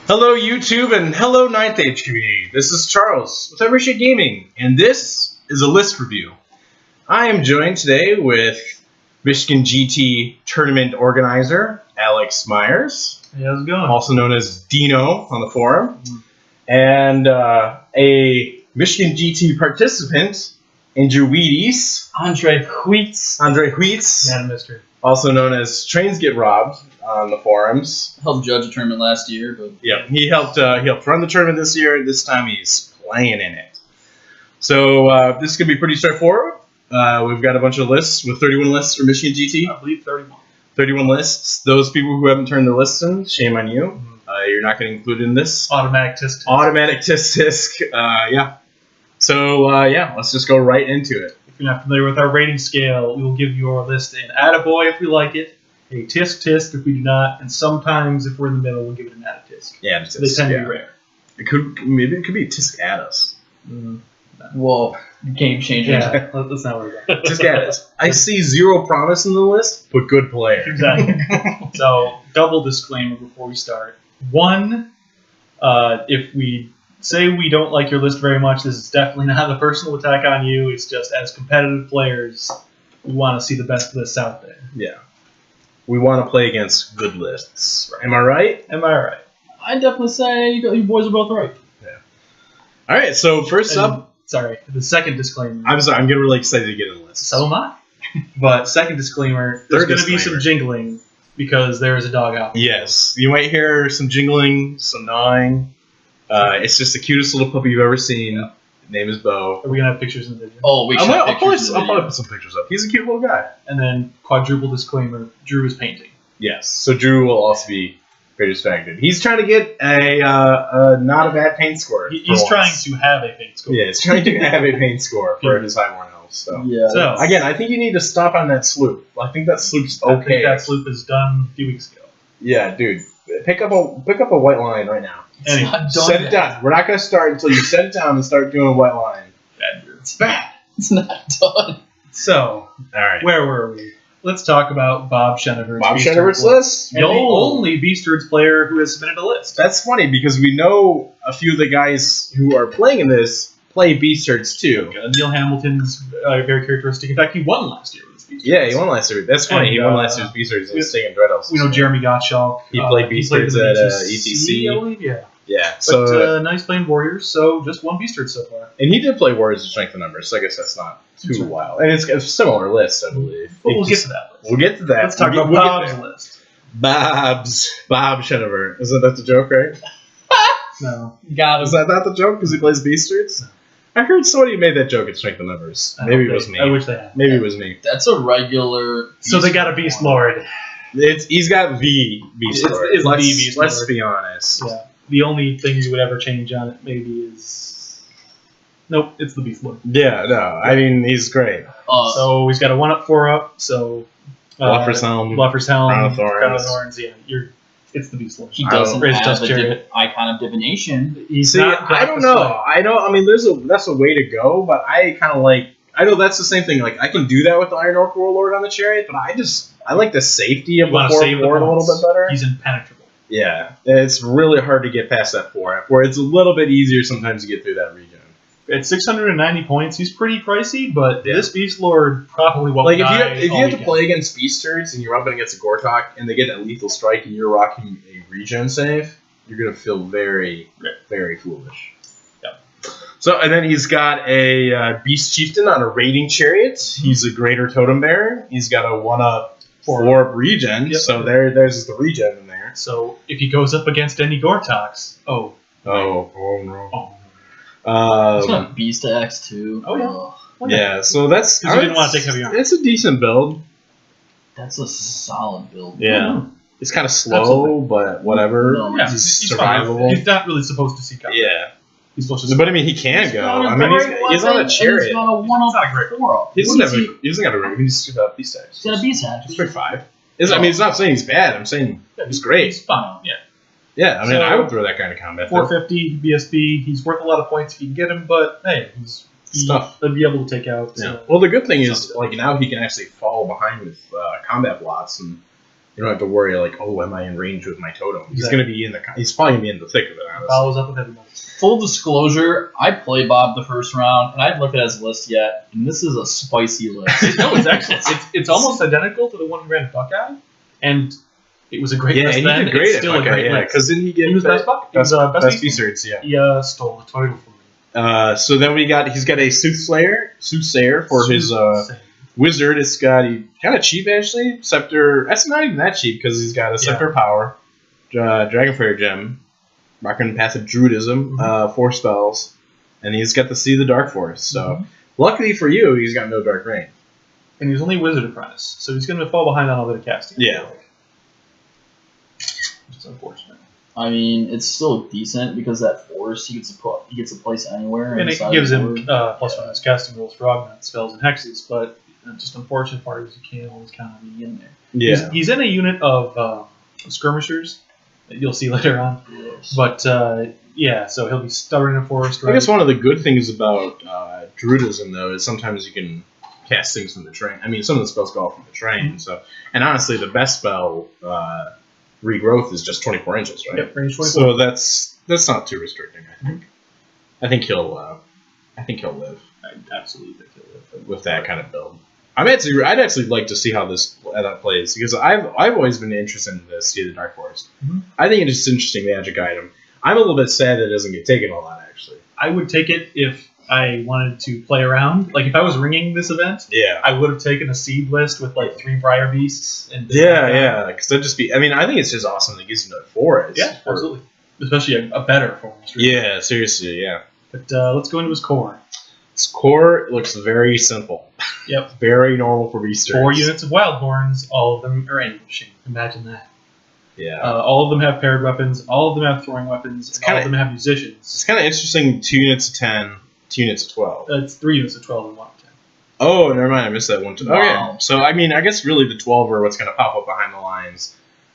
Hello YouTube and hello Ninth Age community. This is Charles with Everyshit Gaming, and this is a list review. I am joined today with Michigan GT tournament organizer Alex Meyers. Hey, how's it going? Also known as Deino on the forum, and a Michigan GT participant, Andrew Wheaties. Andre Wheats. Yeah, mystery. Also known as Trains Get Robbed on the forums. Helped judge a tournament last year, but yeah, he helped run the tournament this year. This time he's playing in it. So this is gonna be pretty straightforward. We've got a bunch of lists with 31 lists for Michigan GT. I believe 31. 31 lists. Those people who haven't turned their lists in, shame on you. You're not getting included in this. Automatic tisk. Automatic tisk. Yeah. So yeah, let's just go right into it. If you're not familiar with our rating scale, we will give you our list an attaboy if we like it, a tisk if we do not, and sometimes if we're in the middle, we'll give it an attatisk. Yeah, They tend to be rare. Maybe it could be tisk at us. well, game changer. Yeah, let's not worry about it. Tisk at us. I see zero promise in the list, but good player. Exactly. So, double disclaimer before we start. One, if we say we don't like your list very much, this is definitely not a personal attack on you. It's just as competitive players, we want to see the best lists out there. Yeah. We want to play against good lists. Am I right? Am I right? I'd definitely say you boys are both right. Yeah. All right, so first up... Sorry, the second disclaimer. I'm sorry, I'm getting really excited to get in the list. So am I. But second disclaimer, there's going to be some jingling because there is a dog out. Yes, you might hear some jingling, some gnawing. It's just the cutest little puppy you've ever seen. Yeah. Name is Bo. Are we going to have pictures in the video? Oh, we should have pictures I'll probably put some pictures up. He's a cute little guy. And then quadruple disclaimer, Drew is painting. Yes, so Drew will also be very distracted. He's trying to get a not a bad paint score. He's trying to have a paint score. Yeah, he's trying to have a paint score for his Highborn Elves. So. Yeah. So, Again, I think you need to stop on that sloop. I think that sloop's okay. I think that sloop is done a few weeks ago. Yeah, dude. Pick up a white line right now. Anyway, Set it down. We're not going to start until you set it down and start doing a white line. It's bad. It's not done. So, all right. Where were we? Let's talk about Bob Shenever's list. And the only Beast Herds player who has submitted a list. That's funny because we know a few of the guys who are playing in this play Beast Herds too. Neil Hamilton's very characteristic. In fact, he won last year with his Beast Herds. Yeah, he won last year. That's funny. He won last year's Beast Herds. He was taking Dread Elves. We know Jeremy Gottschalk. He played Beast Herds at ETC. I believe, yeah. Yeah, But nice playing Warriors, so just one Beast Herd so far. And he did play Warriors of Strength and Numbers, so I guess that's not too wild. And it's a similar list, I believe. But we'll get to that list. We'll get to that. Let's talk about Bob's list. Bob Shenever. Isn't that the joke, right? No. Got him. Is that not the joke because he plays Beast Herds? No. I heard somebody made that joke at Strength and Numbers. Maybe it was me. I wish they had. Maybe it was me. That's a regular. So they got a Beast Lord. He's got the Beast Lord. It's the Beast Lord. Let's be honest. Yeah. The only thing you would ever change on it maybe is... Nope, it's the Beast Lord. Yeah, no. I mean, he's great. So he's got a 1-up, 4-up, so... Bluffer's Helm. Crown of Thorns. Yeah, it's the Beast Lord. He doesn't have a icon of divination. He's I don't know. I mean, that's a way to go, but I kind of like... I know that's the same thing. Like, I can do that with the Iron Orc Warlord on the Chariot, but I like the safety of the 4th Ward a little bit better. He's impenetrable. Yeah, it's really hard to get past that 4F, where it's a little bit easier sometimes to get through that region. At 690 points, he's pretty pricey, but this Beast Lord probably won't like if you have to play against Beast Herds and you're up against a Gortok and they get that lethal strike and you're rocking a regen save, you're gonna feel very, very foolish. Yep. So and then he's got a Beast Chieftain on a raiding chariot. He's a Greater Totem Bearer. He's got a 1-up, 4-up regen. Yep. So there's the regen in there. So if he goes up against any Gortoks, no. He's got Beast Axe too. Oh yeah. Yeah, so that's... Because you didn't want to take heavy armor. It's a decent build. That's a solid build. Yeah. It's kind of slow, but whatever. No, yeah, he's survivable. He's not really supposed to seek out. Yeah. He's supposed to... But I mean, he can go. I mean, he's on a chariot. He's got a 1-up, 4-up. He doesn't got a ring. He's got a Beast Axe. He's got a Beast Axe. He's 5. I mean, it's not saying he's bad. I'm saying he's great. He's fine, yeah. Yeah, I mean, I would throw that kind of combat. 450 BSB. He's worth a lot of points if you can get him, but hey, he's stuff. They'd be able to take out. Yeah. Well, the good thing is, like now he can actually fall behind with combat blots and You don't have to worry like, oh, am I in range with my totem? He's Exactly. going to be in the. He's probably going to be in the thick of it. Honestly. Follows up with everybody. Full disclosure, I played Bob the first round, and I haven't looked at his list yet, and this is a spicy list. No, it's excellent. It's almost identical to the one who ran Buckeye, and it was a great list he then. did great It's at still a Buckeye, great yeah, list. because then he He was best Buck. He was best beast. Beasts, yeah. He stole the title from me. So then he's got a soothsayer for his wizard. It's got kind of cheap actually. Scepter. That's not even that cheap because he's got a Scepter Power, Dragonfire Gem, Rockin' Path of Druidism, 4 spells, and he's got the Sea of the Dark Forest. So luckily for you, he's got no Dark Rain. And he's only Wizard Apprentice, so he's going to fall behind on all the casting. Yeah. Which is unfortunate. I mean, it's still decent because that forest he gets a place anywhere. And it inside gives the him board. plus 1 his casting rules for augment spells and hexes, but just unfortunate part is you can't always kind of be in there. Yeah. He's in a unit of skirmishers that you'll see later on. Yes. But yeah, so he'll be stubborn in a forest. I guess one of the good things about Druidism though is sometimes you can cast things from the terrain. I mean, some of the spells go off from the terrain. So, and honestly, the best spell, Regrowth, is just 24 inches, right? Yep, range 24. So that's not too restricting. I think he'll live. I absolutely think he'll live With that kind of build. I'd actually like to see how that plays because I've always been interested in this Sea of the Dark Forest. Mhm. I think it's just an interesting magic item. I'm a little bit sad that it doesn't get taken a lot actually. I would take it if I wanted to play around. Like if I was ringing this event, Yeah. I would have taken a seed list with like 3 Briar Beasts and Yeah. Because that'd just be. I mean, I think it's just awesome that it gives you another forest. Yeah, absolutely. Especially a better forest. Really. Yeah, seriously, yeah. But let's go into his core. Its core looks very simple. Yep. Very normal for Beasters. 4 units of Wildborns, all of them are ambushing. Imagine that. Yeah. All of them have paired weapons, all of them have throwing weapons, and all of them have musicians. It's kind of interesting. 2 units of 10, 2 units of 12. It's 3 units of 12 and 1 of 10. Oh, never mind. I missed that one too. Wow. Okay. So I mean, I guess really the 12 are what's going to pop up behind the lines.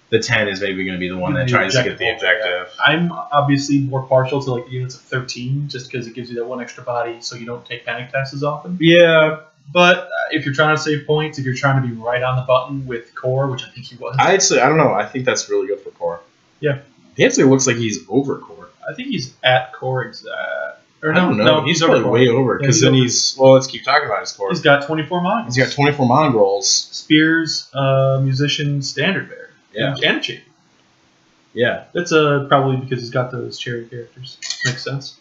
The 10 is maybe going to be the one that The tries to get the objective. objective. I'm obviously more partial to like the units of 13, just because it gives you that 1 extra body, so you don't take panic tests as often. Yeah. But if you're trying to save points, if you're trying to be right on the button with core, which I think he was, I don't know. I think that's really good for core. Yeah. He actually looks like he's over core. I think he's at core exact. Or I don't know. No, he's over probably core. way over Yeah, because he's then over. well, let's keep talking about his core. He's got 24 mongrels. He's got 24 mongrels. Spears, musician, standard bearer. Yeah. And a champion. Yeah. That's probably because he's got those cherry characters. Makes sense.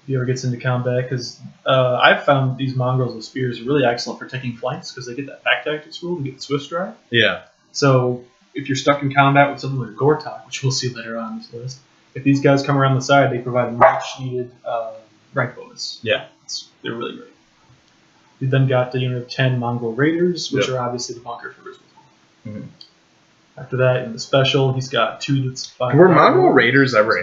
If he ever gets into combat, because I've found these mongrels with spears really excellent for taking flanks because they get that back tactics rule to get the swift stride. Yeah. So if you're stuck in combat with something like Gortok, which we'll see later on this list, if these guys come around the side, they provide a much needed rank bonus. Yeah. They're really great. You've then got the unit of 10 Mongol Raiders, which Yep. are obviously the bunker for Brisbane. Mhm. After that, in the special, he's got 2 units of 5. Were Mongol Raiders ever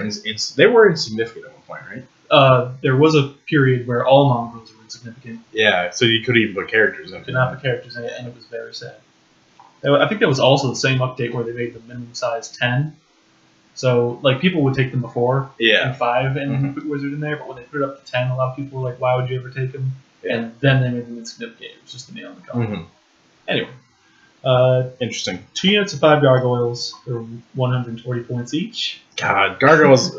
they were insignificant at one point, right? There was a period where all Mongols were insignificant. Yeah, so you could even put characters in. Could not put characters in it, and it was very sad. I think that was also the same update where they made the minimum size 10. So, like, people would take them before Yeah. and 5 and put Wizard in there, but when they put it up to 10, a lot of people were like, why would you ever take them? Yeah. And then they made them insignificant. It was just the nail in the coffin. Mm-hmm. Anyway, Interesting. 2 units of 5 Gargoyles. They're 140 points each. God, Gargoyles.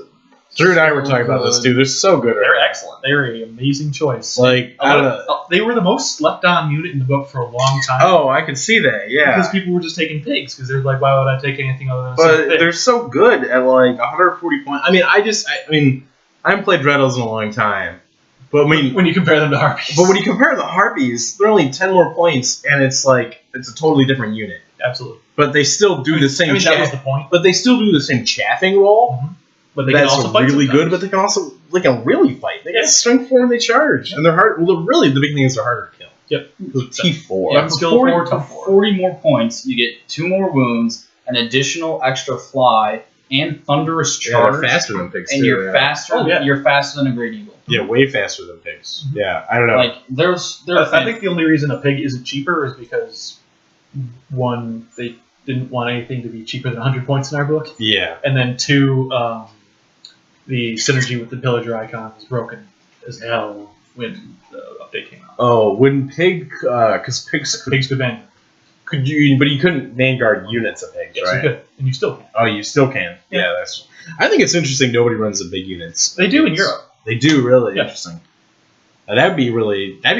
Drew and I were talking about this too. They're so good. They're excellent. They're an amazing choice. Like, They were the most slept on unit in the book for a long time. oh, I can see that. Yeah. Because people were just taking pigs, because they're like, why would I take anything other than a But single pig? they're so good at like 140 points. I mean, I haven't played Dreadles in a long time. But I mean, when you compare them to Harpies. but when you compare the Harpies, they're only 10 more points, and it's like it's a totally different unit. Absolutely. But they still do the same. I mean, that was the point. But they still do the same chaffing roll. But they can That's also fight really sometimes. good. But they can also really fight. They Yeah. get strength 4 and they charge, and they're hard. Well, really, the big thing is they're harder to kill. Yep. T4. Yeah. For Skill 40, 4, for tough 4. 40 more points, you get 2 more wounds, an additional extra fly, and thunderous Yeah, charge. they're faster than pigs and too. you're yeah. faster. Oh, yeah. You're faster than a great eagle. Yeah, way faster than pigs. Yeah, I don't know. Like there's I think the only reason a pig isn't cheaper is because, one, they didn't want anything to be cheaper than 100 points in our book, yeah, and then 2, the synergy with the pillager icon was broken as hell when the update came out. oh, when pig, because pigs could Pigs could bang. Could you? But you couldn't Vanguard units of pigs, Yes, right? you could, and you still can. Oh, you still can. Yeah, that's. I think it's interesting. Nobody runs the big units. They do in Europe. They do really Yeah. interesting. That'd be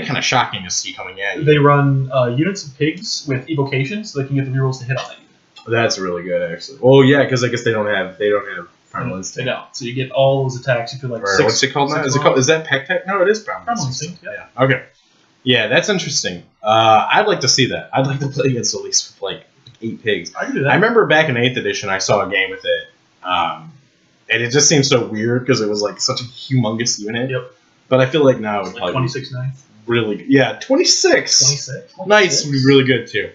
kind of shocking to see coming in. They run units of pigs with evocation, so they can get the rerolls to hit on it. That's really good, actually. Oh yeah, because I guess they don't have primal They instinct. don't. So you get all those attacks if you're like Or six. what's it called now? six Is it called? Is that Peck Tech? No, it is primal Primal instinct. instinct, Yeah. Okay. Yeah, that's interesting. I'd like to see that. I'd like to play against at least like 8 pigs. I can do that. I remember back in 8th edition, I saw a game with it, and it just seemed so weird because it was like such a humongous unit. Yep. But I feel like now it would Like probably 26 9. really good. Yeah, 26. 26. Nice, would be really good too.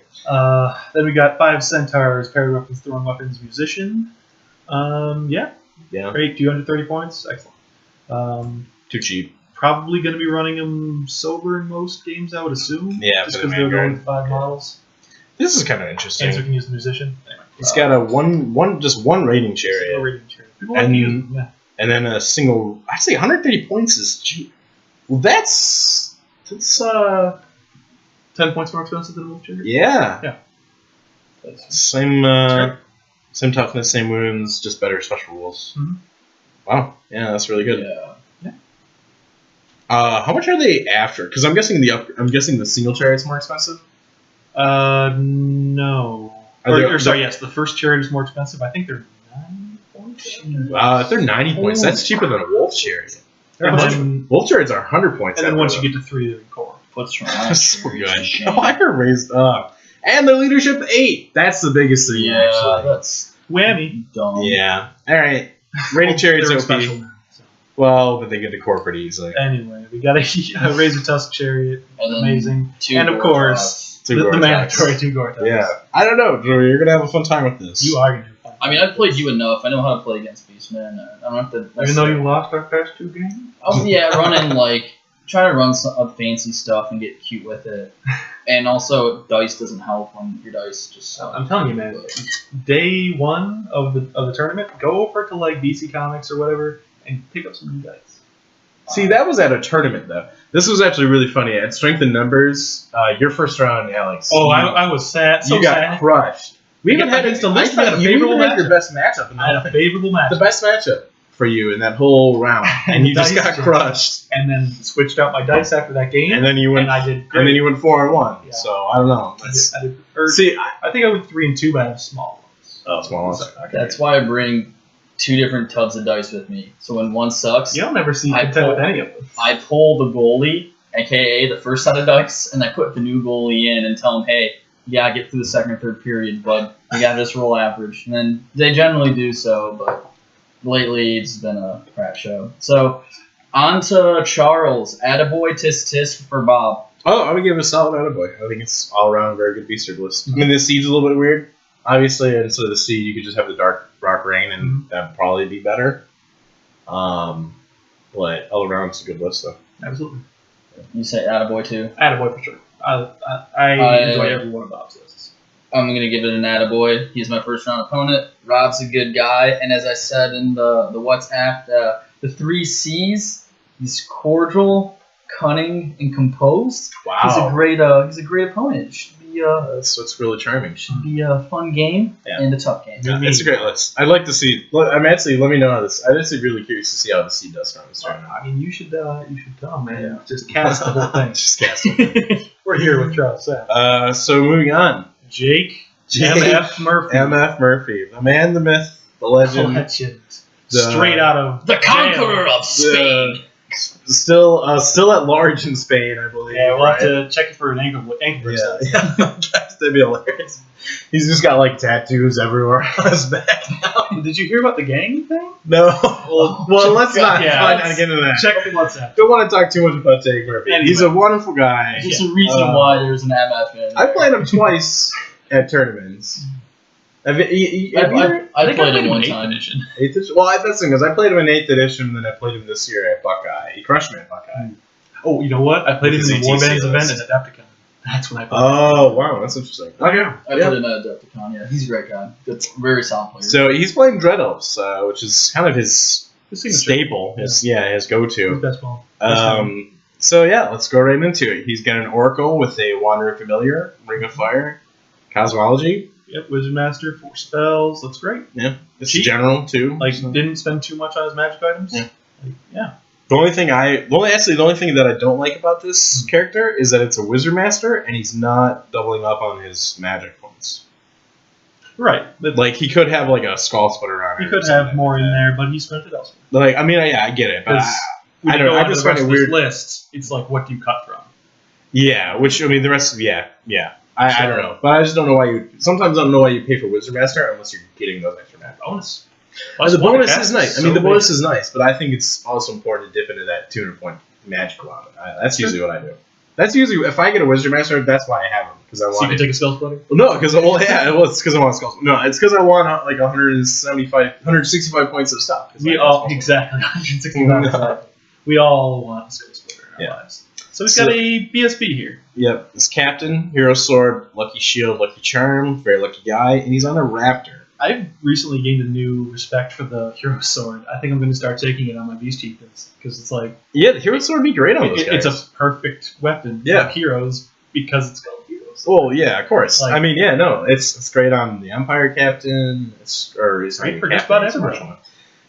Then we got 5 centaurs paired up with throwing weapons musician. Yeah. Yeah, Great. 230 points. Excellent. too cheap. Probably going to be running them sober in most games, I would assume. Yeah, Just for the because they're going with Vanguard. 5 models. This is kind of And so interesting. can use the musician. Anyway. It's got a one rating Single chariot, rating chariot. People like And- to use them, yeah. and then a single. I'd say 130 points is cheap. Well, that's 10 points more expensive than a wolf chariot. yeah. That's- Same Sure. same toughness, same wounds, just better special rules. Mhm. Wow, yeah, that's really good. Yeah. How much are they after? Because I'm guessing the single chariot's more expensive. No. Are they- Or sorry, yes, the first chariot is more expensive. I think they're 9 points. If they're 90 points, that's cheaper than a wolf chariot. And then, Wolf chariots are 100 points. and then after once them. you get to 3, they're in core. What's wrong? That's so good. Oh, I could raise up. And the leadership 8. That's the biggest thing, Yeah, actually. that's Whammy. dumb. Yeah. All right. Rating chariots They're OP. special now. So. Well, but they get to core pretty easily. Anyway, we got a Razor Tusk chariot. And then Amazing. 2 And of Gorgoths. course, Two the Gorgoths. mandatory 2 Gorgoths. Yeah. I don't know, Drew. You're gonna have a fun time with this. You are going to have fun. I mean, I've played you enough. I know how to play against Beastmen. I don't have to. Even though you lost our first 2 games? Oh yeah, running like trying to run some fancy stuff and get cute with it, and also dice doesn't help when your dice just suck. I'm telling you, man. Day 1 of the tournament, go over to like DC Comics or whatever and pick up some new dice. See, that was at a tournament, though. This was actually really funny. At Strength in Numbers, your first round, Alex. Oh, you, I was sad. So you got sad. crushed. We even had against a a list that had a you favorable even had your matchup. best matchup. In I had a favorable match. the best matchup for you in that whole round, and you just Dice got just- crushed. And then switched out my dice after that game. And then you went, and I did great. and then you went 4-1. Yeah. So I don't know. See, I think I went 3 and 2, but I have small ones. oh, small ones. Okay. That's why I bring 2 different tubs of dice with me. So when one sucks, You don't ever see I content with pull- any of them. I pull the goalie, aka the first set of dice, and I put the new goalie in and tell him, hey, you gotta get through the second or third period, bud. You gotta just roll average. And then they generally do so, but lately it's been a crap show. So on to Charles. Attaboy tisk tisk for Bob. Oh, I would give it a solid attaboy. I think it's all around a very good beaster list. I mean, the siege is a little bit weird. Obviously, instead of the siege, you could just have the dark rock rain, and that'd probably be better. But all around, it's a good list, though. Absolutely. You say attaboy too? Attaboy for sure. I enjoy every one of Bob's lists. I'm going to give it an attaboy. He's my first round opponent. Rob's a good guy. And as I said in the WhatsApp, the 3 C's, he's cordial, cunning, and composed. Wow. He's a great opponent. It should be That's what's really charming. a fun game Yeah. and a tough game. Yeah, it's a great list. I'd like to see. I'm actually. Let me know how this. I'm actually really curious to see how the seed does from this tournament. I mean, you should tell, man. Yeah. Just cast the whole thing. Just cast it. We're here with Charles Sapp. So moving on. Jake M.F. Murphy. M.F. Murphy, the man, the myth, the legend, Legend. The- Straight out of The jail. conqueror of Spain. still at large in Spain, I believe. Yeah, we'll have right? to check it for an ankle bracelet. Yeah, that'd be hilarious. He's just got like tattoos everywhere on his back now. Did you hear about the gang thing? No, well, let's not Yeah, get into that. Check the WhatsApp. Don't want to talk too much about Jake Murphy. Anyway. He's a wonderful guy. There's a reason why there's an MF in there. I played him twice at tournaments. I played him one time. Edition. Eighth edition? Well, that's the thing, because I played him in 8th edition, and then I played him this year at Buckeye. He crushed me at Buckeye. Oh, you know what? I played it in With the his Warbands ATC event list. at Adepticon. That's when I played. Oh, wow, that's interesting. Okay. I played him at Adepticon, yeah. He's a great guy. That's a very solid player. So he's playing Dread Elves, which is kind of his His signature. staple, his His go-to. best ball. So yeah, let's go right into it. He's got an Oracle with a Wandering Familiar, Ring of Fire, Cosmology. Yep, Wizard Master, 4 spells. Looks great. Yeah, it's Cheap. general too. Like, so. didn't spend too much on his magic items. Yeah. Like, yeah. The only thing that I don't like about this character is that it's a Wizard Master and he's not doubling up on his magic points. Right. But Like he could have like a Skull Splitter on it. he could have more in there, but he spent it elsewhere. Like I mean, yeah, I get it, but When I you don't. go I onto just the find rest it of this weird. list, it's like, what do you cut from? Yeah, which I mean, the rest. Yeah. I don't know, but I just don't know why you. Sometimes I don't know why you pay for Wizard Master unless you're getting those extra magic. Bonus. The bonus is nice. I mean, the So bonus is nice, but I think it's also important to dip into that 200-point magic allotment. That's usually what I do. That's usually if I get a Wizard Master, that's why I have them because I So you want. can take a Skull Splitter? No, because it's because I want skulls. No, it's because I want like 165 points of stuff. We all exactly 165. No. We all want a Skull Splitter in our Yeah. lives. So we've got a BSB here. Yep, this captain, hero sword, lucky shield, lucky charm, very lucky guy, and he's on a raptor. I've recently gained a new respect for the hero sword. I think I'm going to start taking it on my beast chieftains because it's like Yeah, the hero sword would be great on those guys. it's a perfect weapon Yeah. for heroes because it's called heroes. Well, yeah, of course. Like- I mean, yeah, no, it's great on the Empire captain. It's Great for just about everyone.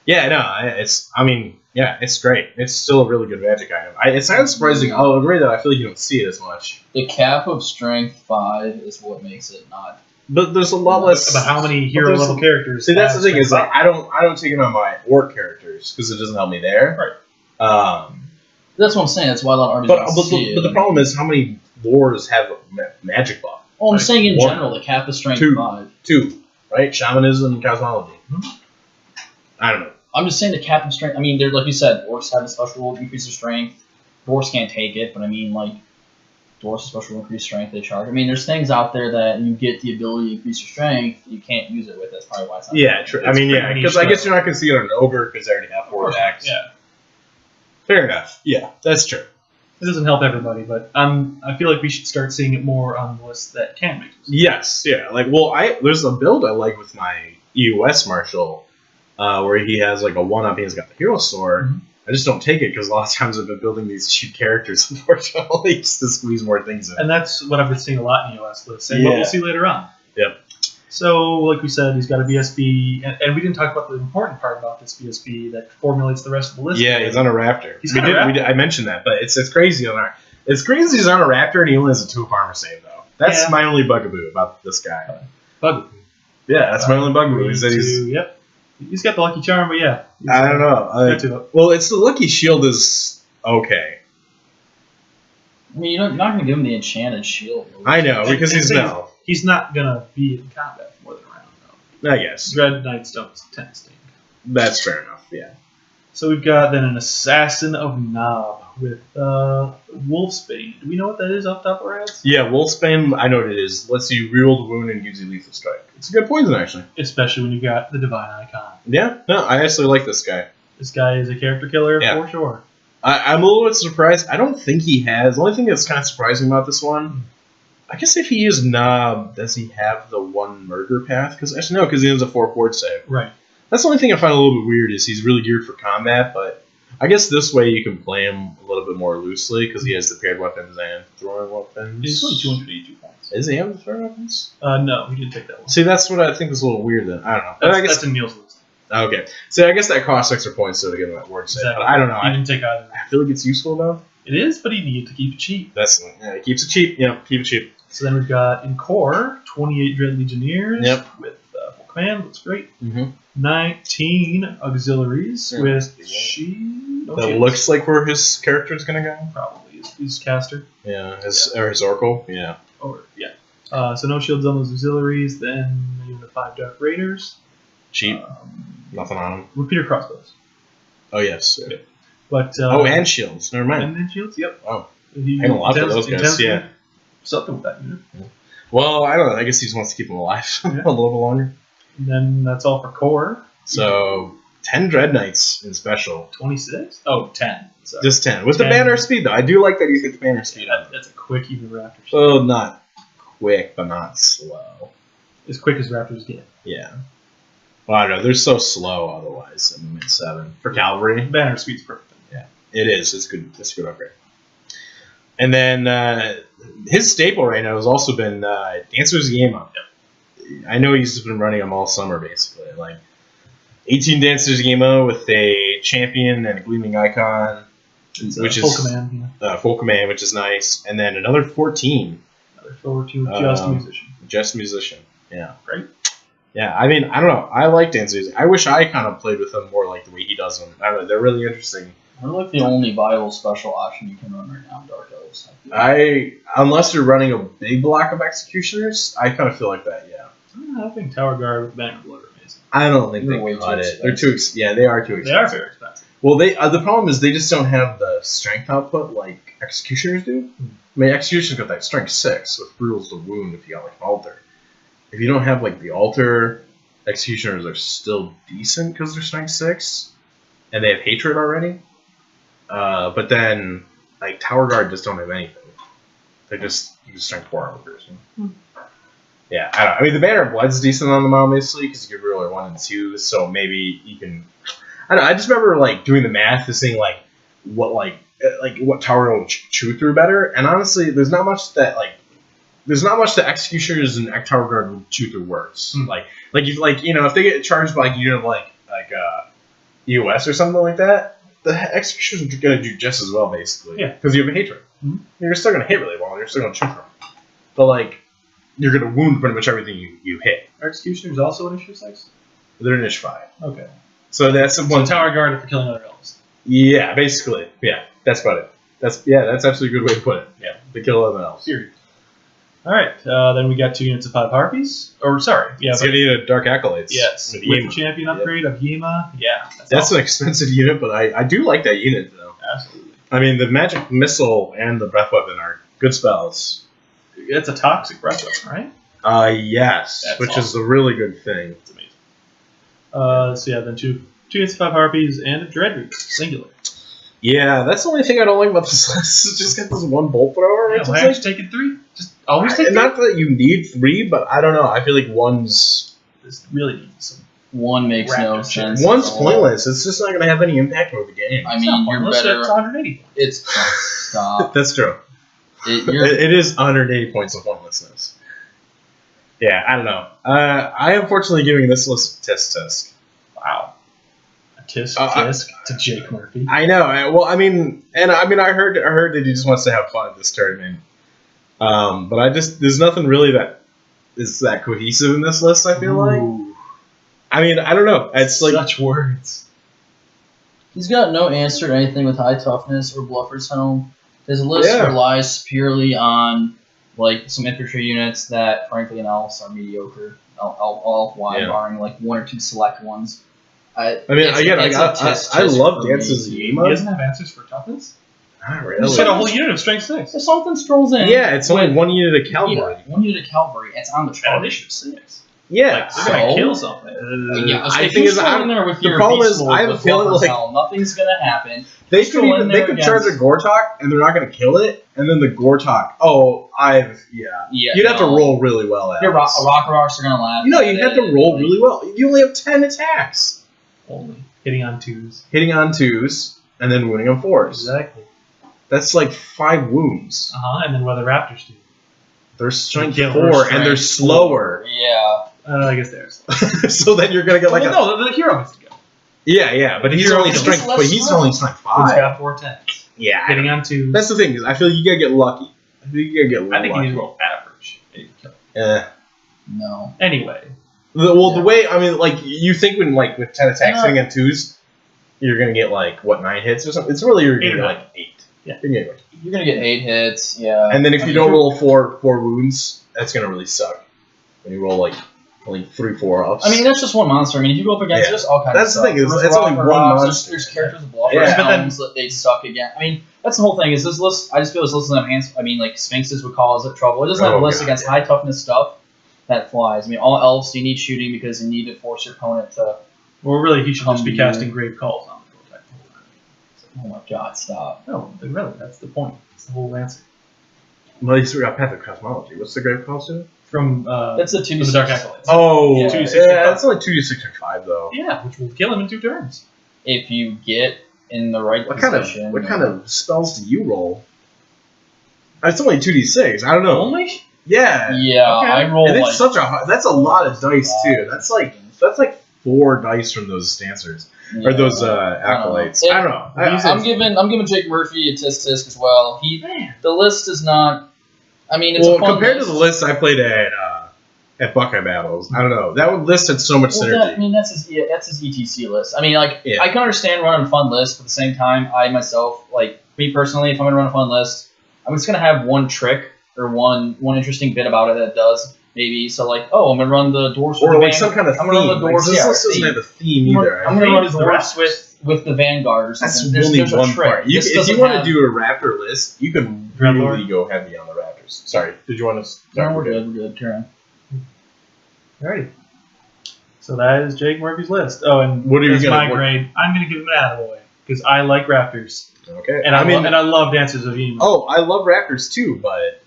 Yeah, no, it's great. It's still a really good magic item. It's kind of surprising. I'll agree that I feel like you don't see it as much. The cap of strength 5 is what makes it not. But there's a lot less. About how many hero there's- level characters? See, that's the thing have is like I don't take it on my orc characters because it doesn't help me there. Right. That's what I'm saying. That's why a lot of armies But don't see the it. problem is how many lores have a magic buff? Oh, I'm saying in One. general, the cap of strength 2. 5. 2, right? Shamanism and cosmology. I don't know. I'm just saying the cap of strength. I mean, they're like you said, orcs have a special increase of strength. Dwarves can't take it, but I mean, like, dwarves have special increased strength they charge. I mean, there's things out there that you get the ability to increase your strength, you can't use it with. That's probably why it's not. Yeah, true. I mean, yeah, because I guess you're not going to see it on an ogre because they already have 4 attacks. Yeah. Fair enough. Yeah, that's true. It doesn't help everybody, but I feel like we should start seeing it more on the list that can make it. Yes, yeah. Like, well, there's a build I like with my EUS Marshal where he has like a 1-up and he's got the hero sword. Mhm. I just don't take it because a lot of times I've been building these cheap characters, unfortunately, just to squeeze more things in. And that's what I've been seeing a lot in the US lists, and what Yeah. we'll see later on. Yep. So, like we said, he's got a BSB, and we didn't talk about the important part about this BSB that formulates the rest of the list. Yeah, he's on a raptor. He's on a raptor. I mentioned that, but it's crazy on our. It's crazy he's on a raptor and he only has a 2-up armor save though. That's Yeah. my only bugaboo about this guy. Bug. Yeah, that's my only bugaboo. Is that he's. Yep. He's got the lucky charm, but yeah. I don't know. Got 2-up. Well, it's the lucky shield is okay. I mean, you're not going to give him the enchanted shield. I know because he's And no. He's not gonna be in combat for more than a round though. I guess Dread Knights don't tend to stink. that's fair enough. Yeah. So we've got then an Assassin of Nob with Wolfsbane. Do we know what that is off the top of our heads? Yeah, Wolfsbane. I know what it is. Lets you reroll the wound and gives you lethal strike. It's a good poison actually. Especially when you've got the Divine Icon. Yeah. No, I actually like this guy. This guy is a character killer Yeah. for sure. I'm a little bit surprised. I don't think he has. The only thing that's kind of surprising about this one, I guess if he is Nob, does he have the 1 murder path? Because actually no, because he has a 4 fort save. Right. That's the only thing I find a little bit weird is he's really geared for combat, but I guess this way you can play him a little bit more loosely because he has the paired weapons and throwing weapons. He's only 282 points. Is he have the throwing weapons? No, he didn't take that one. See, that's what I think is a little weird then. I don't know. But I guess That's in Neil's list. okay. So I guess that costs extra points to get that word save. Exactly. But I don't know. He didn't take either. I feel like it's useful though. It is, but he needed to keep it cheap. It keeps it cheap. Yeah, keep it cheap. So then we've got in core 28 Dread Legionnaires Yep. with full command. Looks great. Mm-hmm. 19 auxiliaries Yeah. with That shields. looks like where his character's gonna go. Probably his caster. Yeah, his Oracle. Yeah. Or yeah. So no shields on those auxiliaries. Then you have the 5 Dark Raiders. Cheap. Nothing on him. Repeater crossbows. Oh yes. Yeah. But And shields. Never mind. and then shields. Yep. Oh. He I don't like intends- those guys, intends to yeah. do Something with that unit. Well, I don't know. I guess he just wants to keep him alive Yeah. a little bit longer. And then that's all for core. So 10 Dread Knights in special. 26? Oh, 10. Sorry. Just 10. With 10. the banner speed though. I do like that he's got the banner speed on. That's a quick even Raptors. So not quick, but not slow. As quick as Raptors get. Yeah. Well, I don't know. They're so slow otherwise in mid 7. For cavalry, Banner speed's perfect. it is. It's good. It's a good upgrade. And then his staple right now has also been Dancer's Yema. I know he's just been running them all summer, basically. Like 18 Dancer's Yema with a champion and a gleaming icon, which is full command, which is nice. And then another 14. Another 14 with just musician. Just musician. Yeah. Great. Yeah, I mean, I don't know. I like Dancer's. I wish I kind of played with them more like the way he does them. I don't know. They're really interesting. They're like the only viable special option you can run right now in Dark Elves. Unless you're running a big block of executioners, I kind of feel like that. Yeah. I think Tower Guard with Banner Blood are amazing. I don't think they cut it. They're too. Yeah, they are too expensive. They are very expensive. Well, the problem is they just don't have the strength output like executioners do. I mean, executioners got that strength 6 with brutals to wound if you got like an altar. If you don't have like the altar, executioners are still decent because they're strength 6, and they have hatred already. But then, like, Tower Guard just don't have anything. They're just strength 4 armor person. Yeah, I don't know. I mean, the Banner of Blood's decent on them, obviously, because you can reroll 1 and 2, so maybe you can... I don't know, I just remember, like, doing the math and seeing, like, what Tower Guard would chew through better, and honestly, there's not much that executioners and Tower Guard would chew through worse. If they get charged by, like, a unit like EOS or something like that, the executioners are going to do just as well, basically. Yeah. Because you have a hatred. Mm-hmm. You're still going to hit really well, and you're still going to chew from it. But, like, you're going to wound pretty much everything you hit. Are executioners also an issue 6? They're an issue 5. Okay. So that's the one. So Tower Guard for killing other elves. Yeah, basically. Yeah, that's about it. That's actually a good way to put it. Yeah, to kill other elves. Serious. All right, then we got 2 units of 5 Harpies. Or, sorry. Yeah, it's going to need a Dark Acolytes. Yes, with the champion upgrade of Yema. Yeah. That's an expensive unit, but I do like that unit, though. Absolutely. I mean, the Magic Missile and the Breath Weapon are good spells. It's a toxic Breath Weapon, right? Yes, which is a really good thing. It's amazing. So, yeah, then 2 units of 5 Harpies and a Dreadroot, singular. Yeah, that's the only thing I don't like about this list. Is just get this one bolt thrower. Yeah, why aren't you taking 3? Just always take 3. Not that you need 3, but I don't know. I feel like one's... This really needs some... 1 makes no sense. One's pointless. It's just not going to have any impact over the game. I mean, you're better... It's 180 points. It's... Stop. That's true. It is 180 points of pointlessness. Yeah, I don't know. I am unfortunately giving this list a tisk. Wow. Tisk to Jake Murphy. I know. I heard that he just wants to have fun at this tournament. But there's nothing really that is that cohesive in this list. I feel like. I mean, I don't know. It's like such words. He's got no answer to anything with high toughness or Bluffer's Helm. His list relies purely on like some infantry units that, frankly, in Elves are mediocre. All barring like 1 or 2 select ones. I love Dance's Yema. He doesn't have answers for toughness? Not really. He's got a whole unit of strength 6. If something strolls in... Yeah, it's only 1 unit of cavalry. 1 unit of cavalry. It's on the chart. Initiative 6. Yeah. They're going to kill something. I think the problem is I have a feeling like... Nothing's going to happen. They could charge a Gortok, and they're not going to kill it, and then the Gortok... You'd have to roll really well at it. Rock Rocks are going to laugh. You'd have to roll really well. You only have 10 attacks. Only. Hitting on 2s. Hitting on 2s, and then wounding on 4s. Exactly. That's like 5 wounds. And then what do the Raptors do? They're strength 4, and they're slower. Yeah. I guess they're so then you're going to get the hero has to go. Yeah, but he's only strength 5. He's got 4 10s. Yeah. Hitting on 2s. That's the thing, is I feel you got to get lucky. I think you need to roll average. No. Anyway. The way, I mean, like, you think when, like, with 10 attacks hitting on 2s, you're going to get, like, 9 hits or something? It's really, you're going to get, like, 8. Yeah. You're going to get 8 hits, yeah. And then if you don't roll 4 wounds, that's going to really suck. When you roll, like, only 3-4 ups. I mean, that's just one monster. I mean, if you go up against just all kinds of stuff. That's the thing, that's only one monster. There's characters with Bluffers, Helms that they suck again. I mean, that's the whole thing, is this list, I just feel this list doesn't have hands. I mean, like, Sphinxes would cause it trouble. It doesn't have a list against high toughness stuff. That flies. I mean, all elves, you need shooting because you need to force your opponent to... Well, really, he should just be casting Grave Calls on the Gortak. Oh my god, stop. No, really, that's the point. That's the whole answer. Well, you still got Path of Cosmology. What's the Grave Calls do? From, that's the 2d6. The Dark Acolytes. Oh, yeah, that's only 2d6/5, though. Yeah, which will kill him in 2 turns. If you get in the right position. What kind of spells do you roll? It's only 2d6. I don't know. Only? Yeah. Yeah, Okay. I roll And like... it's that's a lot of dice too. That's like 4 dice from those stancers or those acolytes. I don't know. I'm giving Jake Murphy a tisk as well. The list is not. I mean, it's a fun compared list. to the list I played at Buckeye Battles, I don't know. That list had so much synergy. That's his ETC list. I mean, like I can understand running a fun list, but at the same time, I myself, like me personally, if I'm gonna run a fun list, I'm just gonna have one trick or one interesting bit about it that does. Maybe so, like, I'm gonna run the dwarves or like some kind of theme. I'm gonna run the dwarves. This list doesn't have a theme either. I'm gonna run the dwarves with the vanguard or something. That's only one trick. part. If you want to do a raptor list, you can really go heavy on the raptors. Sorry, did you want to? No, we're good. Carry on. Alrighty. So that is Jake Murphy's list. Oh, and what are you gonna? My grade. I'm gonna give him an attaboy because I like raptors. Okay. And I love Dancers of Emo. Oh, I love raptors too, but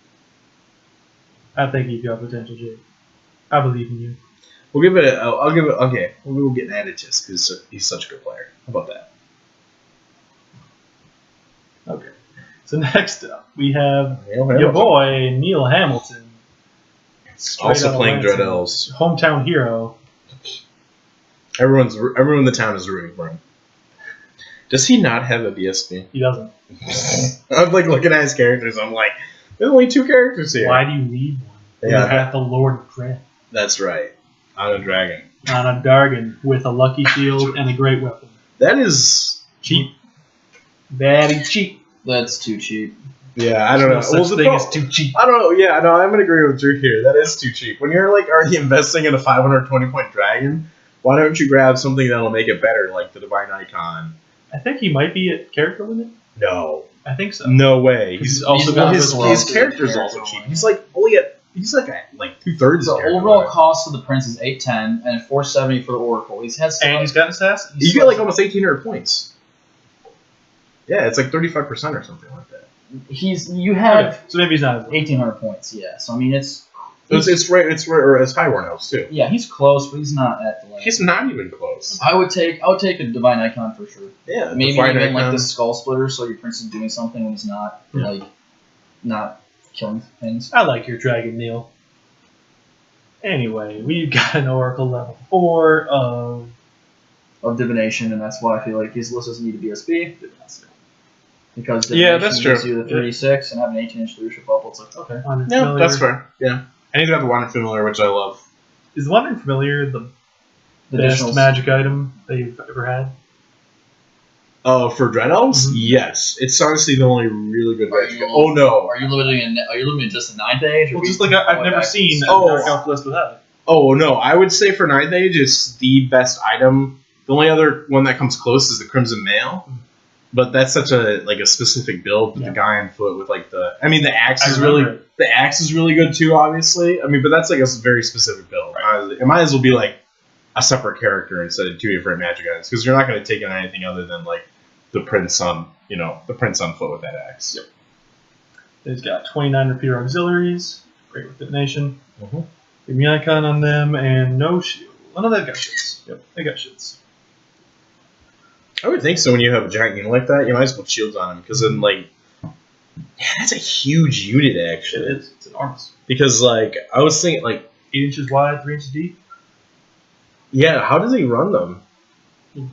I think you've got potential, Jake. I believe in you. We'll give it. I'll give it. Okay, we'll get added just because he's such a good player. How about that? Okay. So next up, we have Hamilton. your boy Neil Hamilton. Also playing Dread Elves. Hometown hero. Everyone in the town is rooting for him. Does he not have a BSB? He doesn't. I'm like looking at his characters. I'm like, there's only 2 characters here. Why do you need one? Yeah. You have the Lord of Dread. That's right. On a dragon. On a Dargon with a lucky shield and a great weapon. That is cheap. Very cheap. That's too cheap. Yeah, I don't know. No such thing as too cheap. I don't know. Yeah, no, I'm gonna agree with Drew here. That is too cheap. When you're like already investing in a 520-point dragon, why don't you grab something that'll make it better, like the Divine Icon? I think he might be at character limit. No, I think so. no way. He's also got his character's also cheap. He's like only at 2/3. The overall cost of the prince is 810 and 470 for the oracle. He's got an assassin. You get like almost 1,800 points. Yeah, it's like 35% or something like that. You have so maybe he's not 1,800 points. Yeah, so I mean it's right. Or as Highborn Elves too. Yeah, he's close, but he's not at the limit. He's not even close. I would take a divine icon for sure. Yeah, maybe even like the skull splitter, so your prince is doing something when he's not not killing things. I like your dragon, Neil. Anyway, we've got an oracle level 4 of divination, and that's why I feel like his list doesn't need a BSB. Because that's true. Gives you the 36 and have an 18-inch leadership bubble. It's like, okay. Yeah, that's fair. Yeah. And he's got the Wandering Familiar, which I love. Is the Wandering Familiar the best magic item that you've ever had? Oh, for Dread Elves? Mm-hmm. Yes. It's honestly the only really good magic item. Oh, no. Are you limiting at just the 9th age? Well, just like I've never seen a Dark Elf list without it. Oh, no. I would say for 9th age, it's the best item. The only other one that comes close is the Crimson Mail. But that's such a specific build with the guy on foot with like the axe is really good too, obviously. But that's like a very specific build. Right. It might as well be like a separate character instead of 2 different magic items because you're not going to take on anything other than like the prince on foot with that axe. Yep. He's got 29 repeater auxiliaries, great with divination. Give me icon on them and no shield. Oh no, they've got shields. Yep, they got shields. I would think so. When you have a giant unit like that, you might as well put shields on him because then, that's a huge unit actually. It is. It's enormous. Because I was thinking 8 inches wide, 3 inches deep. Yeah, how does he run them?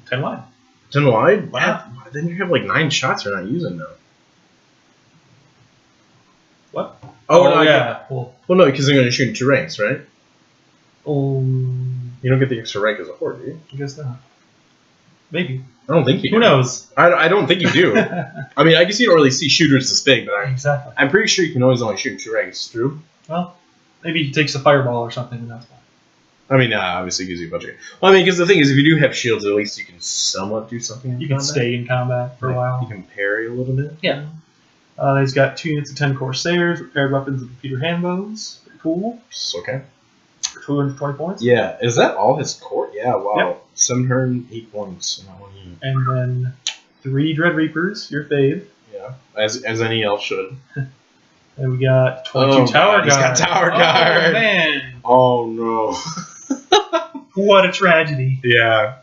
10 wide. 10 wide? Wow. Then you have 9 shots you're not using though. What? Oh no, yeah. Well, no, because they're going to shoot in 2 ranks, right? You don't get the extra rank as a horde, do you? I guess not. Maybe. I don't think you do. Who knows? I don't think you do. I guess you don't really see shooters this big, but exactly. I'm pretty sure you can always only shoot in 2 ranks. True? Well, maybe he takes a fireball or something and that's fine. Obviously it gives you a bunch of... Well, because the thing is, if you do have shields, at least you can somewhat do something. You can stay in combat for a while. You can parry a little bit. Yeah. He's got 2 units of 10 Corsairs, repaired weapons of repeater handbows. Pretty cool. Okay. 220 points. Yeah. Is that all his core? Yeah, wow. Yep. 708 points in that one unit. And then 3 Dread Reapers, your fave. Yeah. As any elf should. And we got 22 Tower Guard. He's got Tower Guard. Oh, man. Oh, no. What a tragedy. Yeah.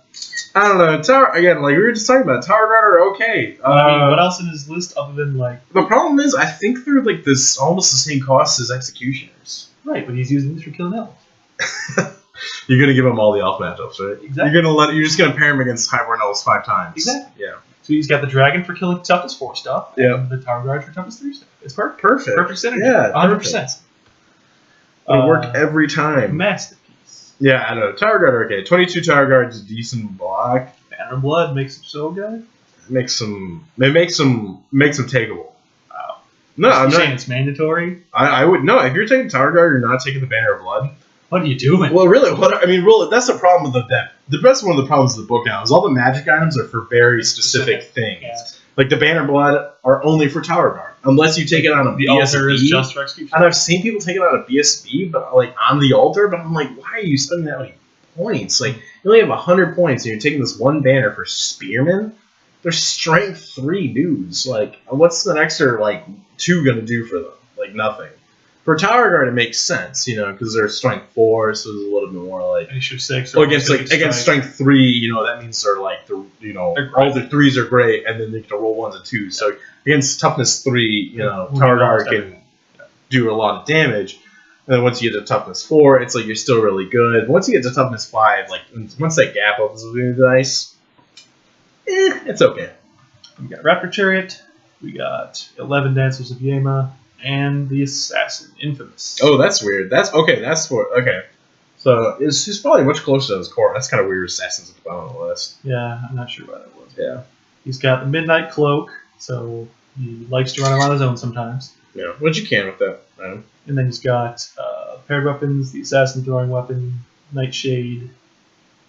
I don't know. Tower again, like we were just talking about. Tower Guard are okay. I mean, what else in his list other than like? The problem is, I think they're like this almost the same cost as Executioners. Right, but he's using these for killing elves. You're gonna give him all the elf matchups, right? Exactly. You're just gonna pair him against Highborn Elves 5 times. Exactly. Yeah. So he's got the dragon for killing toughest 4 stuff. Yeah. And the Tower Guard for toughest 3 stuff. It's perfect. Perfect. Perfect synergy. Yeah. 100%. It'll work every time. Masterpiece. Yeah, I know. Tower Guard are okay. 22 Tower Guard is decent block. Banner of Blood makes him so good. It makes them takeable. Wow. No, I'm saying not. it's mandatory. I would no. If you're taking Tower Guard, you're not taking the Banner of Blood. What are you doing? Well, really, that's the problem with the deck. That's one of the problems with the book now is all the magic items are for very specific things. Yeah. Like the Banner of Blood are only for Tower Guard, unless you take it on a The altar is BSB. just for execution. And I've seen people take it on a BSB, but like on the altar. But I'm like, why are you spending that many points? Like you only have 100 points, and you're taking this one banner for Spearmen. They're strength 3 dudes. Like, what's the extra like 2 gonna do for them? Like nothing. For Tower Guard, it makes sense, because they're strength 4, so there's a little bit more like. Issue 6. Well, against strength 3, that means they're like all their 3s are great, and then they get to roll 1s and 2s. So against toughness 3, Tower Guard can do a lot of damage. And then once you get to toughness 4, it's like you're still really good. Once you get to toughness 5, like once that gap opens with the dice, it's okay. We got Raptor Chariot. We got 11 Dancers of Yema. And the Assassin, Infamous. Oh, that's weird. That's okay. So he's probably much closer to his core. That's kind of weird. Assassin's at the bottom of the list. Yeah, I'm not sure why that was. Yeah. He's got the Midnight Cloak, so he likes to run around his own sometimes. Yeah, what you can with that, man. And then he's got paired weapons, the Assassin throwing weapon, Nightshade.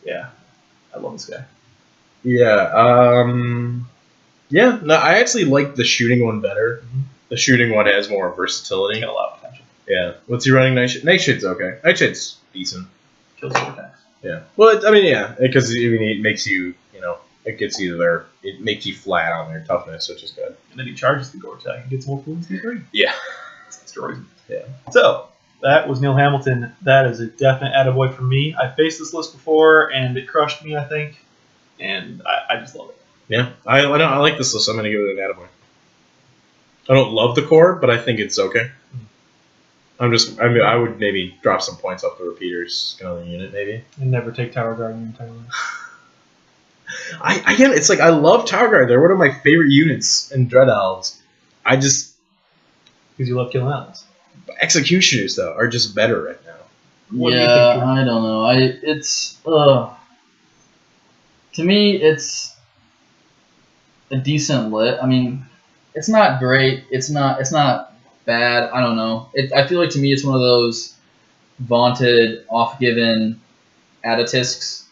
Yeah, I love this guy. Yeah. Yeah. No, I actually like the shooting one better. Mm-hmm. The shooting one has more versatility. Got a lot of potential. Yeah. What's he running? Nightshade? Nightshade's okay. Nightshade's decent. Kills 4 attacks. Yeah. Well, because it makes you, it gets you there. It makes you flat on their toughness, which is good. And then he charges the gore attack and gets multiple wounds D3. Yeah. Destroys him. Yeah. So, that was Neil Hamilton. That is a definite attaboy for me. I faced this list before, and it crushed me, I think. And I just love it. Yeah. I like this list. I'm going to give it an attaboy. I don't love the core, but I think it's okay. I would maybe drop some points off the repeaters kind of the unit, maybe. And never take Tower Guard in your entire life. It's like I love Tower Guard. They're one of my favorite units in Dread Elves. Because you love killing elves. Executioners, though, are just better right now. What do you think? I don't know. To me, it's a decent lit. I mean, it's not great. It's not bad. I don't know. I feel like to me, it's one of those vaunted, off-given Adatisks.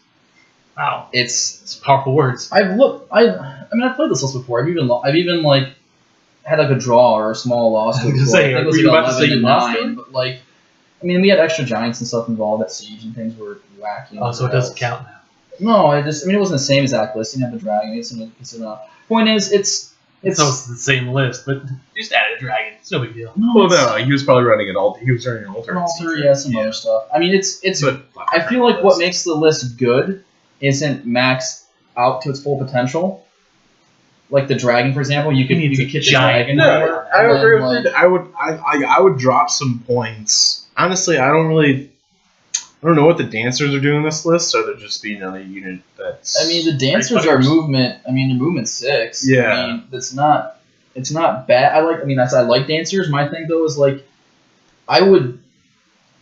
Wow, it's powerful words. I've played this list before. I've even like had like a draw or a small loss to it before. I think it was you like about to say 11 you to lost 9, but like, we had extra giants and stuff involved at Siege and things were wacky. Oh, so it doesn't count now. No, it wasn't the same exact list. You didn't have the dragon. It's enough. Point is, it's the same list, but just added a dragon. It's no big deal. No, he was probably running an altar. He was running an altar. An altar, yeah, some other stuff. I feel like what makes the list good isn't maxed out to its full potential. Like the dragon, for example, you could get the dragon. No, I agree with you. I would drop some points. Honestly, I don't know what the dancers are doing in this list, so they're just being another unit that's. The dancers are movement. They're movement 6. Yeah. It's not bad. I like dancers. My thing though is like, I would,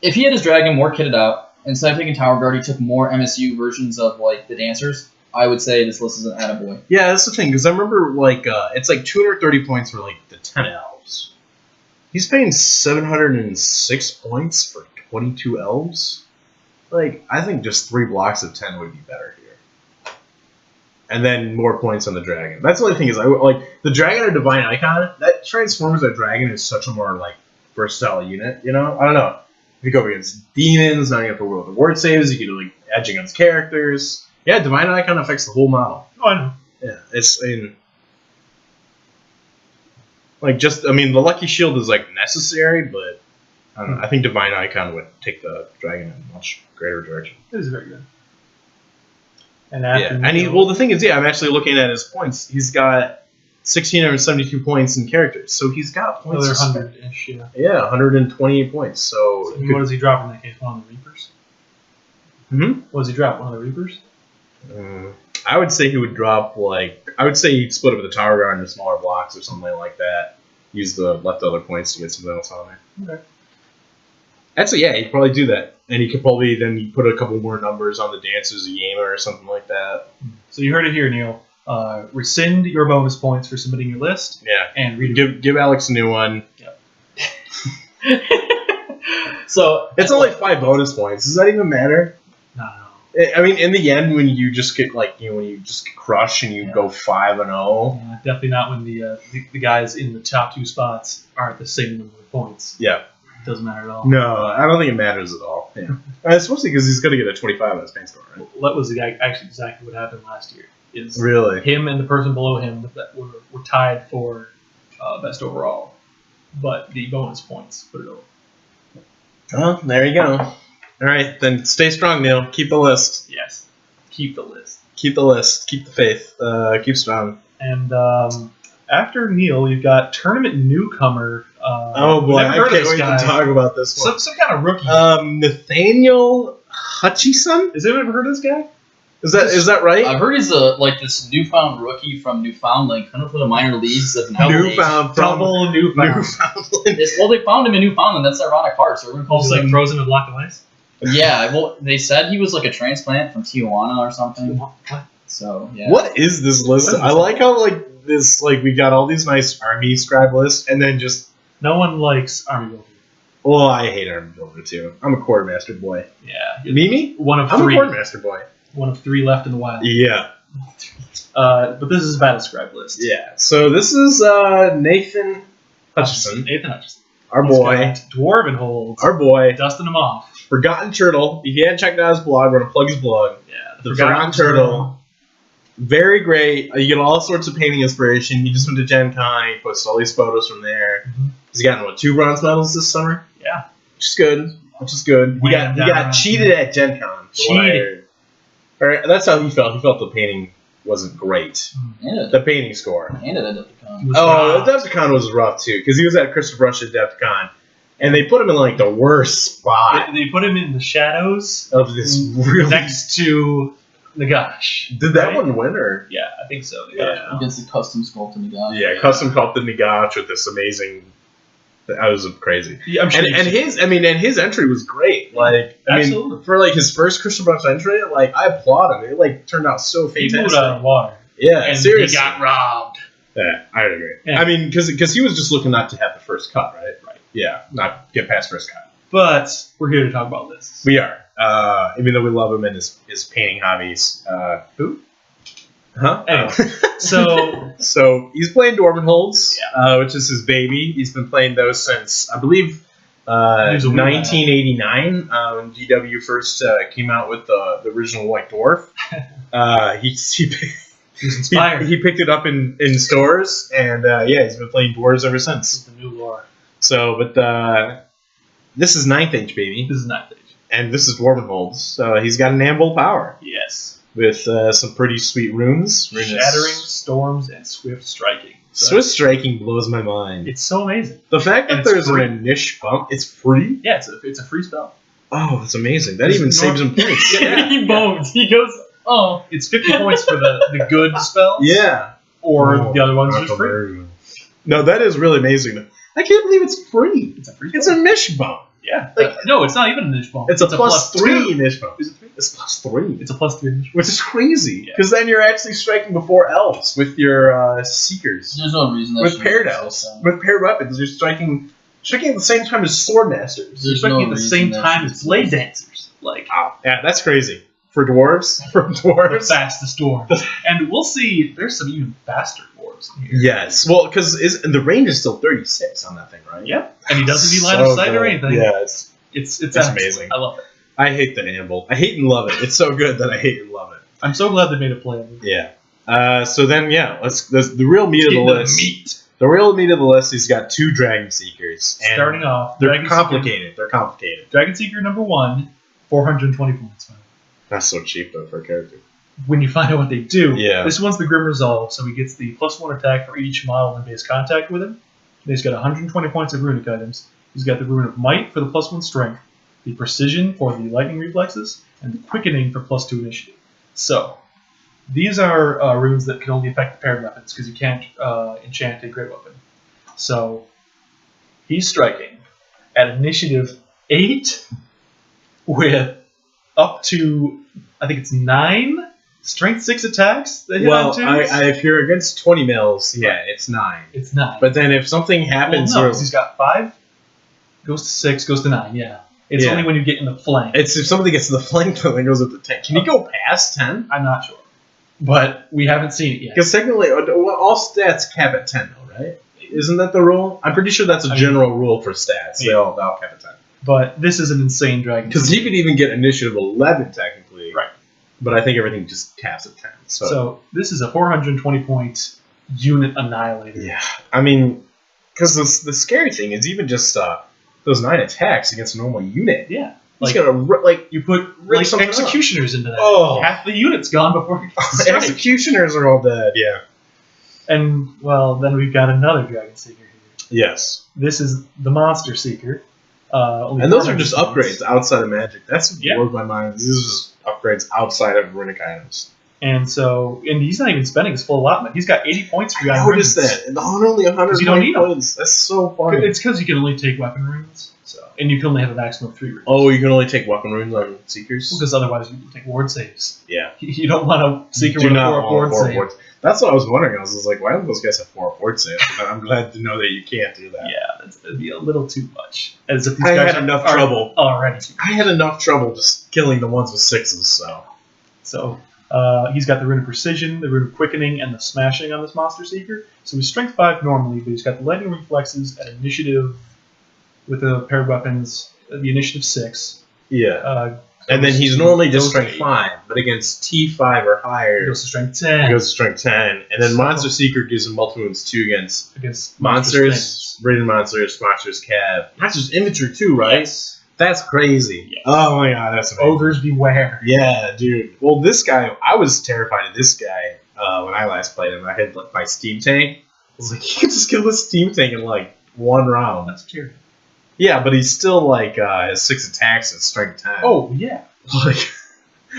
if he had his dragon more kitted out, instead of taking Tower Guard, he took more MSU versions of like the dancers. I would say this list is an attaboy. Yeah, that's the thing, because I remember it's like 230 points for like the 10 elves. He's paying 706 points for 22 elves. Like, I think just 3 blocks of 10 would be better here. And then more points on the dragon. That's the only thing is, the dragon or divine icon, that transforms that dragon is such a more, versatile unit, I don't know. If you go against demons, now you have to roll the word saves, you can, edge against characters. Yeah, divine icon affects the whole model. Oh, I know. Yeah, the lucky shield is, necessary, but I don't know. I think divine icon would take the dragon in a much greater direction. It is very good. And after And Neil, the thing is, I'm actually looking at his points. He's got 1,672 points in characters, so he's got points. another 100-ish, yeah. Yeah, 128 points. So what does he drop in that case? One of the Reapers? What does he drop? One of the Reapers? I would say he would drop, I would say he'd split up the Tower Guard into smaller blocks or something like that. Use the leftover points to get something else on there. Okay. Actually, yeah, he'd probably do that. And he could probably then put a couple more numbers on the Dancers of Yama or something like that. So you heard it here, Neil. Rescind your bonus points for submitting your list. Yeah. And give Alex a new one. Yep. So it's only 5 bonus points. Does that even matter? No. I mean, in the end, when you just get when you just get crushed and you go 5-0. Definitely not when the guys in the top 2 spots are at the same number of points. Yeah. It doesn't matter at all. No, I don't think it matters at all. Yeah. Especially because he's going to get a 25 on his paint score, right? Well, that was actually exactly what happened last year. Is really him and the person below him that were tied for best overall, but the bonus points put it over. Well, there you go. All right, then stay strong, Neil. Keep the list. Yes, keep the list. Keep the list. Keep the faith. Keep strong. And after Neil, you've got tournament newcomer. Oh boy, I can't wait to talk about this one. Some kind of rookie. Nathaniel Hutchison. Has anyone ever heard of this guy? Is that right? I've heard he's this newfound rookie from Newfoundland, kind of for the minor leagues of Newfoundland. Well, they found him in Newfoundland. That's ironic part. So everyone calls him frozen in a block of ice. Yeah, well, they said he was like a transplant from Tijuana or something. What? So yeah. What is this list? I like how we got all these nice army scribe lists, and then just no one likes army builder. Well, I hate army builder too. I'm a quartermaster boy. Yeah, Mimi? One of I'm 3. a quartermaster boy. One of 3 left in the wild. Yeah. But this is a battle scribe list. Yeah. So this is Nathan Hutchison. Our boy. Dwarven Holds. Our boy. Dusting him off. Forgotten Turtle. If you hadn't checked out his blog, we're going to plug his blog. Yeah. The Forgotten Turtle. Very great. You get all sorts of painting inspiration. He just went to Gen Con. He posts all these photos from there. Mm-hmm. He's gotten, 2 bronze medals this summer? Yeah. Which is good. He got cheated at Gen Con. Cheated. Or that's how he felt. He felt the painting wasn't great. The painting score. And at Adepticon. Adepticon was rough too, because he was at Christopher Rush at Adepticon, and they put him in the worst spot. They put him in the shadows of this really next to Nagash. Did that one win or? Yeah, I think so. Yeah. Against the custom sculpted Nagash. Yeah, custom sculpted Nagash with this amazing. That was crazy. Yeah, I'm sure and his entry was great. For his first Christopher Rush entry, I applaud him. It turned out so fantastic. He moved out of water. Yeah, and seriously. He got robbed. Yeah, I agree. Yeah. Because he was just looking not to have the first cut, right? Right. Yeah, not get past first cut. But we're here to talk about lists. We are. Even though we love him and his painting hobbies. Who? Huh? Anyway, so he's playing Dwarven Holds, which is his baby. He's been playing those since, I believe, 1989, when GW first came out with the original White Dwarf. He's inspired. He picked it up in stores, and he's been playing dwarves ever since. The new lore. So, but this is 9th Age, baby. This is 9th Age. And this is Dwarven Holds. So he's got an Anvil power. Yes. With some pretty sweet runes. Shattering, storms, and swift striking. So swift striking blows my mind. It's so amazing. The fact that there's an initial bump, it's free? Yeah, it's a free spell. Oh, that's amazing. That even saves him points. He bones. He goes, it's 50 points for the good spells. Yeah. Or the other ones are just free. No, that is really amazing. I can't believe it's free. It's a free spell. It's a niche bump. Yeah. No, it's not even a niche bump. It's a plus 3 niche bump. Is it 3? It's plus 3. It's a plus 3 niche bump. Which is crazy. Because then you're actually striking before elves with your Seekers. There's no reason that with paired elves. With paired weapons. You're striking at the same time as sword masters. You're striking at the same time as blade dancers. Yeah, that's crazy. For dwarves? The fastest dwarves. And we'll see, there's some even faster dwarves in here. Yes. Well, because the range is still 36 on that thing, right? Yep. And he doesn't need line of sight or anything. Yeah, it's amazing. I love it. I hate the Anvil. I hate and love it. It's so good that I hate and love it. I'm so glad they made a play. Yeah. So then, let's the real meat of the list. The real meat of the list, he's got 2 Dragon Seekers. And starting off, they're complicated. They're complicated. Dragon Seeker number 1, 420 points. That's so cheap, though, for a character. when you find out what they do. Yeah. This one's the Grim Resolve, so he gets the +1 attack for each model in base contact with him. And he's got 120 points of runic items. He's got the Rune of Might for the +1 strength, the Precision for the lightning reflexes, and the Quickening for +2 initiative. So, these are runes that can only affect the paired weapons, because you can't enchant a great weapon. So, he's striking at initiative 8 with up to, I think it's 9 strength 6 attacks that hit on 2s. If you're against 20 mils, yeah, it's 9. It's 9. But then if something happens, well, no, 'cause he's got 5, goes to 6, goes to 9, yeah. It's only when you get in the flank. It's if somebody gets to the flank, then it goes up to 10. Can you go past 10? I'm not sure. But we haven't seen it yet. Because technically, all stats cap at 10, though, right? Isn't that the rule? I'm pretty sure that's a general rule for stats. Yeah. They all cap at 10. But this is an insane dragon. Because he could even get initiative 11, technically. Right. But I think everything just caps at 10. So this is a 420-point unit annihilator. Yeah. I mean, because the scary thing is even just those 9 attacks against a normal unit. Yeah. He's gonna, you put rip something executioners into that. Oh. Half the unit's gone before you can strike. Executioners are all dead, yeah. And, well, then we've got another Dragon Seeker here. Yes. This is the Monster Seeker. And those are just upgrades outside of Magic. That's what Yeah. blows my mind. These are just upgrades outside of runic items. And he's not even spending his full allotment. He's got 80 points for you. I noticed that. And only 100 you don't need points. That's so funny. It's because you can only take weapon runes. And you can only have a maximum of 3 runes. Oh, you can only take weapon runes on Seekers? Because otherwise you can take ward saves. Yeah. You don't want a Seeker with a 4 ward save. Wards. That's what I was wondering. I was like, why don't those guys have 4 ward saves? But I'm glad to know that you can't do that. Yeah, that'd be a little too much. As if these I guys had enough trouble. already. I had enough trouble just killing the ones with 6s, So, he's got the Rune of Precision, the Rune of Quickening, and the Smashing on this Monster Seeker. So he's Strength 5 normally, but he's got the Lightning Reflexes at Initiative with the paired weapons, the Initiative 6. Yeah. And then he's normally just Strength 5, but against T5 or higher, He goes to Strength 10. he goes to Strength 10. And then Monster Seeker gives him multiple wounds too against monsters, rated monsters, monsters, cav. Monsters infantry too, right? Yes. That's crazy. Yes. Oh my god, that's amazing. Ogres beware. Yeah, dude. Well, this guy, I was terrified of this guy when I last played him. I had my Steam Tank. I was like, you can just kill this Steam Tank in like 1 round. That's true. Yeah, but he's still like has 6 attacks at strength 10. Oh, yeah. Like,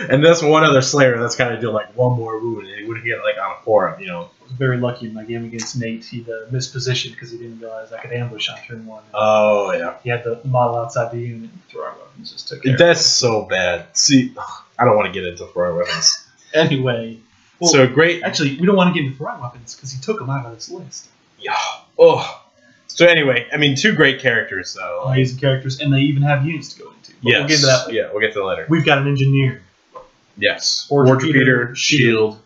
and that's one other Slayer that's kind of doing like 1 more wound, and he would get like on a 4, you know. I was very lucky in my game against Nate. He mispositioned because he didn't realize I could ambush on turn 1. Oh yeah. He had the model outside the unit and throwing weapons just took care That's so bad. See, I don't want to get into throwing weapons. Anyway. Well, so great. Actually, we don't want to get into throwing weapons because he took them out of this list. Yeah. Oh. So anyway, I mean, 2 great characters though. Amazing characters, and they even have units to go into. But Yes. we'll get into that later. Yeah, we'll get to that later. We've got an engineer. Yes. Forge Forge Repeater, Repeater, Shield.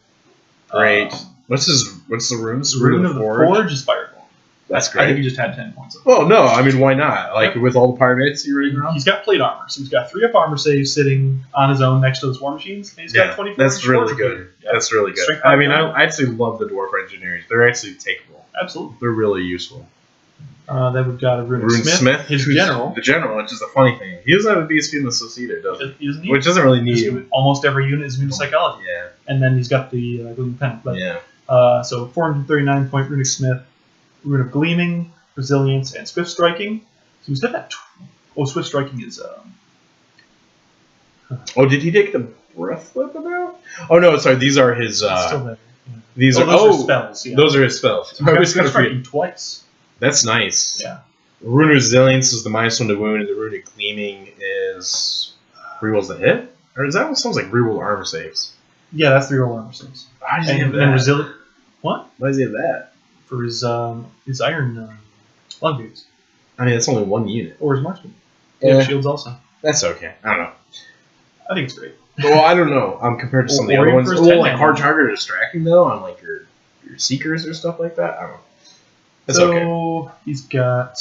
Great. What's the runes? Rune of the Forge is Fireball. That's I great. think he just had 10 points. Well, no, I mean, why not? Like, with all the pirates you ready around? He's got plate armor, so he's got 3 up armor saves sitting on his own next to those war machines. And he's got 24. That's really good. Yeah. That's really good. Strength I mean, five I actually love the Dwarf Engineers. They're actually takeable. Absolutely. They're really useful. Then we've got a Rune Rune Smith, his who's general. The general, which is the funny thing. He doesn't have a BSP in the Societa, does he? He doesn't need Which doesn't really need it. Almost every unit is immune to psychology. Yeah. And then he's got the Gleaming Pen. But, Yeah. so 439 point Runic Smith, Rune of Gleaming, Resilience, and Swift Striking. So he's got that. Swift Striking is. Oh, did he take the breath weapon out? Oh no, sorry. These are his. It's still there. Yeah. These are those are spells. Yeah. Those are his spells. So he's got striking twice. That's nice. Yeah. Rune of Resilience is the -1 to wound, and the Rune of Gleaming is rerolls the hit? Or is that what sounds like reroll armor saves? Yeah, that's 3 roll armor saves. Why does he have And that? Resilient. What? Why does he have that? For his iron longbeards. I mean, that's only 1 unit. Or his marksman. Yeah. Yeah, shields also. That's okay. I don't know. I think it's great. Well, I don't know. Compared to some of the Or other even ones. for his Oh, 10 like man. hard target or distracting though on like your seekers or stuff like that. I don't know. That's so okay. He's got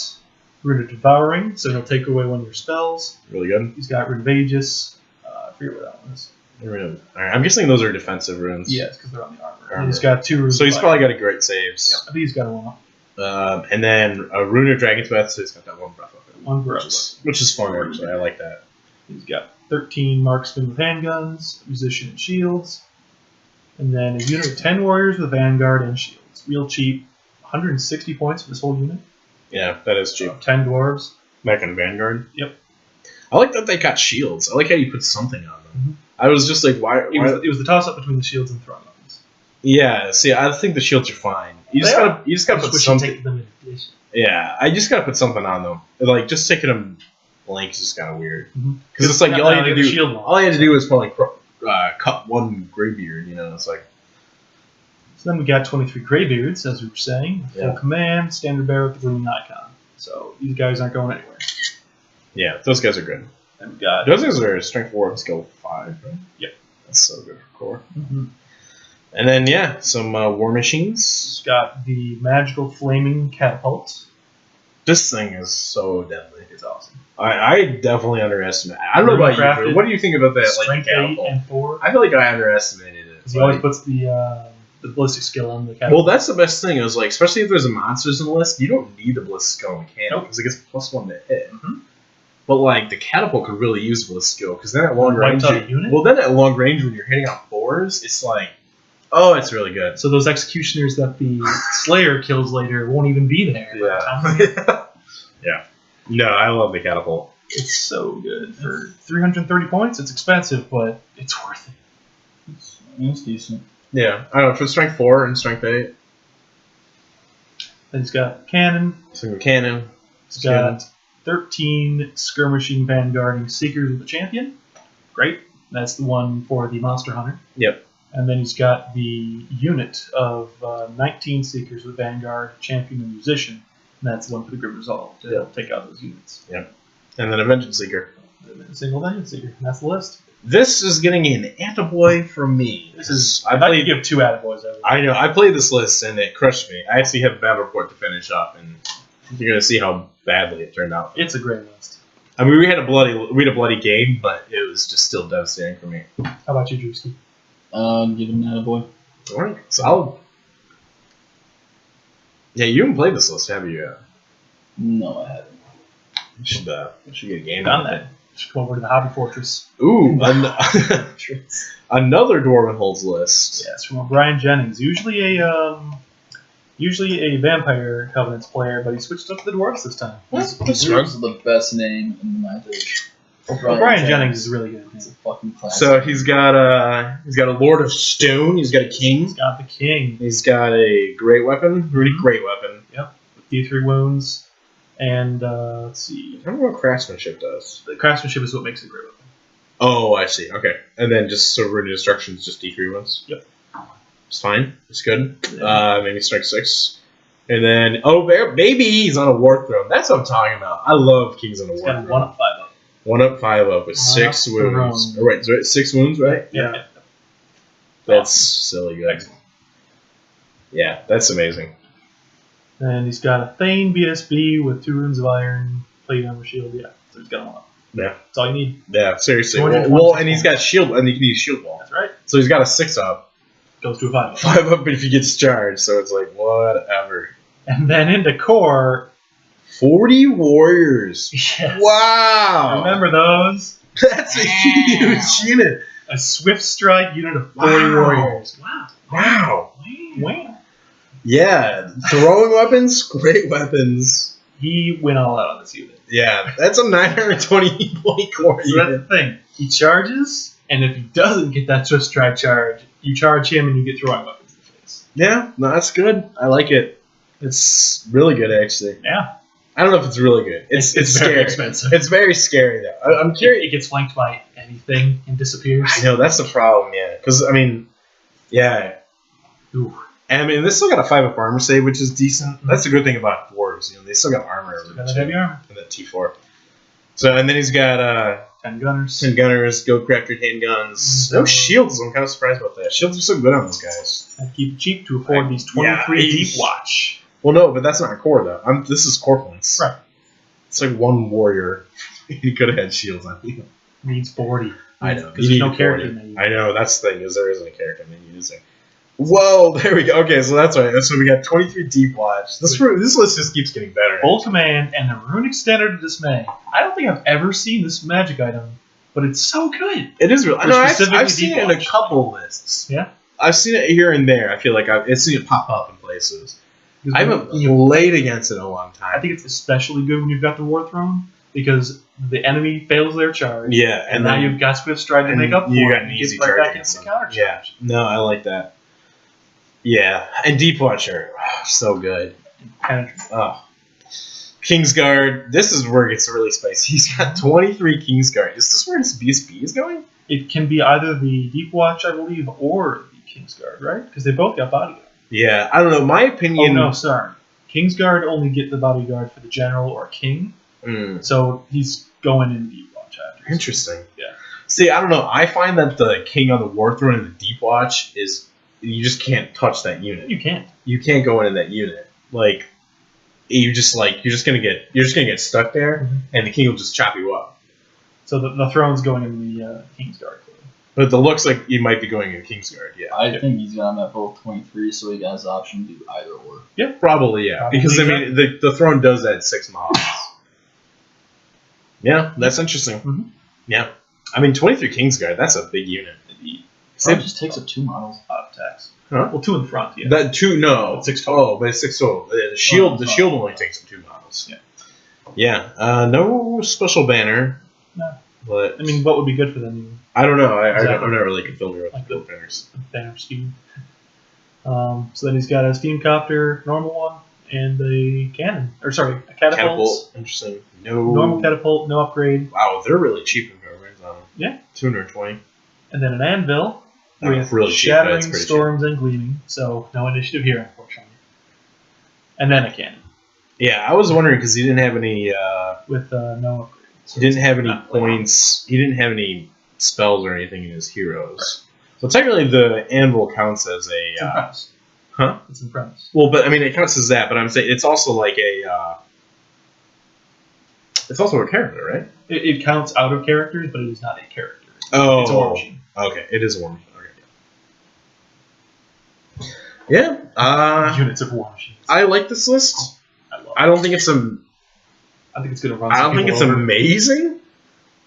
Rune of Devouring, so he'll take away 1 of your spells. Really good. He's got Rune of Aegis. I forget what that one is. Alright, I'm guessing those are defensive runes. Yeah, it's because they're on the armor. And he's got 2 runes. So he's of probably fire. got a great saves. Yeah, I think he's got a 1. And then a Rune of Dragon's Breath, so he's got that 1 breath weapon. 1 breath Which is fun, actually. I like that. He's got 13 marksmen with handguns, musician and shields. And then a unit of 10 warriors with Vanguard and shields. Real cheap. 160 points for this whole unit. Yeah, that is cheap. 10 dwarves. Back in Vanguard. Yep. I like that they got shields. I like how you put something on them. I was just like, why? It was the toss-up between the shields and throwing weapons. Yeah, see, I think the shields are fine. You just gotta put something. Take them in addition. Yeah, I just gotta put something on them. Like, just taking them blank is just kind of weird. Because it's like Not all you now had to they have a do. shield wall. All you had to do was probably cut one graybeard. You know, it's like. So then we got 23 graybeards, as we were saying. Yeah. Full command, standard bearer with the green icon. So these guys aren't going anywhere. Yeah, those guys are good. And we got Those guys are strength 4 and skill 5, right? Yep. That's so good for core. And then, yeah, some war machines. got the magical flaming catapult. This thing is so deadly. It's awesome. I definitely underestimated. I don't know about you, but what do you think about that? Like Strength 8 catapult? and 4. I feel like I underestimated it. Because he always puts the ballistic skill on the catapult. Well, that's the best thing. Is like, especially if there's a monsters in the list, you don't need the ballistic skill on the cannon because it gets +1 to hit. But like the catapult could really use ballistic skill because then at long range, then at long range when you're hitting on 4s, it's like, oh, it's really good. So those executioners that the Slayer kills later won't even be there. Yeah. Yeah. No, I love the catapult. It's so good for 330 points. It's expensive, but it's worth it. It's decent. Yeah, I don't know, for strength 4 and strength 8. Then he's got cannon. Single cannon. He's got 13 skirmishing vanguarding seekers with a champion. Great. That's the one for the monster hunter. Yep. And then he's got the unit of 19 seekers with vanguard, champion, and musician. And that's the one for the grim resolve to take out those units. Yep. And then a vengeance seeker. And then a single vengeance seeker. And that's the list. This is getting an attaboy from me. I thought you'd give 2 attaboys over. I know. I played this list and it crushed me. I actually have a battle report to finish up, and you're gonna see how badly it turned out. It's a great list. I mean, we had a bloody game, but it was just still devastating for me. How about you, Drewski? Give him an attaboy. All right, solid. Yeah, you haven't played this list, have you? Yet? No, I haven't. You should get a game Done on that. Just come over to the Hobby Fortress. Ooh, another Dwarven Holds list. Yeah, it's from Brian Jennings. Usually a Vampire Covenants player, but he switched up to the Dwarves this time. Dwarves are the best name in the Ninth Age. Brian Jennings is really good. He's a fucking classic. So he's got a Lord of Stone. He's got a King. He's got the King. He's got a Great Weapon. Really great weapon. Yep. With D3 wounds. And let's see. I don't know what craftsmanship does. The craftsmanship is what makes it a great weapon. Oh, I see. Okay. And then just so Rune Destruction's just D3 ones? Yep. It's fine. It's good. Yeah. Maybe strike 6. And then, maybe he's on a War Throne. That's what I'm talking about. I love Kings on a War Throne. Got 1 up, 5 up. 1 up, 5 up with 6 wounds. Oh, right, so 6 wounds, right? Yeah. That's silly good. Excellent. Yeah, that's amazing. And he's got a Thane BSB with 2 runes of iron, plate armor shield. Yeah, so he's got 1 up. Yeah. That's all you need. Yeah, seriously. Well, and he's got shield, and he can use shield wall. That's right. So he's got a 6 up. Goes to a 5 up. 5 up if he gets charged, so it's like, whatever. And then into core. 40 warriors. Yes. Wow. Remember those? That's a huge unit. A swift strike unit of 40 warriors. Wow. Wow. Wow. Yeah, throwing weapons, great weapons. He went all out on this unit. Yeah, that's a 920 point core So that's the thing. He charges, and if he doesn't get that swift strike charge, you charge him and you get throwing weapons in the face. Yeah, no, that's good. I like it. It's really good, actually. Yeah. I don't know if it's really good. It's very scary. expensive. It's very scary, though. I'm curious. It gets flanked by anything and disappears. I know, that's the problem, yeah. Because, I mean, yeah. Ooh. And I mean, they still got a 5 up armor save, which is decent. That's a good thing about dwarves. You know, they still got armor. Got that heavy armor. And that T4. So, and then he's got 10 gunners. 10 gunners, gold crafted handguns. No shields. I'm kind of surprised about that. Shields are so good on those guys. I keep it cheap to afford these 23 deep watch. Well, no, but that's not core though. This is core points. Right. It's like 1 warrior. He could have had shields on him. Needs 40. I know. Because there's no character menu. I know. That's the thing, is there isn't a character menu, is there? Whoa, there we go. Okay, so that's right. So we got 23 deep watch. This list just keeps getting better. Full command and the runic standard of dismay. I don't think I've ever seen this magic item, but it's so good. It is real. I know, I've specifically seen deep it in a watch. couple lists. Yeah. I've seen it here and there. I feel like I've seen it pop up in places. I haven't played against it in a long time. I think it's especially good when you've got the War Throne because the enemy fails their charge. Yeah, and now you've got Swift Stride to make up for it. You got an easy charge back against into them. the counter charge. Yeah, no, I like that. Yeah, and Deep Watcher, so good. Oh. Kingsguard, this is where it gets really spicy. He's got 23 Kingsguard. Is this where his BSB is going? It can be either the Deep Watch, I believe, or the Kingsguard, right? Because they both got bodyguard. Yeah, I don't know. My opinion... Oh, no, sorry. Kingsguard only get the bodyguard for the general or king. So he's going in Deep Watch after. Interesting. Yeah. See, I don't know. I find that the king on the War Throne and the Deep Watch is... You just can't touch that unit. You can't. You can't go into that unit. Like, you're just gonna get stuck there, and the king will just chop you up. So the throne's going in the Kingsguard. But it looks like he might be going in Kingsguard, yeah. I think he's got him at both 23, so he got his option to do either or. Yeah, probably, yeah. Because, I mean, the throne does that at 6 models. Yeah, that's interesting. Mm-hmm. Yeah. I mean, 23 Kingsguard, that's a big unit. It just takes up 2 models. Out of tax. Huh? Well, 2 in front, yeah. That 2, no. But 6 total. Oh, but it's 6 total. The shield only takes up 2 models. Yeah. Yeah. No special banner. No. But I mean, what would be good for them? Even? I don't know. I'm Exactly. not really familiar with Like the banners. Banner scheme. So then he's got a steam copter, normal one, and a cannon. Or sorry, a catapult. Catapult. Interesting. No. Normal catapult, no upgrade. Wow, they're really cheap in Vermin on them. Yeah. 220. And then an anvil with really cheap, shattering, that's pretty storms, and gleaming. So no initiative here, unfortunately. And then a cannon. Yeah, I was wondering because he didn't have any. With no upgrade. So he didn't have any not points. He didn't have any spells or anything in his heroes. Right. So technically, the anvil counts as a. It's in premise. Huh? It's in premise. Well, but I mean, it counts as that. But I'm saying it's also like a. It's also a character, right? It counts out of characters, but it is not a character. Oh. It's a war machine. Okay, it is a war machine. Okay. Yeah. Units of war machines. I like this list. I don't think it's a. I think it's going to run. I don't some think it's people over. amazing,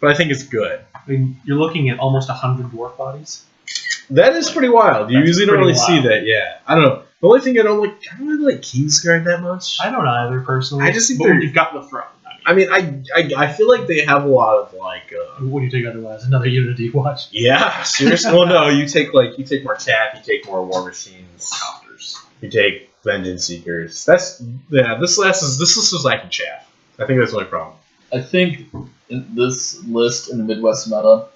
but I think it's good. I mean, you're looking at almost 100 dwarf bodies. That is pretty wild. You That's usually don't pretty really see wild. that. Yeah, I don't know. The only thing I don't really like Kingsguard that much. I don't either personally. I just think but they're- when you've got the throne. I mean, I feel like they have a lot of like. What do you take otherwise? Another unit of Deep Watch. Yeah, seriously. Well, no, you take more chaff. You take more war machines. You take vengeance seekers. This list is lacking chaff. I think that's the only problem. I think this list in the Midwest meta,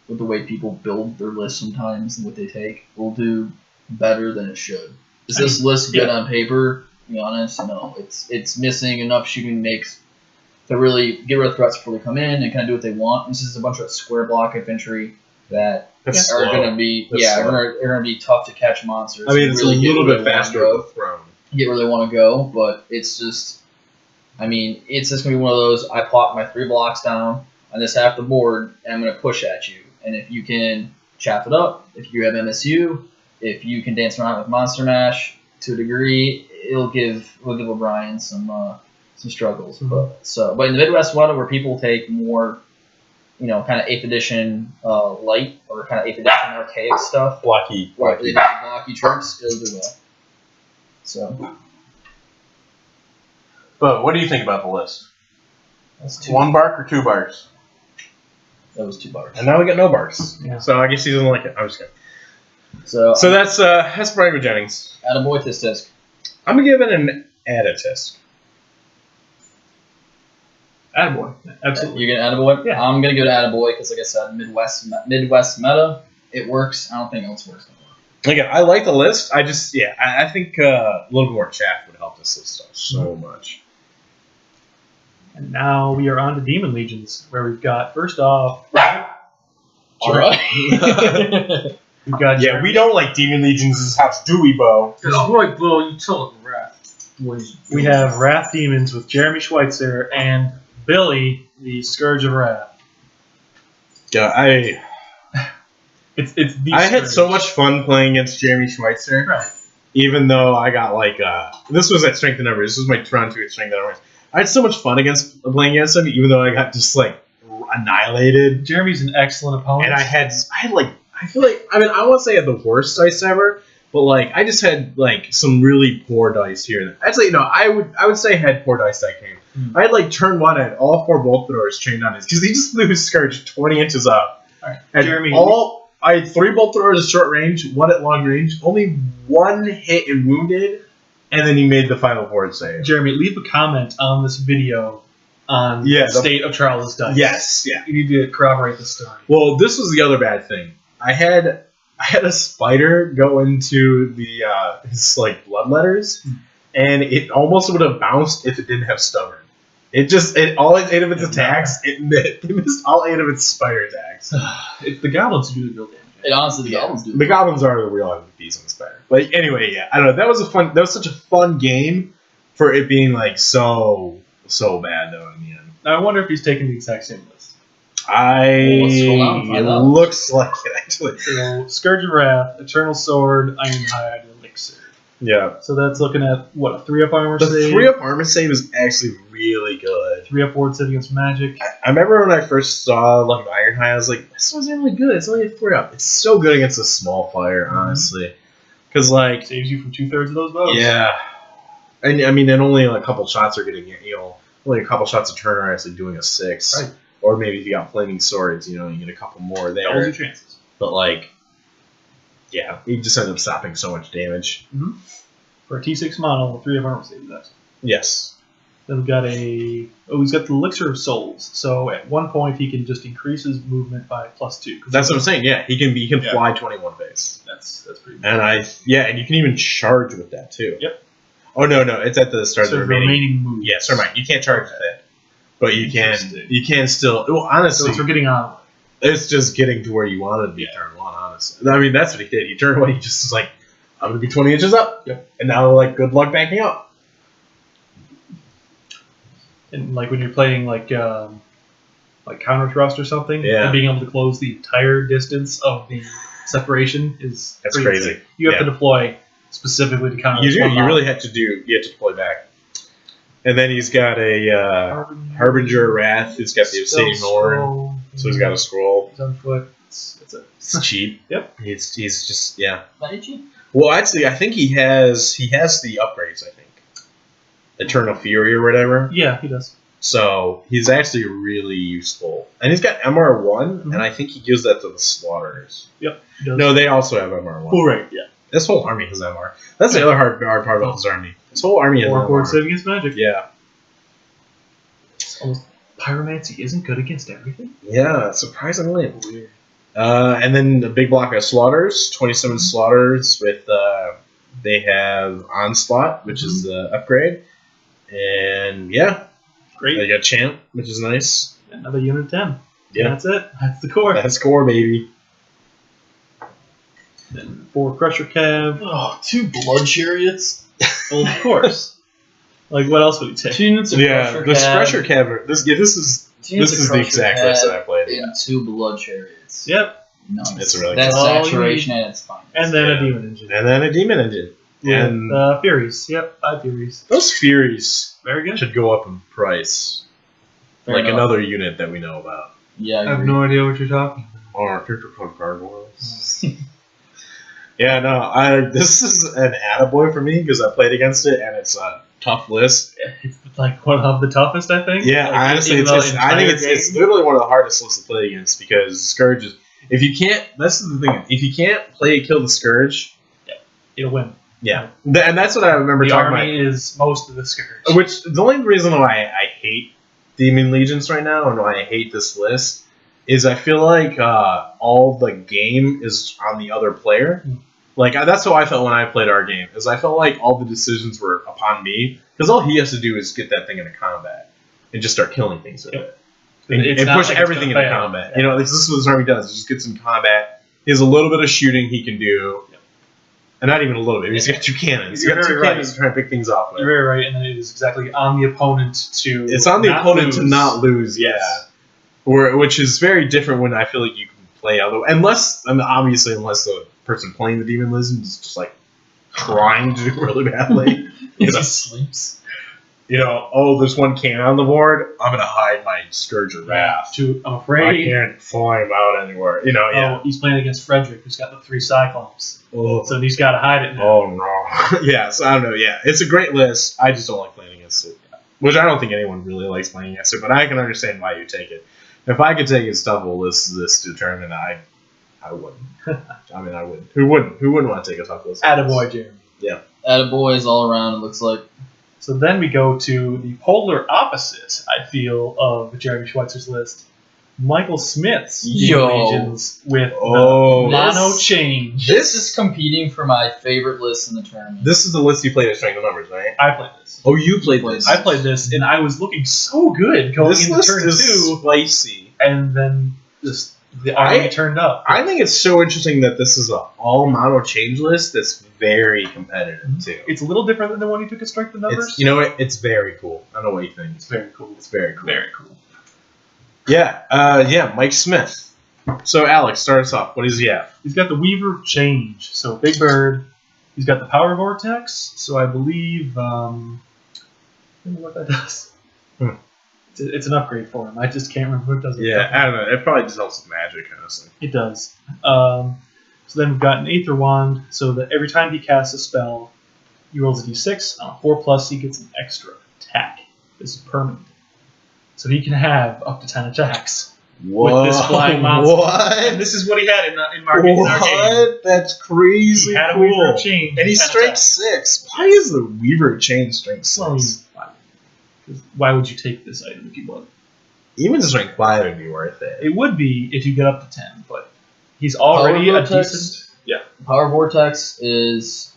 with the way people build their list sometimes and what they take, will do better than it should. Is this list good on paper? To be honest, no. It's missing enough shooting makes to really get rid of threats before they come in and kind of do what they want. This is a bunch of square block infantry that are going to be are going to be tough to catch monsters. I mean, it's really a little get bit where they faster wanna with the throne. get where they want to go, but it's just, I mean, it's just going to be one of those, I plop my 3 blocks down on this half the board, and I'm going to push at you. And if you can chaff it up, if you have MSU, if you can dance around with Monster Mash to a degree, it'll give O'Brien some struggles. Mm-hmm. But in the Midwest meta, where people take more, kind of 8th edition light or kind of 8th edition archaic stuff, Blocky troops, it'll do well. So, but what do you think about the list? that's 2. 1 bark or 2 barks? That was 2 bars. And now we get no barks. Yeah. So I guess he doesn't like it. I'm just kidding. So that's Brian Jennings. attaboy Tisk. I'm gonna give it an Adatisk. Attaboy. Absolutely. You're gonna attaboy? Yeah. I'm gonna go to attaboy because, like I said, Midwest meta, it works. I don't think else works. Again, I like the list. I just, I think a little bit more chaff would help this list out so much. And now we are on to Demon Legions, where we've got, first off, All right. we've got We don't like Demon Legions' house, do we, Bo? Right, Bo, you tell it, Wrath. we have Wrath Demons with Jeremy Schweitzer and Billy, the Scourge of Wrath. Yeah, It's the I had Scourge. so much fun playing against Jeremy Schweitzer. Right. Even though I got this was at Strength of Numbers. This was my turn 2 at Strength of Numbers. I had so much fun playing against him, even though I got just annihilated. Jeremy's an excellent opponent. And I had I feel like I won't say I had the worst dice ever, but like I just had like some really poor dice here. And there. Actually, no, I would say I had poor dice that game. I had like turn 1, I had all 4 bolt throwers trained on his because he just threw his Scourge 20 inches up. All right, And Jeremy. I had 3 bolt throwers at short range, 1 at long range, only 1 hit and wounded, and then he made the final board save. Jeremy, leave a comment on this video on the state of Charles' dice. Yes, yeah. You need to corroborate the story. Well, this was the other bad thing. I had a spider go into the his like bloodletters, and it almost would have bounced if it didn't have stubborn. It all 8 of its attacks. It missed all 8 of its spider attacks. It's the goblins who do the real damage. It honestly, the goblins do. The goblins are the real MVPs on the spider. But anyway, yeah, I don't know. That was such a fun game for it being like so bad though in the end. Now, I wonder if he's taking the exact same list. Let's scroll down and find It out. looks like it actually. So, Scourge of Wrath, Eternal Sword, Ironhide, Elixir. Yeah. So that's looking at, what, a 3-up armor The save? 3-up armor save is actually really good. 3-up ward save against magic. I remember when I first saw like Ironhide, I was like, this one's really good. It's only a 3-up. It's so good against a small fire, honestly. Because like, Saves you from 2/3 of those bows. yeah, and I mean, and only a couple shots are getting only a couple shots a turn are actually doing a 6. Right. Or maybe if you got flaming swords, you get a couple more Doubles there. your chances. But like, yeah, he just ends up stopping so much damage. For a T6 model, 3-up armor save, that's. Yes. Then we've got he's got the Elixir of Souls. So at one point, he can just increase his movement by +2. That's what I'm saying. Yeah, he can fly 21 base. That's pretty good. And and you can even charge with that too. Yep. Oh no, it's at the start of the remaining. moves. Yes, never mind. You can't charge with it, but you can still. Well, So honestly, we're getting on. it's just getting to where you wanted to be turn 1. Honestly, I mean that's what he did. He turned 1. He just was like, I'm gonna be 20 inches up. Yep. And now like good luck backing up. And like when you're playing like counter thrust or something, Yeah. and being able to close the entire distance of the separation is That's pretty crazy. insane. You have to deploy specifically to counter. You this do. one You model. really have to do. You have to deploy back. And then he's got a Harbinger of Wrath. He's got the Obsidian Horn. So he's got a scroll. He's on foot. It's cheap. Yep. He's just yeah. Not itchy? Well, actually, I think he has the upgrades. I think Eternal Fury or whatever. Yeah, he does. So he's actually really useful, and he's got MR1, and I think he gives that to the Slaughterers. Yep. He does. No, they also have MR1. Oh, right. Yeah. This whole army has MR. That's the other hard part about this army. This whole army has Or board MR. save against magic. Yeah. Almost pyromancy isn't good against everything. Yeah, surprisingly weird. And then the big block of Slaughters, 27 Slaughters with they have Onslaught, which is the upgrade, and yeah, Great. they got Champ, which is nice. Another unit 10. Yeah. That's it. That's the core. That's core, baby. Then 4 Crusher Cav. Oh, 2 blood chariots. Well, of course. Like, what else would he take? 2 units of Yeah, Crusher the Cav. Crusher Cav. This is 2 units this of is the Crusher exact Cav list that I played. and 2 blood chariots. Yep. Nice. It's really That's cool. saturation at its finest. And then Yeah. a Demon Engine. And then a Demon Engine. And Furies. Yep, 5 Furies. those Furies Very good. should go up in price, Fair like enough. another unit that we know about. Yeah, I have no idea what you're talking Or character called Gargoyles. Yeah, no, this is an attaboy for me because I played against it and it's a tough list. about. It's like one of the toughest, I think. Yeah, Like, honestly, in the I think entire it's game. literally one of the hardest lists to play against because Scourge is. If you can't, that's the thing. If you can't kill the Scourge, It'll win. yeah, and that's what I remember The talking about. army is most of the Scourge. Which the only reason why I hate Demon Legions right now and why I hate this list is I feel like all the game is on the other player. Like that's how I felt when I played our game. Is I felt like all the decisions were upon me because all he has to do is get that thing into combat and just start killing things with it and It's not push like it's everything gonna into fail. combat. Yeah. You know, this is what this army does. It just gets in combat. He has a little bit of shooting he can do. And not even a little bit. He's got 2 cannons. He's You're got 2 very cannons right. to try and pick things off with. You're very right, and then it is exactly on the opponent to. It's on the not opponent to lose. not lose, yeah. Which is very different when I feel like you can play other. Unless the person playing the Demon Legion is just like trying to do really badly. He You know? just sleeps. oh, there's one cannon on the board. I'm gonna hide my Scourge of Wrath. I'm I afraid. can't fly him out anywhere. Yeah. Oh, he's playing against Frederick, who's got the 3 Cyclops. Oh, So he's got to hide it now. oh no. Yeah, so I don't know. Yeah, it's a great list. I just don't like playing against it. Which I don't think anyone really likes playing against it, but I can understand why you take it. If I could take his Toughable list this to tournament, I wouldn't. I mean, I wouldn't. Who wouldn't? Who wouldn't want to take a tough list? Attaboy, Jeremy. Attaboys all around, it looks like. So then we go to the polar opposite, I feel, of Jeremy Schweitzer's list. Michael Smith's Yo. Legions with Oh. mono change. This is competing for my favorite list in the tournament. This is the list you played at Strength of Numbers, right? I played this. Oh, you played this. I played this, and I was looking so good going This into list turn is 2, spicy. and then just the army turned up. I think it's so interesting that this is an all mono change list that's very competitive too. It's a little different than the one you took at Strength of Numbers. It's, you know what? It's very cool. I don't know what you think. It's very cool. It's very cool. Very cool. Yeah. Mike Smith. So Alex, start us off. What does he have? He's got the Weaver of Change, so big bird. He's got the Power Vortex, so I believe. I don't know what that does. It's an upgrade for him. I just can't remember what it does. Yeah, I don't know. It probably just helps with magic, honestly. It does. So then we've got an Aether Wand, so that every time he casts a spell, he rolls a d6. On a 4+, he gets an extra attack. This is permanent. So he can have up to 10 attacks with this flying monster. What? And this is what he had in our game. What? That's crazy. He had a cool. Weaver of Change. And he's 10 strength attacks. 6. Why is the Weaver of Change strength 6? Well, why would you take this item if you would? Even strength 5 would be worth it. It would be if you get up to 10, but he's already Power a Vortex. decent. Yeah. Power Vortex is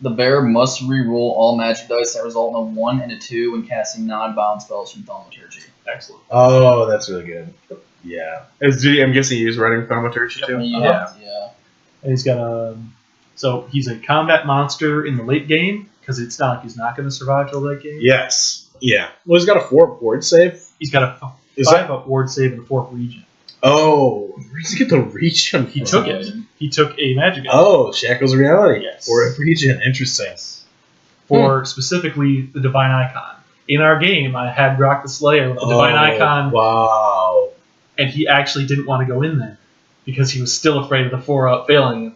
the bear must re-roll all magic dice that result in a 1 and a 2 when casting non-bound spells from Thaumaturgy. Excellent. Oh, that's really good. Yeah. I'm guessing he's running Thaumaturgy too? Yeah. And he's got so he's a combat monster in the late game because it's not like he's not going to survive till late game. Yes. Yeah. Well, he's got a 4 board save. He's got a Is 5 up ward save and a 4 region. Oh, where does he get the region? He took it. He took a magic item Oh, Shackles of Reality. Yes. For a region. Interesting. for specifically the Divine Icon. In our game, I had Grok the Slayer with the Divine Icon, Wow. and he actually didn't want to go in there because he was still afraid of the 4-up failing him.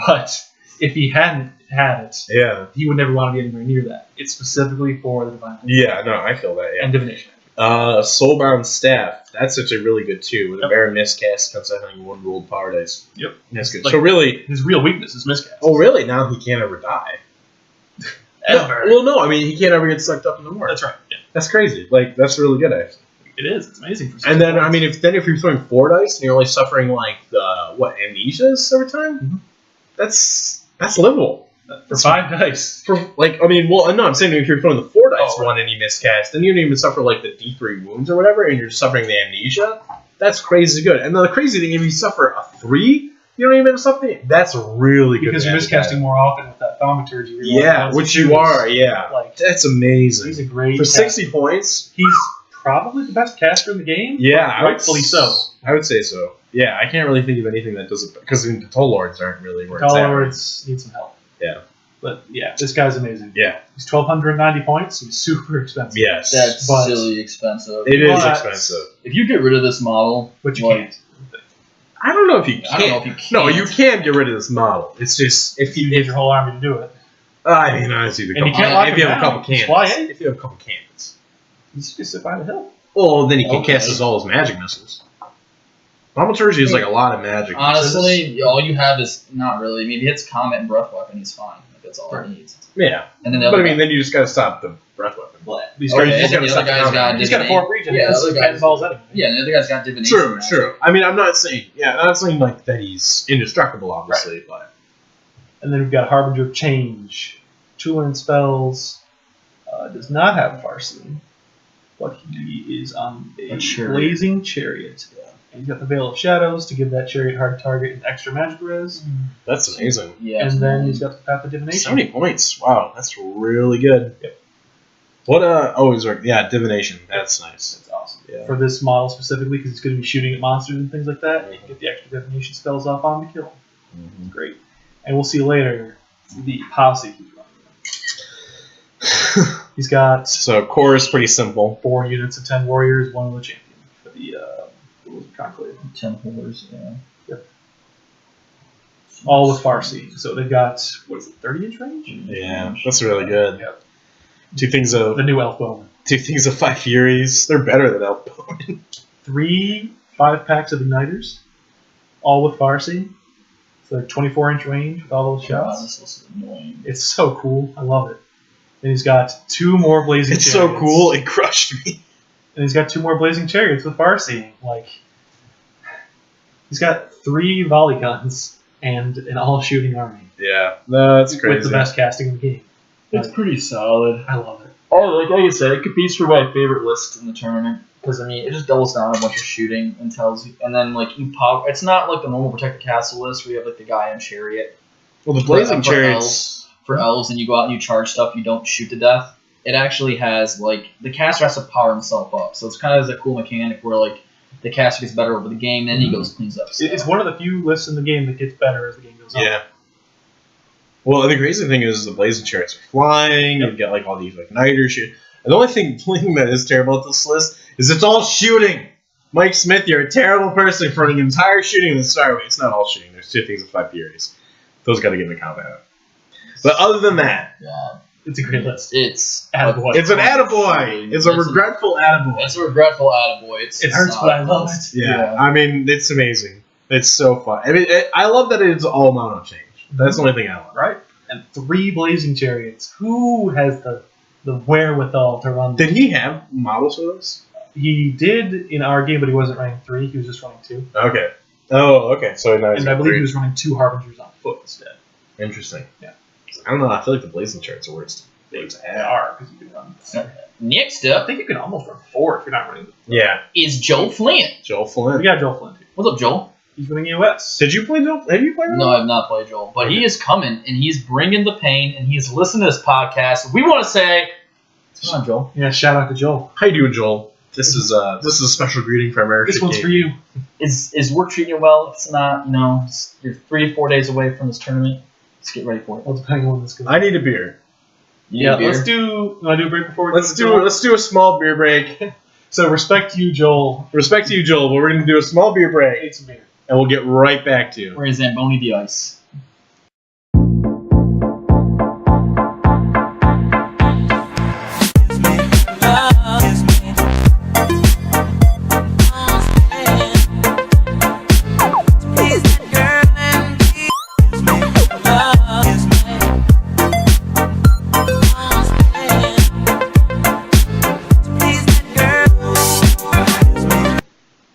But if he hadn't had it, Yeah. he would never want to be anywhere near that. It's specifically for the Divine Icon Yeah, no, I feel that, yeah. and Divination. Soulbound Staff. That's actually really good too. With Yep. a Baron miscast comes out having 1 rolled power dice. Yep. That's good. Like- So really, His real weakness is miscast. oh really? Now he can't ever die. Ever. Well, no, I mean he can't ever get sucked up in the war. That's right. Yeah. That's crazy. Like that's really good actually. It is. It's amazing. For And then someone. I mean if you're throwing 4 dice and you're only suffering like the amnesias every time, Mhm. that's livable. for 5 dice. For like I mean well no I'm saying if you're throwing the 4 dice Oh, right. one and you miscast, then you don't even suffer like the D3 wounds or whatever, and you're suffering the amnesia. That's crazy good. And then the crazy thing, if you suffer a 3, you don't even suffer. That's really good. Because you're magic miscasting item. more often with that Thaumaturgy. Yeah, which you are. Yeah, Like, that's amazing. he's a great For caster. 60 points. He's probably the best caster in the game. Yeah, I would rightfully so. I would say so. Yeah, I can't really think of anything that does it because the Toll Lords aren't really where it's Tall at. Lords need some help. Yeah. But yeah, this guy's amazing. Yeah. He's 1,290 points. He's super expensive. Yes. That's But- silly expensive. It is But- expensive. If you get rid of this model, But you like, can't. I don't know if you can. I don't know if you can. No, you can get rid of this model. It's just if You you. need your whole army to do it. I mean, honestly, And you can't lock if you him have a down. couple Just cannons. fly in. If you have a couple cannons. He's just sit by the hill. Well, then he can Okay. cast his all his magic missiles. Thaumaturgy is like a lot of magic. honestly, all you have is not really. I mean, if he hits Comet and Breath Weapon, he's fine. Like, that's all Right. he needs. Yeah. And then the But other I mean, then you just gotta stop the breath weapon. He's Okay, got, and he's then gotta the stop other guy's the got counter. he's got a Divination. 4 region. Yeah, This the is other Pen guy's- Balls anyway. Yeah, and the other guy's got Divination. True, magic. true. I mean, I'm not saying, not saying like that he's indestructible, obviously, but And then we've got Harbinger of Change. 2 learned spells. Does not have Farseeing. But he is on a A chariot. blazing chariot. And he's got the Veil of Shadows to give that chariot hard target and extra magic res. that's amazing. Yeah. And then he's got the Path of Divination. 70 points. Wow, that's really good. Yep. What divination. That's nice. That's awesome. Yeah. For this model specifically, because he's going to be shooting at monsters and things like that, you can get the extra divination spells off on to kill him. Great. And we'll see later the posse he's running. He's got So core is pretty simple. 4 units of 10 warriors, 1 with a champion for the conclave. 10 horrors, yeah. All with Farsi. So they've got, 30-inch range? Yeah, that's really good. Yep. Two things of The new elf bowman. 5 Furies. They're better than Elf Bowman. 3 5-packs of igniters, all with Farsi. So 24-inch range with all those God, shots. this is annoying. It's so cool. I love it. And he's got 2 more blazing It's chariots. so cool. It crushed me. And he's got 2 more blazing chariots with Farsi. Like, he's got 3 volley guns and an all-shooting army. Yeah, no, that's crazy. With the best casting in the game. It's pretty solid. I love it. Oh, like I said, it competes for my favorite list in the tournament. Because, I mean, it just doubles down on a bunch of shooting and tells you. And then, like, you pop. It's not like the normal Protect the Castle list where you have, like, the guy in Chariot. Well, the blazing For chariots. For elves, and you go out and you charge stuff, you don't shoot to death. It actually has, like, the caster has to power himself up. So it's kind of a cool mechanic where, like, the caster gets better over the game, then he goes and cleans up stuff. It's one of the few lists in the game that gets better as the game goes on. Yeah. Well, the crazy thing is the blazing chariots are flying. You've got like all these like niter shit. And the only thing that is terrible at this list is it's all shooting. Mike Smith, you're a terrible person for an entire shooting. Sorry, it's not all shooting. There's 2 things of 5 Furies. Those got to get in the combat. But other than that, Yeah. It's a great list. It's Attaboy. it's an attaboy. It's a regretful attaboy. It's a regretful attaboy. It hurts, but I love it. Yeah, I mean, it's amazing. It's so fun. I mean, I love that it's all mono change. That's the only thing I love. Right? And 3 blazing chariots. Who has the wherewithal to run them? Did he have models for those? He did in our game, but he wasn't running 3. He was just running 2. Okay. Oh, okay. So now he's And I got believe 3. he was running 2 harbingers on foot instead. Interesting. Yeah. I don't know. I feel like the blazing chariots are worst. They are, because you can run. Next I up think you can almost run 4 if you're not running. Yeah. is Joel Flint. Joel We Flint. got Joel Flint here. What's up, Joel? He's running US. Did you play Joel? Have you played Joel? No, I have not played Joel, but he is coming and he's bringing the pain and he's listening to this podcast. We want to say, come on, Joel. Yeah, shout out to Joel. How you doing, Joel? This is a special greeting for America. This one's for you. Is work treating you well? If it's not, you're 3 to 4 days away from this tournament. Let's get ready for it. Well, depending on when this goes. I need a beer. You need a beer? Let's do. Want to do a break before we Let's go? do a small beer break. So respect to you, Joel. Respect to you, Joel, but we're going to do a small beer break, It's a beer. and we'll get right back to you. We're in Zamboni the ice.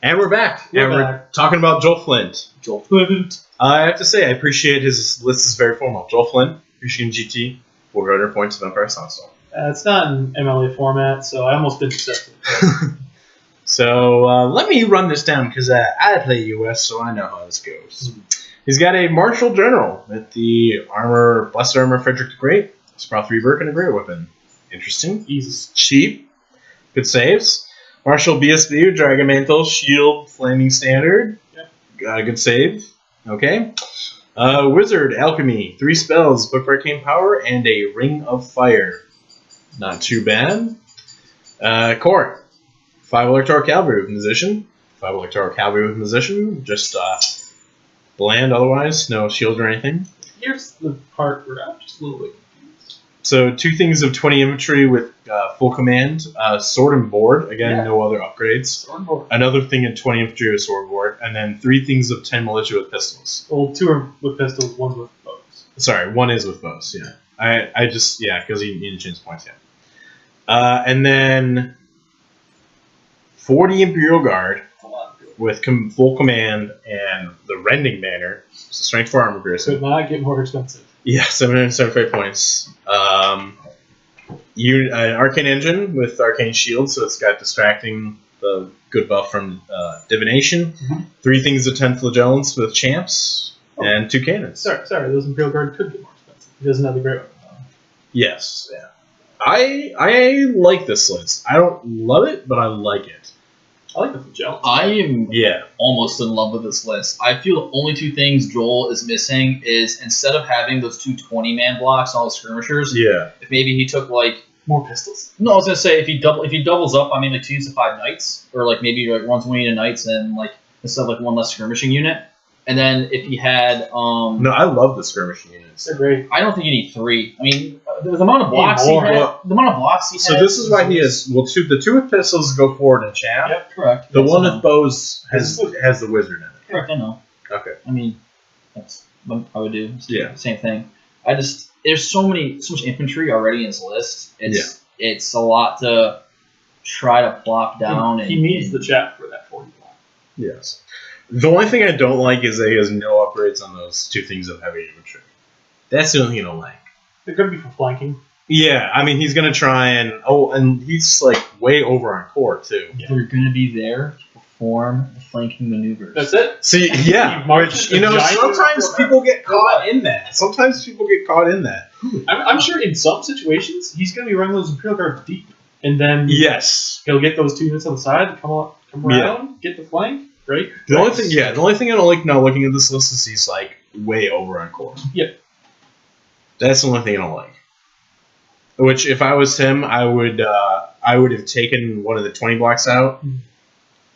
And we're back. We're and we're back. talking about Joel Flint. Joel Flint. I have to say, I appreciate his list is very formal. Joel Flint, Michigan GT, 400 points of Empire Sonnstahl. It's not in MLA format, so I almost didn't accept it. So let me run this down because I play US, so I know how this goes. He's got a Marshal General with the Blessed Armor Frederick the Great, Sprout 3 Burke, and a Great Weapon. Interesting. Easy. Cheap. Good saves. Marshal BSB, Dragon Mantle, Shield, Flaming Standard. Yep. Good save. Okay. Wizard, Alchemy, 3 spells, Book of Arcane Power, and a Ring of Fire. Not too bad. Court, 5 Electoral Cavalry with Musician. 5 Electoral Cavalry with Musician. Just bland otherwise, no shield or anything. Here's the part where I'm just a little bit confused. So 2 things of 20 infantry with full command. Sword and board. Again, Yeah. no other upgrades. Swordboard. Another thing in 20 infantry with sword board. And then 3 things of 10 militia with pistols. Well, 2 are with pistols, 1's with bows. Sorry, 1 is with bows, yeah. I just, yeah, because he needed to change points, yeah. And then 40 Imperial Guard That's a lot of people. with full command and the Rending Banner. So strength 4 armor piercing. Could not get more expensive. Yeah, 775 points. Arcane Engine with Arcane Shield, so it's got distracting, the good buff from Divination. Mhm. 3 things of 10 Flagellants with Champs, and 2 Cannons. Sorry, those Imperial Guard could get more expensive. He doesn't have the Great Weapon. Yes, yeah. I like this list. I don't love it, but I like it. I like the Flagellants. I am Yeah. almost in love with this list. I feel the only 2 things Joel is missing is instead of having those 2 20-man blocks and all the skirmishers, Yeah. if maybe he took like More pistols. No, I was gonna say if he doubles up on maybe like 2 units of 5 knights, or like maybe like runs 1 unit of knights and like instead of like 1 less skirmishing unit, and then if he had No, I love the skirmishing units. They're great. I don't think you need 3. I mean, the amount of blocks he more. had, the amount of blocks he So had. this is why he has the 2 with pistols go forward and chaff. Yep. Correct. The Yes, one I know. with bows has the wizard in it. Correct. I know. Okay. I mean, that's what I would do. Yeah. Same thing. There's so much infantry already in his list. It's a lot to try to plop down. He needs the chat for that 40 block. Yes. The only thing I don't like is that he has no upgrades on those 2 things of heavy infantry. That's the only thing I don't like. They're going to be for flanking. Yeah, I mean he's gonna try and he's like way over on core too. They're going to be there to perform the flanking maneuvers. That's it. See, yeah, He marches which, you know, the giant sometimes over- people get caught in that. Sometimes people get caught in that. I'm sure in some situations he's going to be running those Imperial Guards deep, and then Yes. he'll get those 2 units on the side, come around, get the flank, right? The only thing I don't like now looking at this list is he's like way over on core. Yep. That's the only thing I don't like. Which, if I was him, I would have taken one of the 20 blocks out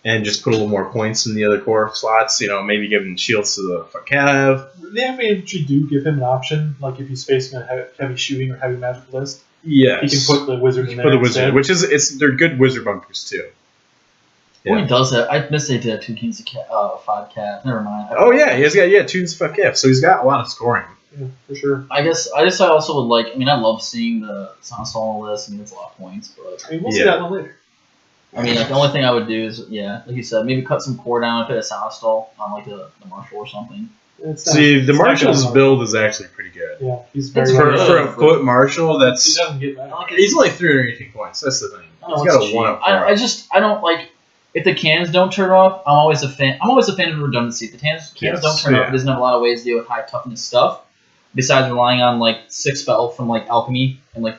and just put a little more points in the other core slots. You know, maybe give him shields to the Cav. The heavy infantry do give him an option, like if he's facing a heavy shooting or heavy magic list, Yes. he can put the wizard in there. Put the wizard, instead. which is they're good wizard bunkers too. Oh, he does that. I missed they did 2 kings of 5 cat. Never mind. Oh yeah, he's got 2 5 Cav, so he's got a lot of scoring. Yeah, for sure. I also would like. I mean, I love seeing the Sonnstahl list. I mean, it's a lot of points, but I mean, we'll see that one later. I mean, like the only thing I would do is, like you said, maybe cut some core down if it has Sonnstahl on like the Marshal or something. See, the Marshal's build is actually pretty good. Yeah, he's very It's For, good. for a foot Marshal, He that's doesn't get mad. he's only 318 points. That's the thing. Oh, He's got it's a 1 cheap. up. I don't like if the cannons don't turn off. I'm always a fan of redundancy. If the cannons don't turn off, it doesn't have a lot of ways to deal with high toughness stuff. Besides relying on like 6 spell from like alchemy and like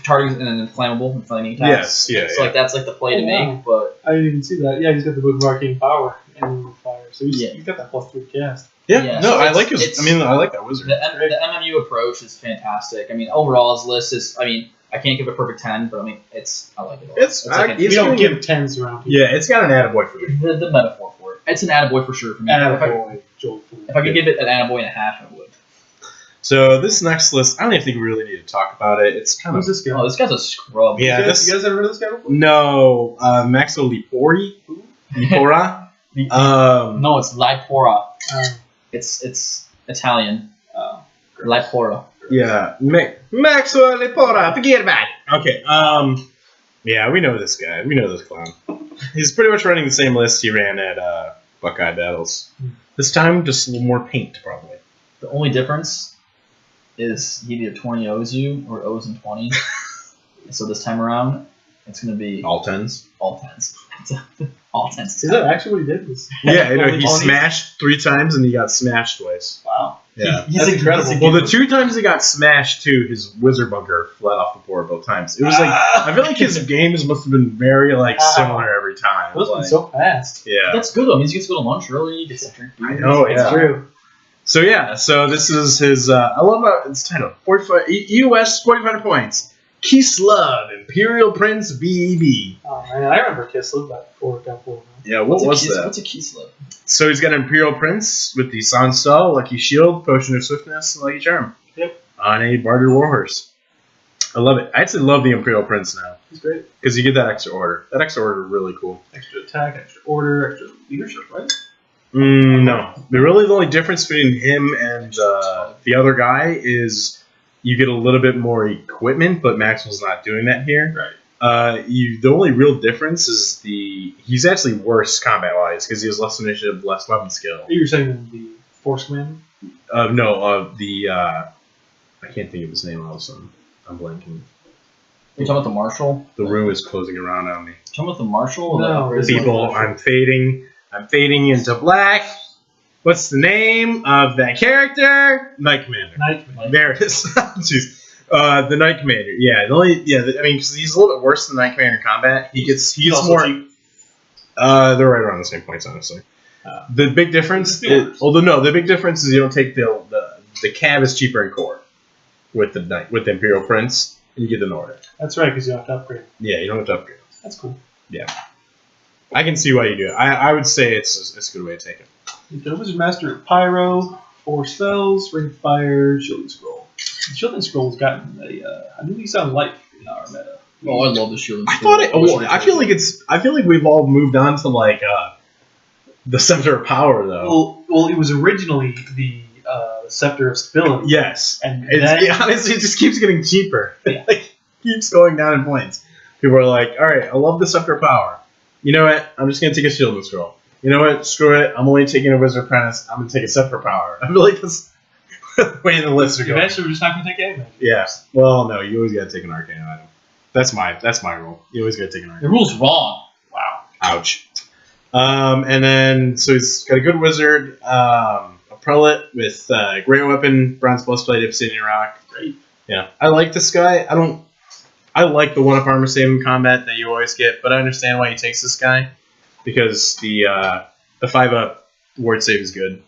targets and then flammable and flaming attacks. Yes, So like that's like the play to make. But I didn't even see that. Yeah, he's got the book of arcane power and fire, so he's got that +3 cast. Yeah, no, so I like it's- I like that wizard. the MMU approach is fantastic. I mean, overall his list is. I mean, I can't give it a perfect 10, but I mean, I like it. All. It's like We don't give 10s around here. Yeah, it's got an attaboy for me. the metaphor for it. It's an attaboy for sure for me. Attaboy, Joel. If I could give it an attaboy and a half, I would. So this next list, I don't even think we really need to talk about it. It's kind Who's of this guy? Oh, this guy's a scrub. Yeah, you guys ever heard of this guy before? no Maxo Lipori. Lipora. No, it's Lipora. Um, It's Italian. Lipora. Yeah, Maxo Lipora. Forget about it. Okay. Yeah, we know this guy. We know this clown. He's pretty much running the same list he ran at Buckeye Battles. This time, just a little more paint, probably. The only difference is he either 20 owes you or owes him 20. So this time around, it's going to be All 10s. all 10s. All 10s. is that actually what he did? Yeah, you know, Only he 20s? smashed 3 times and he got smashed twice. Wow. Yeah. He's That's incredible. he's a Well, the good- 2 times he got smashed too, his wizard bunker fled off the board both times. It was like I feel like his games must have been very like similar every time. It must have Like, been so fast. yeah, That's good though. He gets to go to lunch early. He gets to drink beer. I know, It's yeah. true. So yeah, so this is his. I love how it's titled 45 U.S. 45 points. Kislev, Imperial Prince BEB. Oh man, I remember Kislev that before it got pulled. Yeah, what was that? What's a key slip? So he's got Imperial Prince with the Sonnstahl, Lucky Shield, Potion of Swiftness, and Lucky Charm. Yep. On a Barter Warhorse. I love it. I actually love the Imperial Prince now. He's great. Because you get that extra order. That extra order is really cool. Extra attack, extra order, extra leadership, right? No. The only difference between him and the other guy is you get a little bit more equipment, but Maxwell's not doing that here. Right. The only real difference is he's actually worse combat wise because he has less initiative, less weapon skill. You were saying the Force Commander? I can't think of his name all of a sudden. I'm blanking. You talking about the Marshal? The room is closing around on me. You talking about the Marshal? Or No, the this People, I'm fading into black. What's the name of that character? Knight Commander. Night Commander. There it is. Jeez. The Knight Commander. Yeah, because he's a little bit worse than the Knight Commander in combat. He gets also more. cheap. They're right around the same points, honestly. The big difference, the big difference is you don't take the cab is cheaper in core with the Imperial Prince. and you get an order. That's right, because you have to upgrade. Yeah, you don't have to upgrade. That's cool. Yeah. I can see why you do it. I would say it's a good way to take it. You get a Wizard Master of Pyro, 4 spells, Ring of Fire, Shielding Scroll. The Shielding Scroll's gotten a new lease on life in our meta. Oh, I love the shielding. I thought it. Well, I feel like we've all moved on to like the Scepter of Power though. Well, it was originally the Scepter of Stability. Yes, And honestly, it just keeps getting cheaper. Yeah. Like keeps going down in points. People are like, all right, I love the Scepter of Power. You know what? I'm just gonna take a Shielding Scroll. You know what? Screw it. I'm only taking a Wizard Apprentice. I'm gonna take a Scepter of Power. I feel like that's the way the lists are going. Eventually, we're just not going to take anything. Yeah. Well, no, you always gotta take an Arcane item. That's my rule. You always gotta take an The Arcane. rule's wrong. Wow. Ouch. And then so he's got a good wizard, a prelate with great weapon, bronze breastplate, obsidian rock. Great. Yeah, I like this guy. I like the 1-up armor save in combat that you always get, but I understand why he takes this guy because the 5-up ward save is good.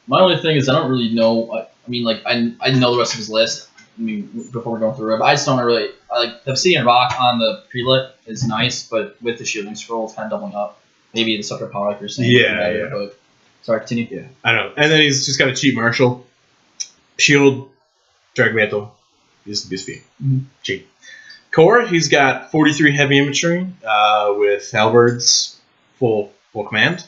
My only thing is I don't really know. I mean, like I know the rest of his list. I mean, before we're going through it, but I just don't really. I like the obsidian rock on the prelate is nice, but with the shielding scroll, it's kind of doubling up. Maybe the Scepter of Power, like you're saying. Yeah. But sorry, continue. Yeah, I know. And then he's just got a cheap martial, shield, drag mantle, uses the beast feet. Mhm. Cheap. Core, he's got 43 heavy infantry with halberds, full command.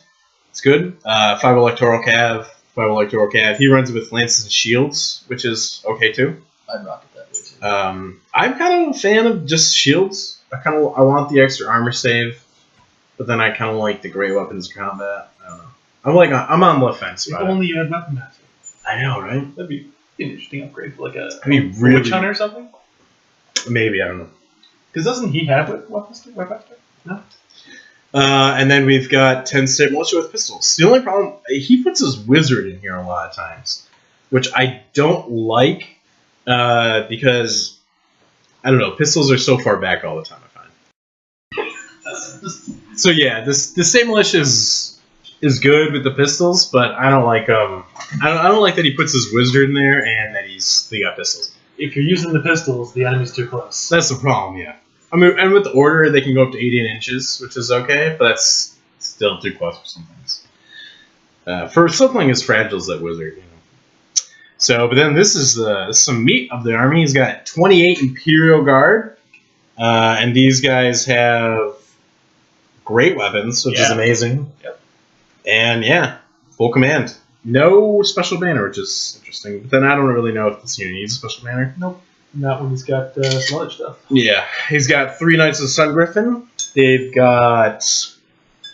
It's good. 5 electoral cav, 5 electoral cav. He runs with lances and shields, which is okay too. I'd rock it that way too. I'm kind of a fan of just shields. I want the extra armor save, but then I kind of like the great weapons combat. I don't know. I'm on the fence If about it. only you had Weapon Master. I know, right? That'd be an interesting upgrade for like a That'd be really Witch Hunter or something. Maybe, I don't know. Because doesn't he have Weapon Master? No. And then we've got 10 state militia with pistols. The only problem, he puts his wizard in here a lot of times, which I don't like because, I don't know, pistols are so far back all the time, I find. So yeah, the state militia is good with the pistols, but I don't like I don't like that he puts his wizard in there and that they got pistols. If you're using the pistols, the enemy's too close. That's the problem, yeah. I mean, and with the order, they can go up to 18 inches, which is okay, but that's still too close for some things. For something as fragile as that wizard, you know. So, but then this is some meat of the army. He's got 28 Imperial Guard, and these guys have great weapons, which is amazing. Yep. And yeah, full command. No special banner, which is interesting. But then I don't really know if this unit needs a special banner. Nope. Not when he's got some other stuff. Yeah, he's got 3 Knights of the Sun Griffin. They've got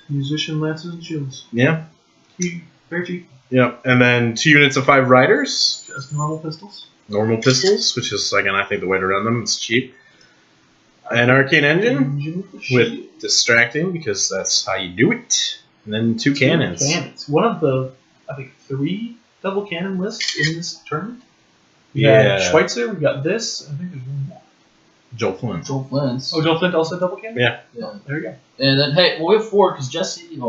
Musician, lances, and shields. yeah, Very cheap. yep, and then 2 units of 5 riders. Just normal pistols. Normal pistols, which is again I think the way to run them. It's cheap. An arcane engine with distracting because that's how you do it. And then 2 cannons. Cannons. One of the I think 3 double cannon lists in this tournament. We Yeah. got Schweitzer, we got this, I think there's one more. Joel Flint. Joel Flint's. Oh, Joel Flint also double cannon? Yeah. Yeah. There we go. And then hey, well, we have 4 because Jesse's later.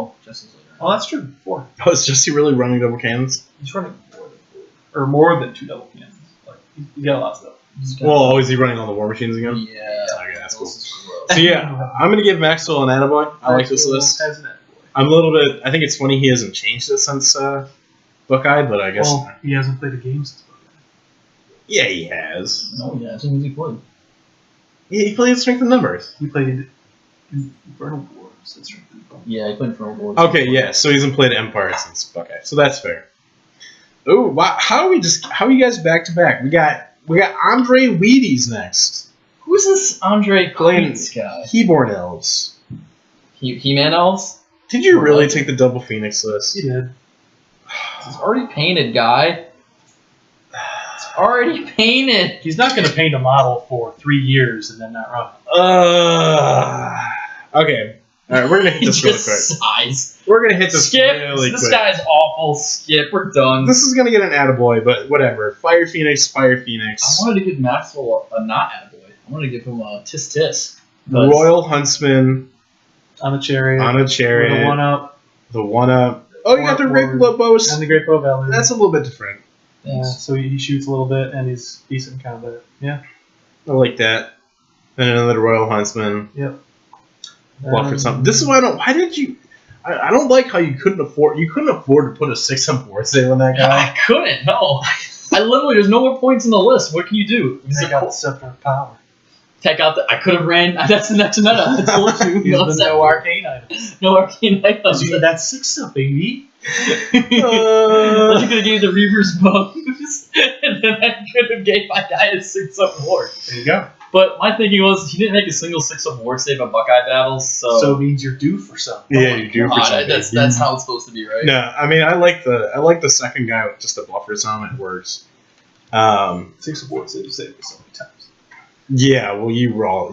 Oh, that's true. 4. Oh, is Jesse really running double cannons? He's running more than 4. Or more than 2 double cannons. Like, he's got a lot of stuff. He's got- Well, is he running all the war machines again? yeah. Okay, that's cool. This is gross. So yeah, I'm gonna give Maxwell an attaboy. I like this list. As an attaboy. I'm a little bit. I think it's funny he hasn't changed it since Buckeye, but I guess. Well, he hasn't played a game since Buckeye. Yeah, he has. No, yeah, as soon as he played. He played Strength in Numbers. He played Infernal Dwarves. That's right. Yeah, he played Infernal Dwarves. Okay, yeah. So he hasn't played Empire since Buckeye, so that's fair. Oh wow! How are you guys back to back? We got Andre Wheaties next. Who's this Andre Playing Klintz guy? Highborn Elves. He-Man Elves? Did you really take the double Phoenix list? He did. It's already painted, guy. It's already painted. He's not going to paint a model for 3 years and then not run it. Okay. All right, we're gonna hit He this really just quick. sighs. We're gonna hit this Skip. really This quick. guy's awful. Skip. We're done. This is gonna get an attaboy, but whatever. Fire Phoenix, Fire I Phoenix. wanted to give Maxwell a not attaboy. I wanted to give him a tis tis. Royal Huntsman On a chariot. on a chariot. With a 1-up. The 1-up. Oh, you got the Great Bows. And the Great Bow Valley. That's a little bit different. Yeah, so he shoots a little bit and he's decent in combat. Yeah. I like that. And another Royal Huntsman. Yep. Bluff or something. This is why I don't. Why did you? I don't like how you couldn't afford. You couldn't afford to put a 6 on board save on that guy. I couldn't. No. I literally. There's no more points in the list. What can you do? Take out the Scepter of Power. Take out the. I could have ran. That's the next meta. I told you. No arcane items. No arcane items. You need that 6 up, baby. I could have gave the Reaver's bows, and then I could have gave my guy a 6 up ward. There you go. But my thinking was he didn't make a single 6 up ward save on Buckeye battles, so it means you're due for something. Yeah, you do for something. That's how it's supposed to be, right? No, I mean I like the second guy with just a bluffer summon. It works. 6 up ward save so many times. Yeah, well you roll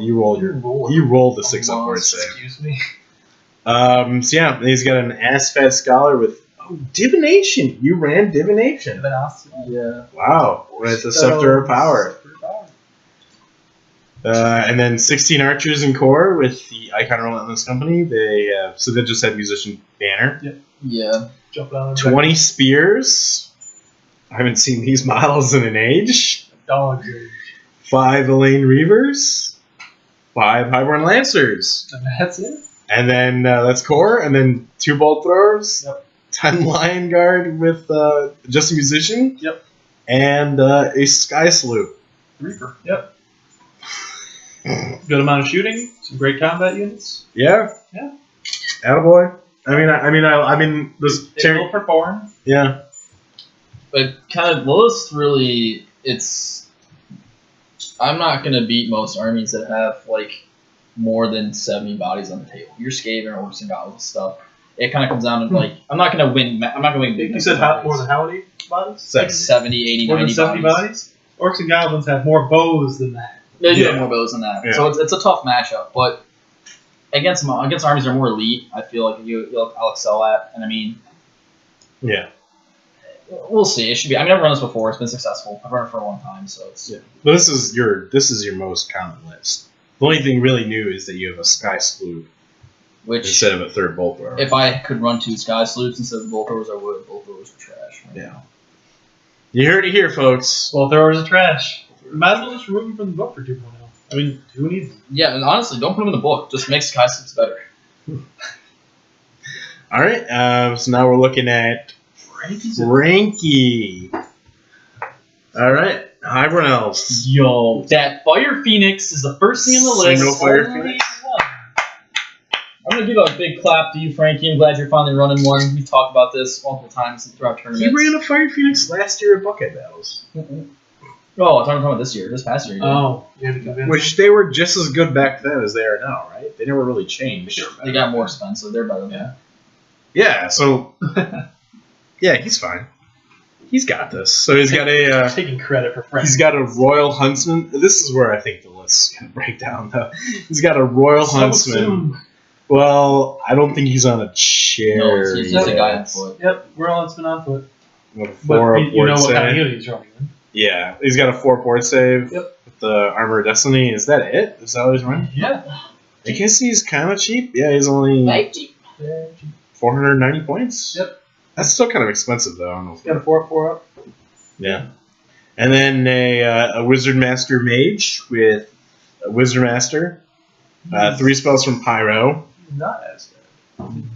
the 6 up ward save. Excuse me. So yeah, he's got an ass-fed scholar with divination. You ran divination. Yeah. Wow, with the Scepter of Power. And then 16 archers in core with the Icon Relentless Company. They just had musician banner. Yep. Yeah. Jump down. 20 spears. I haven't seen these models in an age. Dog. 5 Elaine Reavers. 5 Highborn Lancers. And that's it. And then that's core. And then 2 bolt throwers. Yep. 10 Lion Guard with just a musician. Yep. And a Sky Sloop. Reaper. Yep. Good amount of shooting. Some great combat units. Yeah. Yeah. Attaboy. I mean, this It will perform. Yeah. But kind of most really, it's. I'm not gonna beat most armies that have like more than 70 bodies on the table. You're Skaven, Orcs and Goblins stuff. It kind of comes down to like I'm not gonna win. I'm not gonna win big. You said more than how many bodies? Like 70, 80, More 90 than 70 bodies. Orcs and Goblins have more bows than that. They do Yeah. have more bows than that, Yeah. so it's a tough matchup. But against armies that are more elite, I feel like I'll excel at. And I mean, Yeah. we'll see. It should be. I mean, I've run this before. It's been successful. I've run it for a long time, so it's. Yeah. But this is your most common list. The only thing really new is that you have a Sky Sloop Which instead of a 3rd bolt thrower. if I could run 2 Sky Sloops instead of bolt throwers, I would. Bolt throwers are trash. Right Yeah. now. You heard it here, folks. Well, throwers are trash. Might as well just remove them from the book for 2.0. I mean, who needs them? Yeah, and honestly, don't put them in the book. Just make Sky Sloops better. All right. So now we're looking at Frankie. All right. Highborn Elves. Yo, that Fire Phoenix is the first thing on the list. Single Fire Only Phoenix? one. I'm gonna give a big clap to you, Frankie. I'm glad you're finally running one. We talked about this multiple times throughout He tournaments. ran a Fire Phoenix last year at Bucket Battles, Oh, I'm talking about this year, this past year. Oh, you had to convince which they were just as good back then as they are now, right? They never really changed. They got more expensive. They're better than that. Yeah. So. Yeah, he's fine. He's got this. So he's got a. taking credit for Frank. He's got a Royal Huntsman. This is where I think the list's gonna break down, though. He's got a Royal Huntsman. Soon. Well, I don't think he's on a chair. No, he's just a yet. guy on foot. Yep, Royal Huntsman on foot. With a But 4 you know board what kind of save. unit he's running in. Yeah, he's got a 4 board save. Yep. With the Armor of Destiny. Is that it? Is that what he's running? Yeah. I guess he's kind of cheap. Yeah, he's only 490 points. Yep. That's still kind of expensive, though. I don't know. Got a 4/4 up. Yeah. And then a Wizard Master Mage with a Wizard Master. 3 spells from Pyro. Not as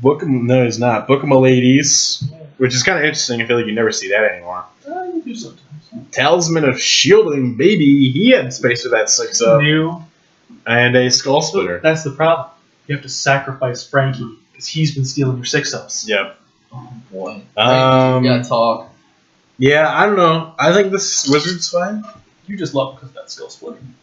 good. No, he's not. Book 'em a Ladies, which is kind of interesting. I feel like you never see that anymore. You do sometimes. Talisman of Shielding, baby. He had space for that 6 up. New. And a Skull Splitter. That's the problem. You have to sacrifice Frankie because he's been stealing your 6-ups. Yep. Oh boy. You Yeah, gotta talk. I don't know. I think this Wizard's fine. You just love because that's skill splitting.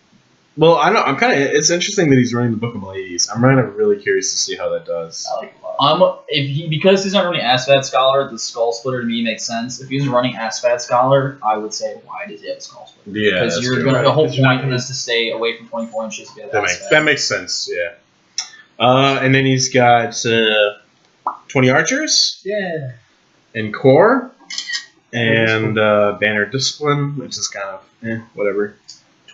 Well, I know. I'm kind of. It's interesting that he's running the Book of Ladies. I'm kind of really curious to see how that does. I like it a lot. Because he's not running Asphalt Scholar, the Skull Splitter to me makes sense. If he's running Asphalt Scholar, I would say, why does he have a Skull Splitter? Yeah, Because that's you're true. gonna. The whole Because you're not point is to stay away from 24 inches. To get That makes sense. Yeah. And then he's got 20 archers Yeah. and core and banner discipline, which is kind of whatever.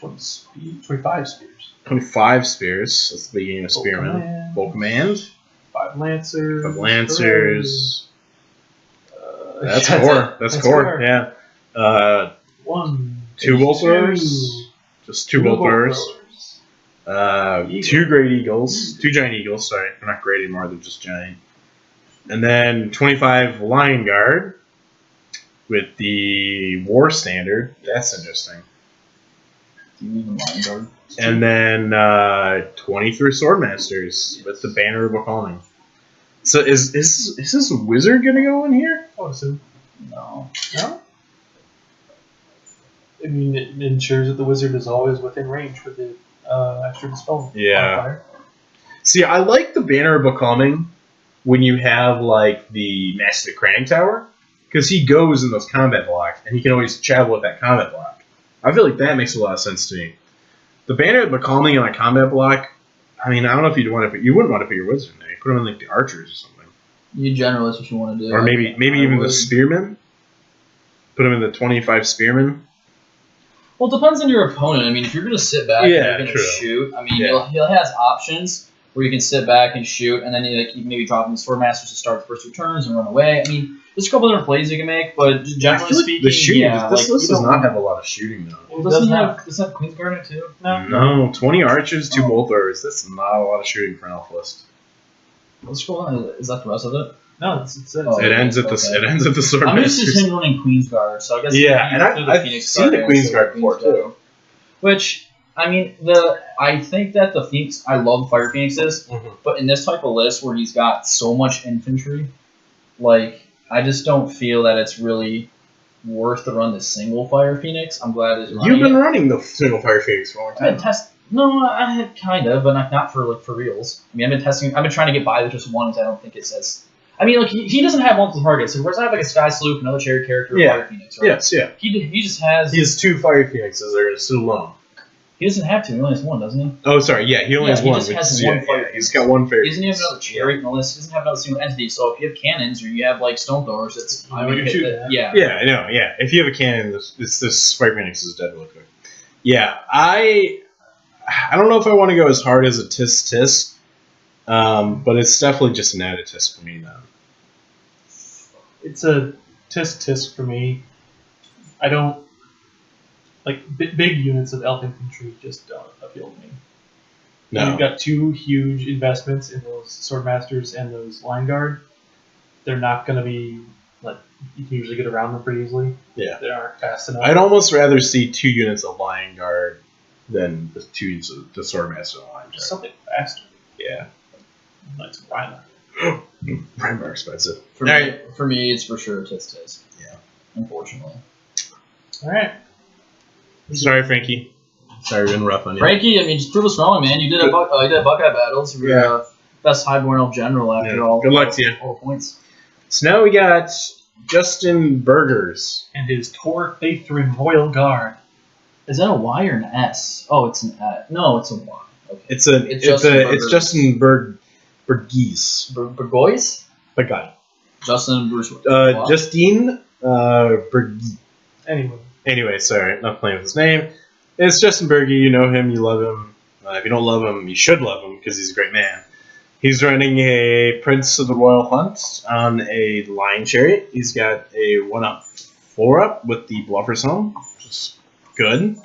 25 spears. 25 spears. That's the beginning of Spearman. Full command. 5 lancers. 5 lancers. That's That's core. it. That's That's core. core. Yeah. 1. 2 bolt throwers. Just 2 bolt throwers. 2 great eagles, 2 giant eagles. Sorry, they're not great anymore; they're just giant. And then 25 lion guard with the war standard. That's interesting. Do you even Lion Guard? And then 23 swordmasters with the banner of becalming. So is this wizard gonna go in here? I would assume. No. No? I mean, it ensures that the wizard is always within range with the extra dispel modifier. See, I like the banner of becalming when you have like the Master of the Cranning Tower, because he goes in those combat blocks and he can always travel with that combat block. I feel like that makes a lot of sense to me. The banner of becalming on a combat block, I mean, I don't know if you'd want to put, you wouldn't want to put your wizard in there. You put him in like the archers or something. You generally, that's what you want to do. Or maybe even the spearmen. Put him in the 25 spearmen. Well, it depends on your opponent. I mean, if you're going to sit back and you're going to shoot, I mean, he has options where you can sit back and shoot, and then you can maybe drop in the Swordmasters to start the first 2 turns and run away. I mean, there's a couple different plays you can make, but generally speaking, the shooting, this like, list does not have a lot of shooting though. Well, doesn't have Queen's Guard in it too? No, 20 archers, 2 bolt throwers. That's not a lot of shooting for an elf list. Let's scroll on. Is that the rest of it? No, it ends at the Swordmasters. I'm used to him running Queen's Guard, so I guess and I've seen the Queen's Guard before too. Which, I mean, I think that the Phoenix, I love Fire Phoenixes, but in this type of list where he's got so much infantry, like, I just don't feel that it's really worth to run the single Fire Phoenix. I'm glad it's running. You've been running the single Fire Phoenix for a long time. I had kind of, but not for reals. I mean, I've been trying to get by with just one, because I don't think it says. I mean, like, he doesn't have multiple targets. So, where's not like a Sky Sloop, another chariot character, or Fire Phoenix, right? Yes, yeah. He just has. He has 2 Fire Phoenixes that are going to sit alone. He doesn't have to. He only has 1, doesn't he? Oh, sorry. Yeah, he only has 1. He just has 1 Fire. He's got 1 Fire. He doesn't have another chariot in the list. He doesn't have another single entity. So if you have cannons or you have like stone throwers, it's I would shoot that. Yeah, I know. Yeah, if you have a cannon, this Fire Phoenix is dead real quick. Yeah, I don't know if I want to go as hard as a tisk, but it's definitely just an added tisk for me now. It's a tisk for me. I don't like big units of elf infantry. Just don't appeal to me. No, you've got 2 huge investments in those Swordmasters and those Line Guard. They're not going to be like you can usually get around them pretty easily. Yeah, they aren't fast enough. I'd almost rather see 2 units of Lion Guard than the 2 units of the Swordmaster and Lion Guard. Something faster. Yeah, like some Rhino. Rhino are expensive. For me, it's for sure tisk. Yeah, unfortunately. All right. Sorry, Frankie. Sorry, we've been rough on you. Frankie, I mean, just prove us wrong, man. You did a Buckeye battles. You were best Highborn Elf general after all. Good luck to you. All the points. So now we got Justin Burgers and his Tor Faithrin Royal Guard. Is that a Y or an S? Oh, it's an S. No, it's a Y. Okay. It's Justin Burgess. Burgoyes? Buckeye. Justin Bruce. Justine Burgess. Anyway, sorry, not playing with his name. It's Justin Berge. You know him, you love him. If you don't love him, you should love him because he's a great man. He's running a Prince of the Royal Hunt on a Lion Chariot. He's got a 1-up, 4-up with the Bluffer's Helm, which is good.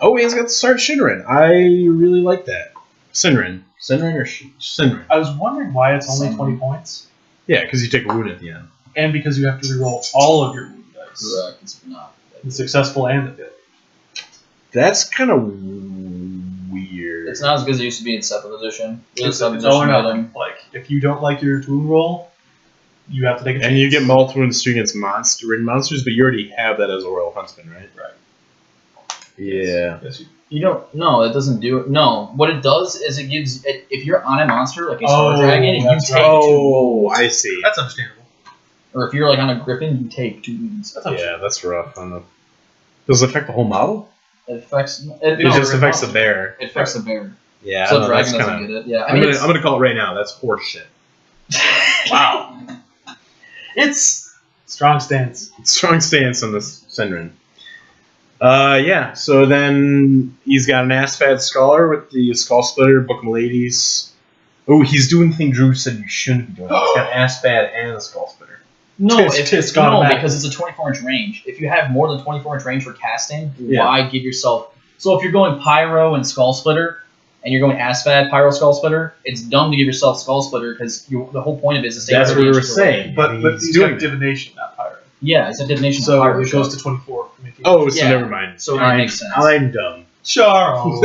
Oh, he's got the Sarge Shinrin. I really like that. Sinrin or Sinrin? I was wondering why it's only 20 points. Yeah, because you take a wound at the end. And because you have to reroll all of your wound dice. Correct. It's not. The successful and the failure. That's kind of weird. It's not as good as it used to be in 7th edition. It's all or nothing. Like, if you don't like your wound roll, you have to take a chance. And you get multiple wounds against ridden monsters, but you already have that as a Royal Huntsman, right? Right. Yeah. Yes, you don't. No, it doesn't do it. No, what it does is it gives. If you're on a monster like a Star Dragon, you take 2 wounds. I see. That's understandable. Or if you're like on a Griffin, you take 2 wounds. That's rough. I don't know. Does it affect the whole model? It affects. It just affects the bear. It affects the bear. Yeah. So Dragon doesn't get it. Yeah. I'm gonna call it right now. That's horseshit. Wow. It's strong stance. Strong stance on this Sinrin. Yeah. So then he's got an Asphad Scholar with the Skull Splitter, Book of Miladies. Oh, he's doing the thing Drew said you shouldn't be doing. He's got Asphad and the Skull Splitter. No, because it's a 24-inch range. If you have more than 24-inch range for casting, why give yourself... So if you're going Pyro and Skull Splitter, and you're going Asphad, Pyro Skull Splitter, it's dumb to give yourself Skull Splitter because the whole point of it is to stay. That's what we were saying. But he's got divination, not pyro. Yeah, it's a divination. So pyro it goes to 24. Oh, so Yeah. never mind. So that makes sense. I'm dumb. Charles.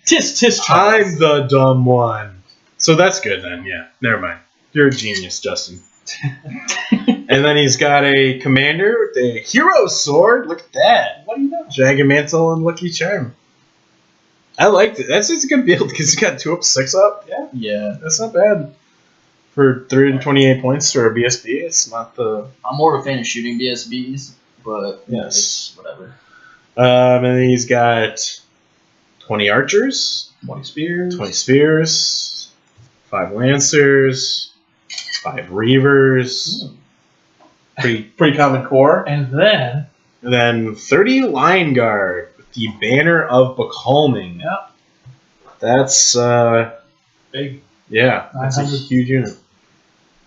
Tis Charles. I'm the dumb one. So that's good then. Yeah, never mind. You're a genius, Justin. And then he's got a commander with a hero sword. Look at that. What do you know? Dragon Mantle and Lucky Charm. I liked it. That's just a good build because he's got 2 up, 6 up. Yeah, Yeah. that's not bad. For 328 points for a BSB, it's not the... I'm more of a fan of shooting BSBs, but Yes. it's whatever. And then he's got 20 archers, 20 spears. 20 spears, 5 lancers, 5 reavers. Pretty common core. And then... And then 30 line guard with the banner of Becalming. Yep. That's Big. yeah, that's a 900. huge unit.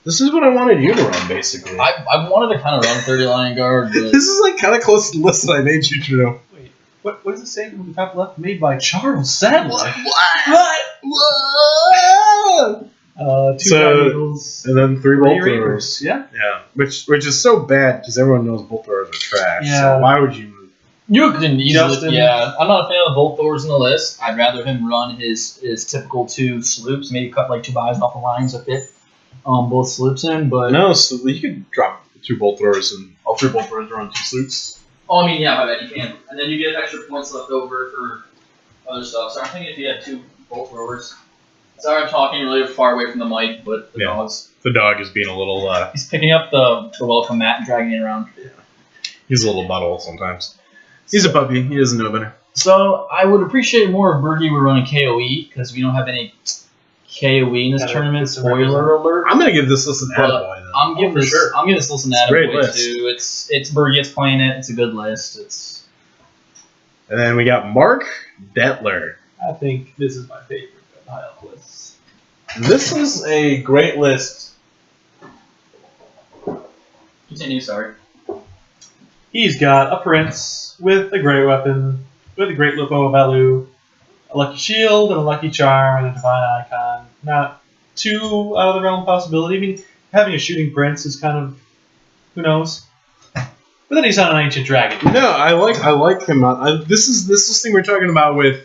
This is what I wanted you to run, basically. I wanted to kind of run 30 Lion Guard, but This is like kind of close to the list that I made you to do. Wait, what does it say on the top left? Made by Charles Sadler. What? 2 So- Eagles. And then 3 3 bolt throwers. Reavers. Yeah. Yeah, which is so bad because everyone knows bolt throwers are trash. Yeah. So why would you? you can easily. Justin. Yeah, I'm not a fan of the Bolt Thors in the list. I'd rather him run his typical 2 sloops, maybe cut like 2 buys off the lines a bit. Both sloops in, but No, so you could drop 2 bolt throwers and all 3 bolt throwers run 2 sloops. oh, I mean, yeah, my bad, you can, and then you get extra points left over for other stuff. So I'm thinking if you had 2 Bolt Throwers. Sorry, I'm talking really far away from the mic, but the Yeah. dog's The dog is being a little. he's picking up the welcome mat and dragging it around. He's a little butthole sometimes. He's a puppy. He doesn't know better. So I would appreciate more if Bergie were running KOE because we don't have any KOE in this Gotta tournament. get some Spoiler alert. I'm gonna give this list an But attaboy then. I'm giving for this. sure. I'm giving this list an It's a great attaboy list. too. It's Bergie. It's playing it. It's a good list. It's And then we got Mark Detler. I think this is my favorite of High Elf lists. This is a great list. continue. Sorry. He's got a prince with a great weapon, with a great Lupo value, a lucky shield, and a lucky charm, and a divine icon. Not too out of the realm of possibility. I mean, having a shooting prince is kind of, who knows? But then he's on an ancient dragon. No, I like him. This is the thing we're talking about with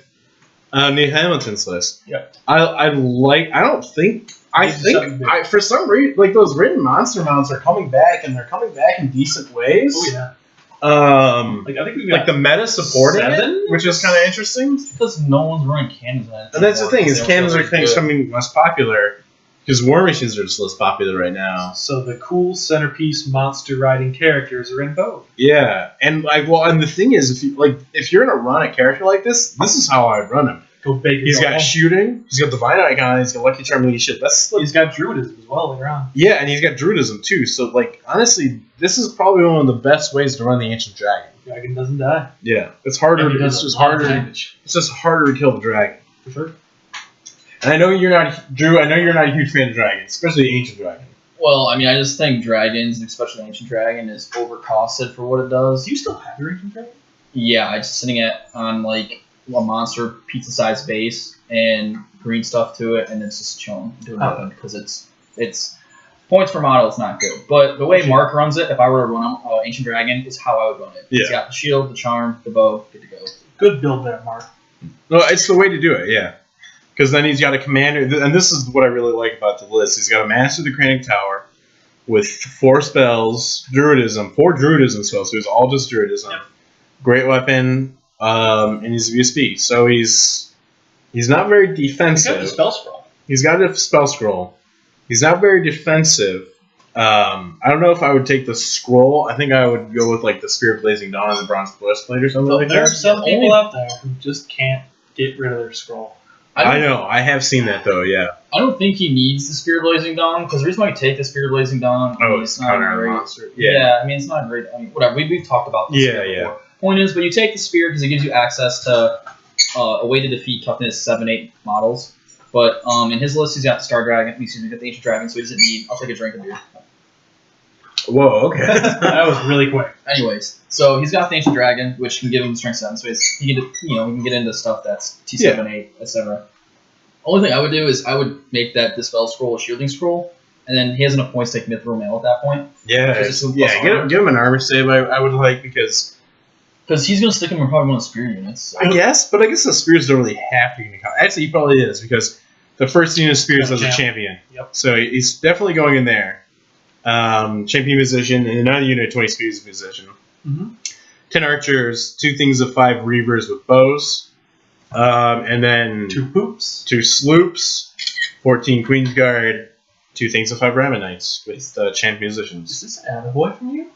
Nate Hamilton's list. Yep. I think for some reason, like those written monster mounts are coming back, and they're coming back in decent ways. Oh yeah. Like I think we got the meta supporting 7? it, which is kind of interesting. It's because no one's running cannons on it. And that's the thing is cannons are good. becoming less popular because war machines are just less popular right now. So the cool centerpiece monster riding characters are in vogue. Yeah, and and the thing is, if you're gonna run a character like this is how I'd run him. Go big. He's got shooting, he's got divine icon, he's got lucky charm, and shit. He's got druidism as well later on. Yeah, and he's got druidism too. So honestly, this is probably one of the best ways to run the ancient dragon. Dragon doesn't die. Yeah, it's harder. And he does It's just a lot of harder. damage. It's just harder to kill the dragon. For sure. And I know you're not Drew. I know you're not a huge fan of dragons, especially the ancient dragon. Well, I mean, I just think dragons, especially ancient dragon, is overcosted for what it does. Do you still have your ancient dragon? Yeah, it's sitting on like a monster pizza-sized base and green stuff to it, and it's just chilling, doing nothing because it's points per model. It's not good, but the way Mark runs it, if I were to run ancient dragon, is how I would run it. Yeah. It's got the shield, the charm, the bow, good to go. Good build there, Mark. No, it's the way to do it. Yeah, because then he's got a commander, and this is what I really like about the list. He's got a Master of the Cranic Tower with 4 spells, druidism, 4 druidism spells. So it's all just druidism. Yep. Great weapon, and he's a VSP. So he's not very He's defensive. got the spell scroll. He's got a spell scroll. He's not very defensive. I don't know if I would take the scroll. I think I would go with like the Spear of Blazing Dawn and the Bronze Breastplate or something like There are that. some people out there who just can't get rid of their scroll. I know. I have seen that though. Yeah. I don't think he needs the Spear of Blazing Dawn, because the reason why you take the Spear of Blazing Dawn, It's counter great. monster. Yeah, I mean, it's not great. I mean, whatever. We've talked about this Yeah, before. Point is, but you take the spear because it gives you access to a way to defeat toughness 7-8 models. But in his list, he's got the Star Dragon. He's got the Ancient Dragon, so he doesn't need. I'll take a drink of beer. Whoa. Okay. That was really quick. Anyways, so he's got the Ancient Dragon, which can give him strength 7, so he can get into stuff that's T7, 8, etc. Only thing I would do is I would make that Dispel Scroll a Shielding Scroll, and then he has enough points to take Mithril Mail at that point. Yeah, give him an armor save. I would like because he's gonna stick him in probably one of the spear units. So. I guess the spears don't really have to be. Actually, he probably is because the first unit of spears is a champion. Yep. So he's definitely going in there. Champion musician and another unit of 20 spears musician. 10 archers, 2 things of 5 reavers with bows, and then 2 poops, 2 sloops, 14 Queen's Guard, 2 things of 5 Ramanites with champion musicians. Is this an attaboy from you?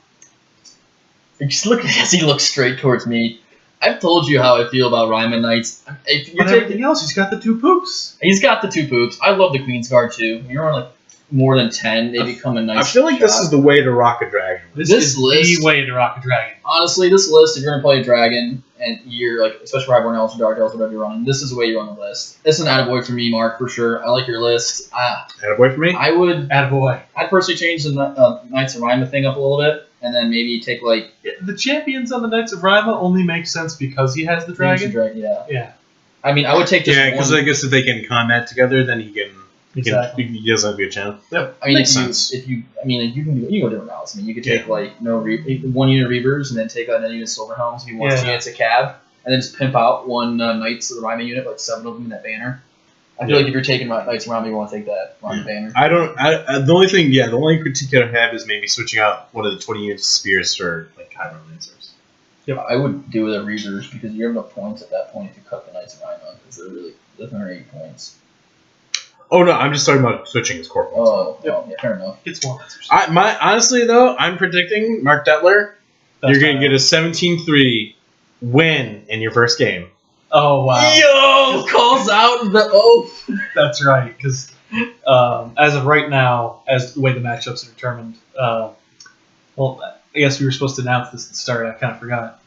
Just look as he looks straight towards me. I've told you how I feel about Ryman Knights. If you But everything else, he's got the 2 poops. He's got the 2 poops. I love the Queen's Guard too. When you're on like more than 10, they become a nice. I feel like this is the way to rock a dragon. This This is list- the way to rock a dragon. Honestly, this list, if you're gonna play a dragon and you're like, especially Highborn Elves or Dark Elves, whatever you're running, this is the way you run the list. This is an attaboy for me, Mark, for sure. I like your list. Attaboy for me? I would. Attaboy. I'd personally change the Knights of Rhyma thing up a little bit, and then maybe take like The champions on the Knights of Rhyma only make sense because he has the dragon. Yeah. Yeah. I mean, I would take just Yeah, because one. I guess if they can combat together, then he can. Exactly. He doesn't have a good chance. Yep. I mean, Makes if sense. you go different routes. I mean, you could take like one unit of Reavers and then take another unit of Silverhelms if you want 2 units of Cav, and then just pimp out one Knights of the Rhyma unit, like 7 of them in that banner. I feel like if you're taking Knights of Rhyma, you want to take that Rhyma banner. I don't. The only critique I have is maybe switching out one of the 20 units of spears for like Highborn Lancers. I would do the Reavers because you have enough points at that point if you cut the Knights of Rhyma because they're 8 points. Oh no, I'm just talking about switching his core points. Oh, well, yeah, fair enough. It's more Lancers. Honestly though, I'm predicting Mark Detler. You're gonna get a 17-3 win in your first game. Oh wow. Yo, calls out the oath. That's right, because as of right now, as the way the matchups are determined, well, I guess we were supposed to announce this at the start. I kind of forgot.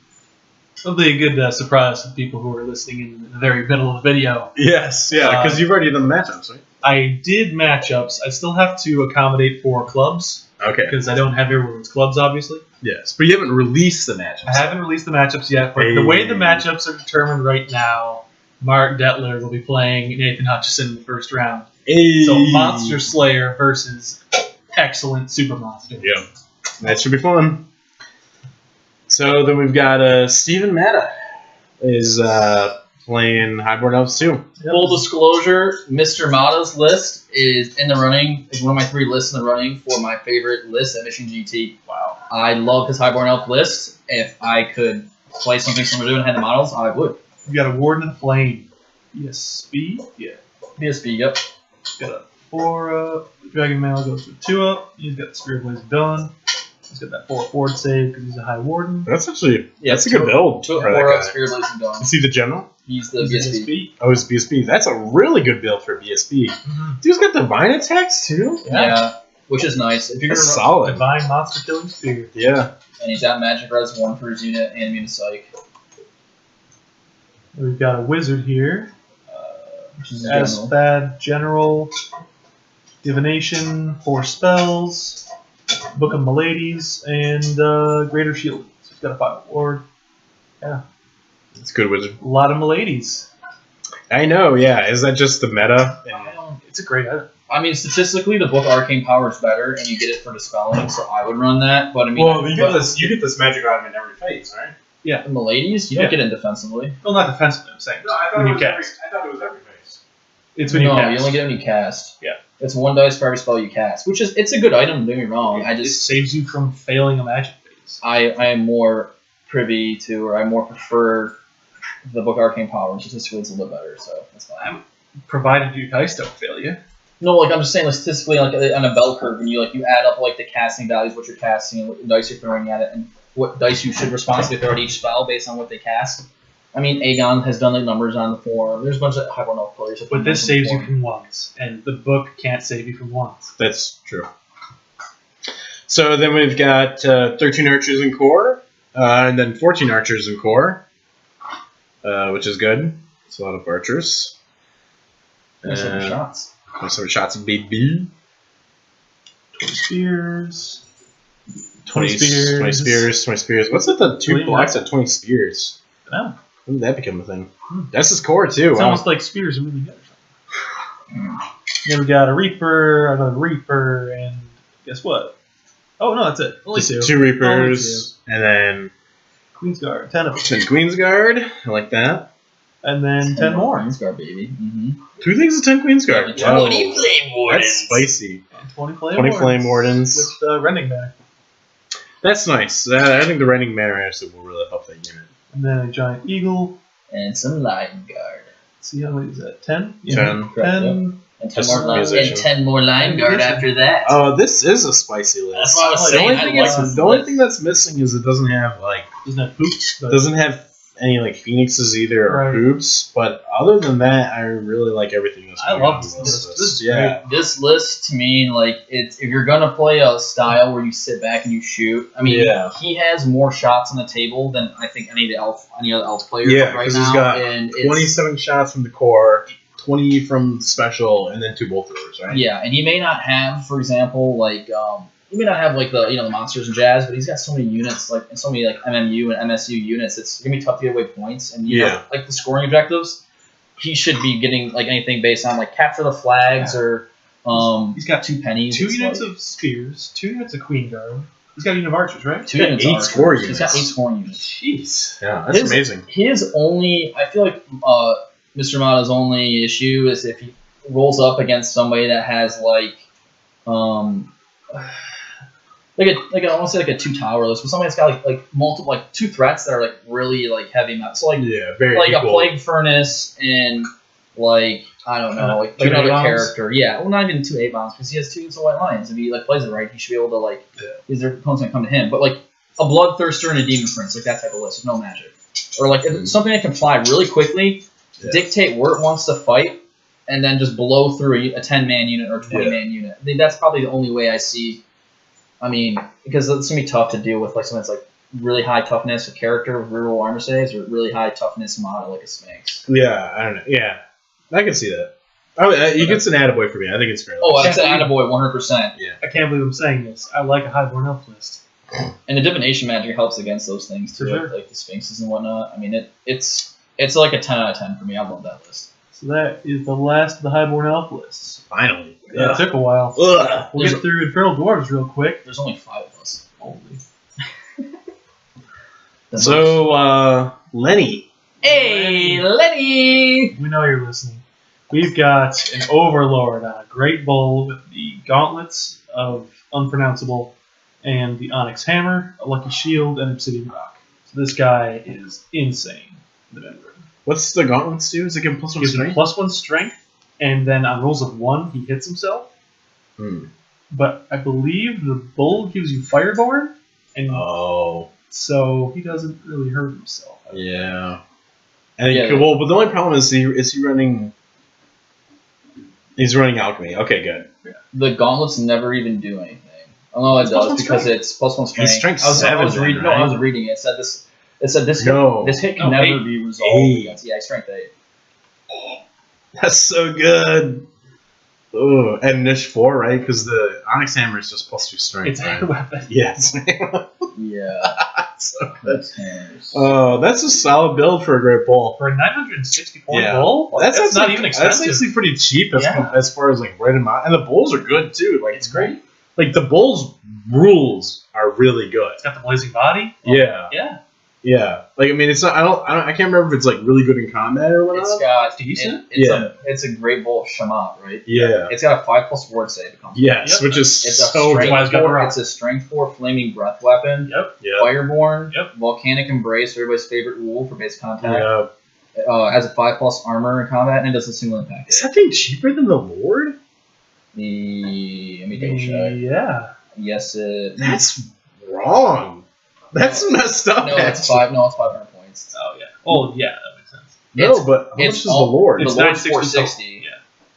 It'll be a good surprise to people who are listening in the very middle of the video. Yes, yeah, because you've already done the matchups, right? I did matchups. I still have to accommodate for clubs Okay. because I don't have everyone's clubs, obviously. Yes, but you haven't released the matchups. I haven't released the matchups yet, but the way the matchups are determined right now, Mark Detler will be playing Nathan Hutchison in the first round. Hey. So Monster Slayer versus Excellent Super Monster. Yeah, that should be fun. So then we've got Steven Matta is playing Highborn Elves too. Full disclosure, Mr. Mata's list is in the running. It's one of my 3 lists in the running for my favorite list at Mission GT. Wow. I love his Highborn Elf list. If I could play something similar to it and had the models, I would. We've got a Warden of the Flame. ESB? Yeah. BSB, yep. Got a 4 up. Dragon Mail goes with 2 up. He's got the Spirit Blaze Dawn. He's got that 4 forward save because he's a high Warden. That's actually Yeah, that's a good build. 2 for that 4 up, guy. Spirit Blaze Dawn. Is he the general? He's the BSB. Oh, he's BSB. That's a really good build for BSB. Dude's got divine attacks too. Yeah. Which is nice. If you're That's gonna solid. Divine Monster Killing Spear. Yeah. and he's got Magic Res 1 for his unit and Immune to Psych. We've got a Wizard here. Which is general. Asbad General. Divination, 4 spells. Book of Maladies, and Greater Shield. So he's got a 5 ward. Yeah. It's a good wizard. A lot of Maladies. I know, yeah. Is that just the meta? It's a great item. I mean, statistically, the book Arcane Power is better, and you get it for dispelling, so I would run that. But I mean, Well, you get this magic item in every phase, right? the Maladies, you don't get it defensively. Well, not defensively, I'm saying. When you cast. I thought it was every phase. It's when you No, cast. you only get it when you cast. Yeah. It's 1 dice for every spell you cast, which is it's a good item. Don't get me wrong. It saves you from failing a magic phase. I am more privy to, or I more prefer the book Arcane Power, and statistically it's a little better, so that's fine. Provided your dice don't fail you. No, like I'm just saying, like statistically, like on a bell curve, when you add up like the casting values, what you're casting, and what dice you're throwing at it, and what dice you should responsibly throw at each spell based on what they cast. I mean, Aegon has done the numbers on the forum. There's a bunch of Highborn Elf players. But this saves you from ones, and the book can't save you from ones. That's true. So then we've got 13 archers in core, and then 14 archers in core, which is good. It's a lot of archers. There's some shots. Some shots of baby. 20 spears. 20 spears. What's with the 2 blocks at 20 spears? No. When did that become a thing? That's his core too. It's Wow. almost like spears are really good. Then we got a Reaper, another Reaper, and guess what? Oh no, that's it. Only Just two. two Reapers, and then Queen's Guard, 10 of them. 10 Queen's Guard. I like that. And then 10 more. Queen's Guard, baby. Mm-hmm. 2 things of 10 Queen's Guard. Yeah, Wow. 20 Flame Wardens. That's spicy. And 20 Flame 20 Wardens. Flame Wardens. With the Rending Banner. That's nice. I think the Rending Manor actually will really help that unit. And then a Giant Eagle. And some Lion Guard. See how many is that? 10? 10. Correct, 10. And 10 Just more Lion, musician. and 10 more Lion Guard after that. Oh, this is a spicy list. That's what I was The saying. only I thing like is- this the only list. thing that's missing is it doesn't have like Doesn't have Poops. But doesn't have any like phoenixes either or Right. hoops. But other than that, I really like everything that's I going love on this in list. This is Yeah. This list, to me, like, it's if you're gonna play a style where you sit back and you shoot, I mean, Yeah. he has more shots on the table than I think any other elf player Yeah, right 'cause now. he's got and it's, 27 shots from the core, 20 from special, and then 2 bolt throwers, right? yeah, and he may not have, for example, like he may not have like the monsters and jazz, but he's got so many units, like and so many like MMU and MSU units. It's gonna be tough to get away points, and you know, like the scoring objectives, he should be getting like anything based on like capture the flags or he's got 2 pennies. 2 It's units like, of Spears, 2 units of Queen Guard. He's got a unit of Archers, right? 2 got units. 8 of archers. score He's got 8 units. scoring units. Jeez. Yeah, that's His- amazing. His only, I feel like Mr. Mata's only issue is if he rolls up against somebody that has like I want to say like a 2 tower list, but somebody that's got like multiple 2 threats that are like really like heavy metal. So like Yeah, very like equal. a plague furnace and like I don't know like 2 another A-bombs? character. Yeah, well not even 2 8-bombs because he has 2 units of white lions. If he like plays it right, he should be able to like because their opponent's gonna come to him. But like a bloodthirster and a demon prince, like that type of list with no magic, or like if it's something that can fly really quickly, dictate where it wants to fight, and then just blow through a 10-man unit or a 20-man unit. I think that's probably the only way I see. I mean, because it's gonna be tough to deal with like something that's like really high toughness of character with reroll armor saves, or really high toughness model like a Sphinx. Yeah, I don't know. Yeah, I can see that. He gets an attaboy for me. I think it's fair. Oh, that's an attaboy, 100%. I can't believe I'm saying this. I like a Highborn Elf list. And the divination magic helps against those things too, For sure. like the Sphinxes and whatnot. I mean, it's like a 10 out of 10 for me. I love that list. So that is the last of the Highborn Elf lists. Finally. Yeah, it took a while. Ugh. We'll get through Infernal Dwarves real quick. There's only 5 of us. Only. So, Lenny. Hey, Lenny! We know you're listening. We've got an Overlord on a Great Bull with the Gauntlets of Unpronounceable and the Onyx Hammer, a Lucky Shield, and Obsidian Rock. So this guy is insane in the mid room. What's the gauntlets do? Is it give plus 1 Gives him strength? +1 strength, and then on rolls of 1, he hits himself. But I believe the Bull gives you Fireborn, and Oh, so he doesn't really hurt himself. yeah. And Yeah. well, but the only problem is he running. He's running alchemy. Okay, good. The gauntlets never even do anything. I don't know what it It's +1 does because strength. it's +1 strength. He's strength I was 7 reading. then, No, I right? was reading it. It said this. It said this. No. This hit can No, never 8. be resolved 8. against. Yeah, strength 8. That's so good. Oh, and Niche 4, right? Because the Onyx Hammer is just +2 strength. It's right? a weapon. Yes. Yeah. So good. That's hairs. Oh, that's a solid build for a Great Bull. For a 960 point Yeah. bull, That's not actually- even expensive. That's actually pretty cheap Yeah. as far as like right amount. And the bulls are good too. Like it's great. Like the bulls rules are really good. It's got the blazing body. Yeah. Yeah. Yeah. Like I mean, it's not. I can't remember if it's like really good in combat or whatnot. It's got decent. It's a great bull Shamat, right? Yeah. It's got a 5+ ward save. It comes with. Yes, Yep. which is It's a so strength Why it's got the 4. rock. It's a strength 4 flaming breath weapon. Yep. Yeah. Fireborn. Yep. Volcanic embrace, everybody's favorite rule for base contact. Yeah. Has a 5+ armor in combat and it does a single impact. Is that thing cheaper than the Lord? Let me double check. Yeah. Yes, it. That's wrong. That's messed up. No, it's actually. 5. No, it's 500 points. Oh yeah. Oh yeah, that makes sense. No, It's- but how much it's is the all- Lord? The It's Lord's 960 460. Yeah.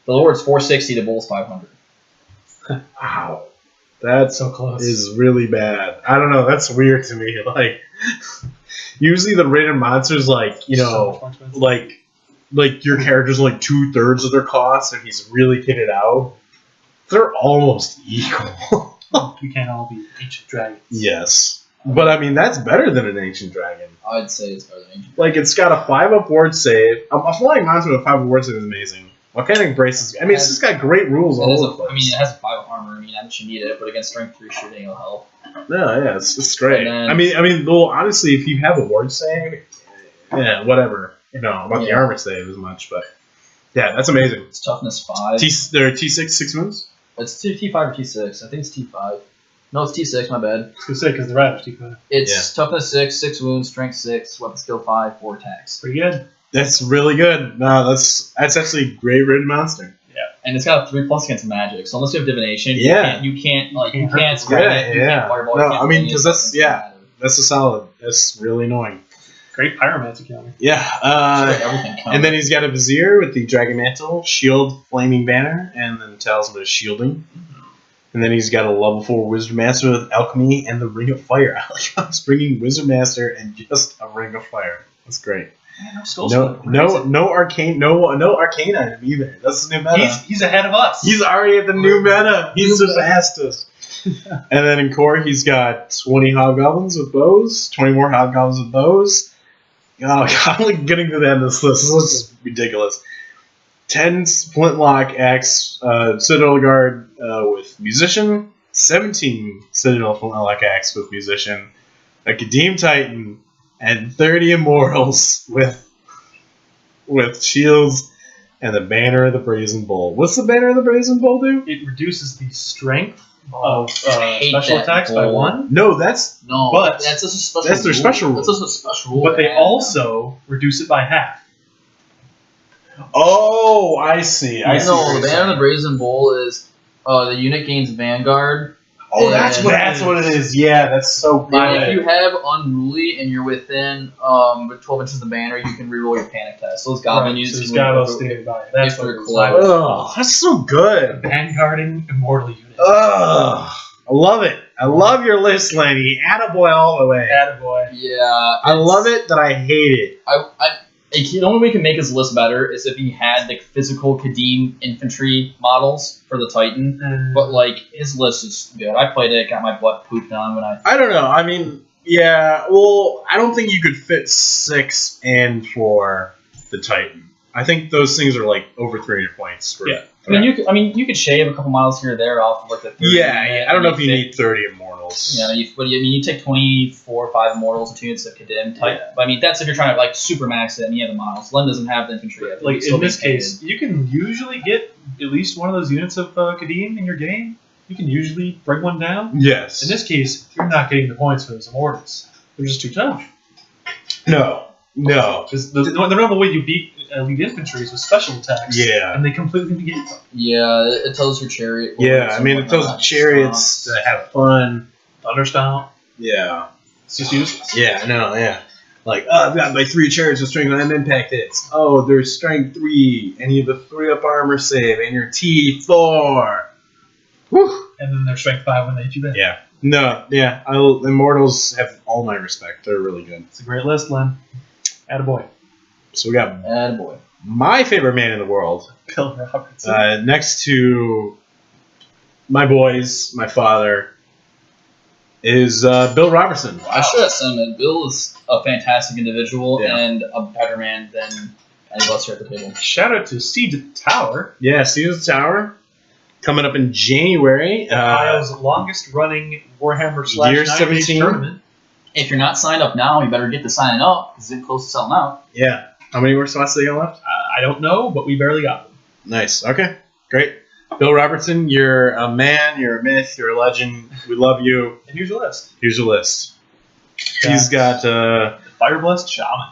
The Lord's 460. The Bull's 500. Wow. That's So close. is really bad. I don't know. That's weird to me. Like, usually the rated monsters, like you So know, much more expensive. like your character's like 2/3 of their cost, and he's really kitted out. They're almost equal. We can't all be ancient dragons. Yes, but I mean that's better than an ancient dragon. I'd say it's better than Ancient. Like it's got a 5 up ward save. A flying monster with a 5 up ward save is amazing. Volcanic Brace is... I mean, it's just got great rules all over the place. I mean, it has 5 armor. I mean, I should need it, but against strength 3 shooting, it'll help. Yeah, it's great. And I mean, well, honestly, if you have a ward save, yeah, whatever. About the armor save as much, but yeah, that's amazing. It's toughness 5. There are T6 6 moves? It's T5 or T6. I think it's T5. No, it's T6. My bad. I was gonna say because the Ravage T5. It's toughness 6, 6 wounds, strength 6, weapon skill 5, 4 attacks. Pretty good. That's really good. No, that's actually a great written monster. Yeah, and it's got a 3+ against magic. So unless you have divination, Yeah. you can't spread it. You can't fireball. No, you can't I mean, do because anything. that's a solid. That's really annoying. Great Pyromancer counter. Yeah. Everything counts. And then he's got a Vizier with the Dragon Mantle, Shield, Flaming Banner, and then Talisman of Shielding. And then he's got a level 4 Wizard Master with Alchemy and the Ring of Fire. I like how he's bringing Wizard Master and just a Ring of Fire. That's great. No arcane item either. That's the new meta. He's ahead of us. He's already at the new meta. He's the fastest. And then in core, he's got 20 Hobgoblins with bows, 20 more Hobgoblins with bows. Oh, I'm like getting to the end of this list. This list is ridiculous. 10 Flintlock Axe Citadel Guard with Musician, 17 Citadel Flintlock Axe with Musician, a Kadim Titan, and 30 Immortals with shields, and the Banner of the Brazen Bull. What's the Banner of the Brazen Bull do? It reduces the strength of hate special that attacks by bull. 1. No, that's But that's just a special that's their rule. special rule. That's just a special rule. But they man. also reduce it by half. Oh, I see. I see. No, what the you're Banner of the saying. Brazen Bull is the unit gains Vanguard. Oh, that's and- what it is. Yeah, that's so And good. if you have Unruly and you're within 12 inches of the banner, you can reroll your panic test. So those goblin units so he's can got reroll those it. standing by. That's if what they're it's close. Oh, that's so good. Vanguarding Immortal unit. Ugh, I love it. I love your list, Lenny. Attaboy all the way. Attaboy. Yeah. I love it, that I hate it. The only way we can make his list better is if he had like physical Kadim infantry models for the Titan. But like his list is good. I played it, got my butt pooped on when I don't know. I mean, yeah, well, I don't think you could fit 6 in for the Titan. I think those things are like over 300 points. Yeah. I mean, you could shave a couple miles here or there off of like the 30 Yeah, I don't know if you need 30 Immortals. Yeah, you take 24 or 5 Immortals and 2 units of Kadim type. Yeah. But I mean, that's if you're trying to like super max it and you have the models. Len doesn't have the infantry yet. Like Still in this being case, you can usually get at least one of those units of Kadim in your game. You can usually bring one down. Yes. In this case, you're not getting the points for those Immortals. They're just too tough. No. Just the normal way you beat elite infantry is with special attacks. Yeah. And they completely negate them. Yeah, it tells your chariot. Yeah, I mean, it tells the chariots to have fun. Thunderstomp. Yeah. It's just useless. Yeah, no, yeah. Like, I've got my 3 chariots with strength 9 impact hits. Oh, there's strength 3, and you have a 3-up armor save, and your T4. Whew. And then their strength 5 when they hit you back. Yeah. No, yeah. Immortals have all my respect. They're really good. It's a great list, Len. Attaboy. So we got Attaboy. my favorite man in the world, Bill Robertson. next to my boys, my father, is Bill Robertson. I should have said that Bill is a fantastic individual Yeah. and a better man than any of us here at the table. Shout out to Siege at the Tower. Yeah, Seasons Tower. Coming up in January. Ohio's longest running Warhammer Year / 17. tournament. If you're not signed up now, you better get to signing up because it's close to selling out. Yeah. How many more spots they got left? I don't know, but we barely got them. Nice. Okay. Great. Bill Robertson, you're a man, you're a myth, you're a legend. We love you. And here's your list. Here's your list. He's got, Fire Blessed Shaman.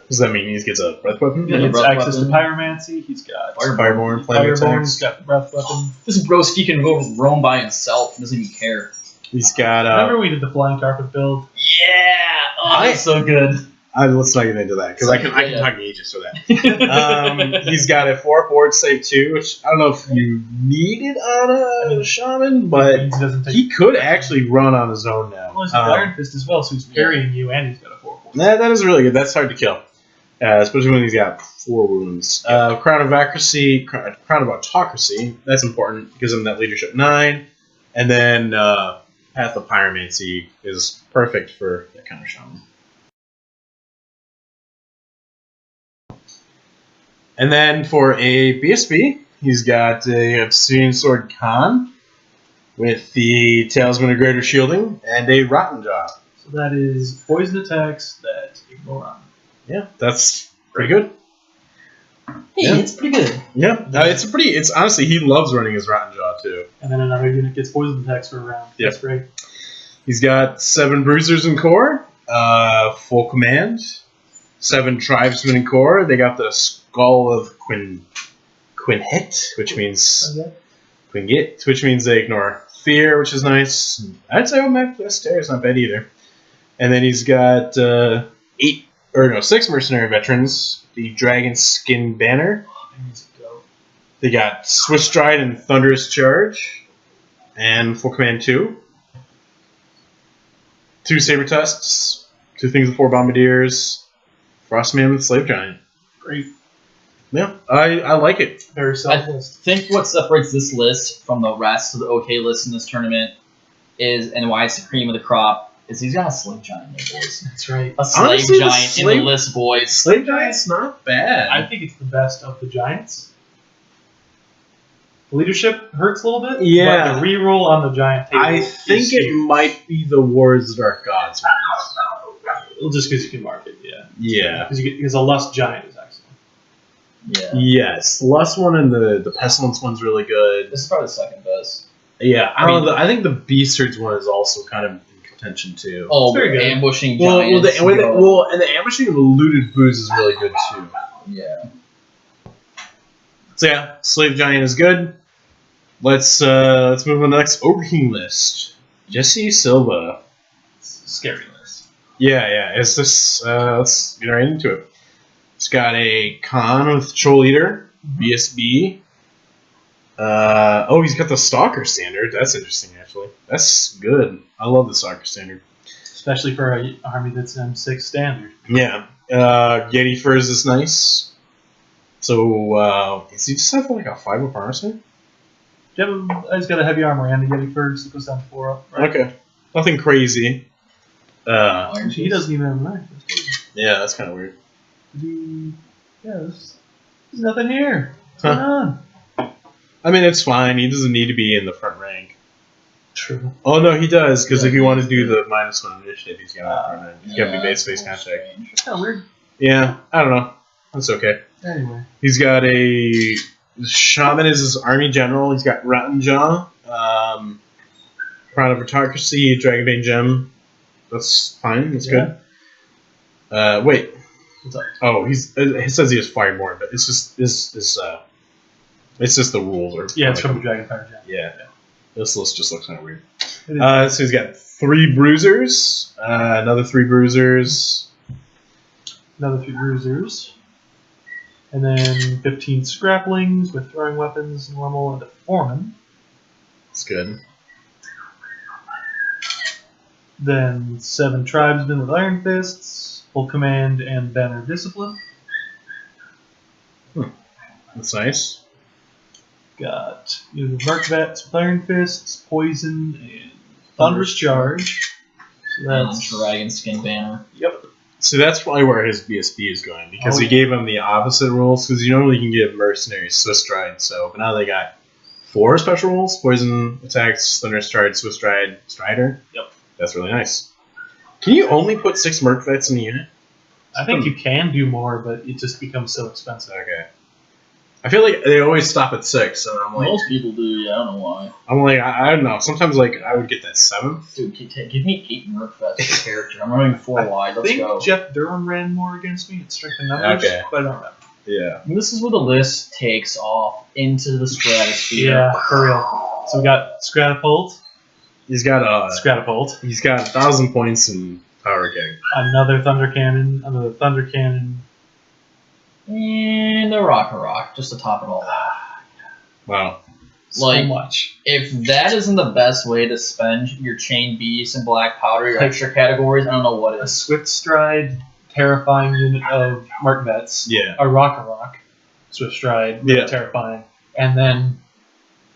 what does that mean? He gets a breath weapon? Yeah, He gets breath access weapon. to Pyromancy. He's got Fireborn, flame Fireborn. attacks. He's got the breath weapon. This broski can go roam by himself. He doesn't even care. He's got, Remember we did the flying carpet build? Yeah! Oh, that's so good. let's not get into that, because I can Yeah. talk ages for that. He's got a 4 forward save 2, which I don't know if you need it on a shaman, but Means he doesn't take. he could actually run on his own now. Well, he's got Iron Fist as well, so he's parrying you, and he's got a 4/4. That is really good. That's hard to kill, especially when he's got 4 wounds. Crown of Accuracy, Crown of Autocracy. That's important. Gives him that leadership 9, and then Path of Pyromancy is perfect for that kind of shaman. And then for a BSB, he's got a Obsidian Sword Khan with the Talisman of Greater Shielding and a Rotten Jaw. So that is poison attacks that ignore on. Yeah, that's pretty good. Hey, Yeah. it's pretty good. Yeah, it's honestly, he loves running his Rotten Jaw too. And then another unit gets poison attacks for a round. Yep. That's great. He's got 7 Bruisers in core, full command, 7 Tribesmen in core. They got the Skull of Quinhit, which means Quingit, which means they ignore fear, which is nice. I'd say Mac Blaster is not bad either. And then he's got 6 Mercenary Veterans, the Dragon Skin Banner. They got Swift Stride and Thunderous Charge, and full command 2. 2 Saber Tusks, 2 Things of 4 Bombardiers, Frostman with Slave Giant. Great. Yeah, I like it. Very I selfless. think what separates this list from the rest of the OK list in this tournament is, and why it's the cream of the crop, is he's got a Slave Giant in there, boys. That's right. A Slave Honestly, the Giant in the list, boys. Slave Giant's not bad. I think it's the best of the Giants. Leadership hurts a little bit. Yeah. But the reroll on the Giant table I think is it huge. might be the Wars of Dark Gods. Well, just because you can mark it, yeah. Yeah. Because a Lust Giant is excellent. Yeah. Yes, Lust one and the Pestilence one's really good. This is probably the second best. Yeah, I don't know. I think the Beast Herds one is also kind of in contention too. Oh, very good. ambushing Well, giants. and the ambushing of the looted booze is really good too. Yeah. So yeah, Slave Giant is good. Let's move on to the next Ogre King list. Jesse Silva. Scary list. Yeah. It's this. Let's get right into it. It's got a Khan with Troll Eater, BSB. He's got the Stalker standard. That's interesting, actually. That's good. I love the Stalker standard. Especially for an army that's M6 standard. Yeah. Yeti Furs is nice. So, does he just have like a 5-up armor set? He's got a heavy armor and a Yeti first that goes down to 4 up. Right? Okay. Nothing crazy. Actually, he doesn't even have a knife. Yeah, that's kind of weird. There's nothing here. What's going on? I mean, it's fine. He doesn't need to be in the front rank. True. Oh, no, he does, because if you want to do the -1 initiative, he's got to be front rank. He's got to be base contact. That's kind of weird. Yeah, I don't know. That's okay. Anyway. He's got a Shaman is his army general. He's got Rotten Jaw, Crown of Autocracy, Dragonbane Gem. That's fine. That's good. Wait. What's up? Oh, he says he has Fireborn, but it's just the rules are. Yeah, it's from the Dragonfire Gem. Yeah. This list just looks kind of weird. It is. So he's got 3 Bruisers, another 3 Bruisers. Another 3 Bruisers. And then 15 Scraplings with throwing weapons, normal, and a Foreman. That's good. Then 7 Tribesmen with Iron Fists, Full Command, and Banner of Discipline. That's nice. Got Merc Vets with Iron Fists, Poison, and Thunderous Charge. So that's Dragon Skin Banner. Yep. So that's probably where his BSB is going, because Oh, we yeah. gave him the opposite rules, because you normally can give mercenaries Swiss Stride, but now they got 4 special rules: Poison Attacks, Thunderous Charge, Swiss Stride, Strider. Yep. That's really nice. Can you only put 6 Merc Vets in a unit? I think you can do more, but it just becomes so expensive. Okay. I feel like they always stop at 6, and I'm like, Most people do, yeah, I don't know why. I don't know. Sometimes like I would get that 7th. Dude, give me 8 Merc Vets per character. I'm running 4 wide. I Let's think go. Jeff Durham ran more against me at strength and numbers, Okay. but I don't remember. Yeah. And this is where the list takes off into the stratosphere. Yeah, for real. So we got Scratapult, He's got 1,000 points in Power King. another Thunder Cannon, And a Rock, just to top it all off. Wow. so Like- much. If that isn't the best way to spend your Chain Beast and Black Powder, your extra categories, I don't know what A is. Swift Stride, terrifying unit of Mark Vets, Yeah. a Rock, Swift Stride, Yeah. terrifying, and then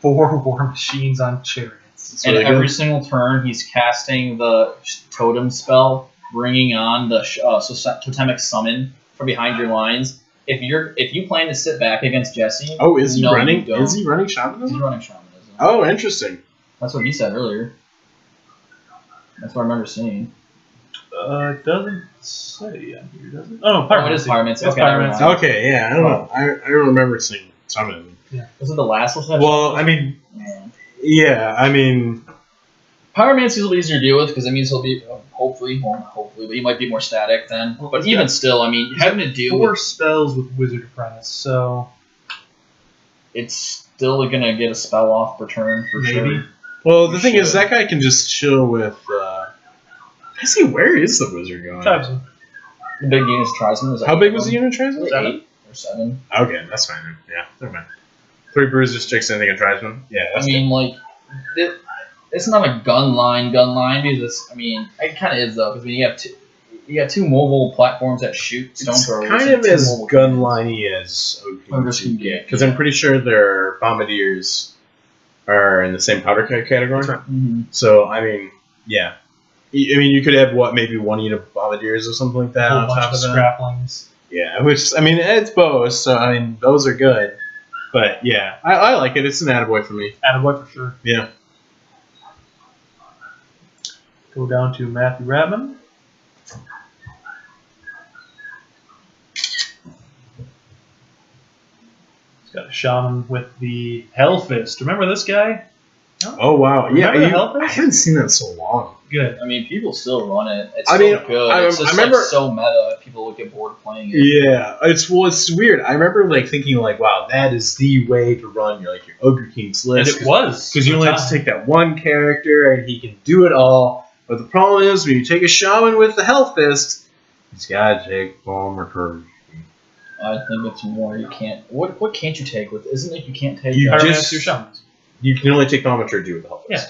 4 War Machines on Chariots. It's And really every good. single turn, he's casting the Totem spell, bringing on the Totemic Summon from behind your lines. if you plan to sit back against Jesse. Oh, is he no, running? you don't. Is he running shamanism? He's running shamanism. Oh, interesting. That's what he said earlier. That's what I remember seeing. It doesn't say on here, does it? Oh, no, it is pyromancy. It's Okay, pyromancy. Okay, yeah, I don't know. I don't remember seeing shamanism. Was it the last one? Well, I mean, yeah, I mean, pyromancy is a little easier to deal with because it means he'll be hopefully, but he might be more static then. Well, but even still, I mean, having to deal 4 with spells with Wizard Apprentice, so it's still gonna get a spell off per turn for maybe. sure. well, the thing is, that guy can just chill with. I see. Where is the wizard going? Tribesman. The big unit's Tribesman was How big was the unit transit? 8 or 7. Okay, that's fine. Then. Yeah, never mind. 3 bruisers, sticks, anything, and tribesman. Yeah, that's I mean, like, it's not a gun line because it's, I mean, it kind of is though because you got 2 mobile platforms that shoot stone throwers. kind of and 2 as mobile gun cannons. liney as Ogres can OG get, because I'm pretty sure their bombardiers are in the same powder keg category. Mhm. So I mean, yeah. I mean, you could have maybe 1 unit of bombardiers or something like that A on whole bunch top of of that. scraplings. Yeah, which I mean, it's bows, so I mean, those are good. But yeah, I like it. It's an attaboy for me. Attaboy for sure. Yeah. Go down to Matthew Ratman. He's got a shaman with the Hellfist. Remember this guy? Oh wow, yeah. Remember the Hellfist? I haven't seen that in so long. Good. I mean, people still run it. It's I so mean, good. I It's just remember- like so meta. People will get bored playing it. Yeah, it's weird. I remember like thinking like, wow, that is the way to run your Ogre King's And list. it was. Because you only have to take that one character and he can do it all. But the problem is when you take a shaman with the Hellfist, he's gotta take bomb recursion. I think it's more you can't. What can't you take with? Isn't it you can't take? You Pyromancer just- shamans. You can only take thaumaturgy with the Hellfist. Yeah.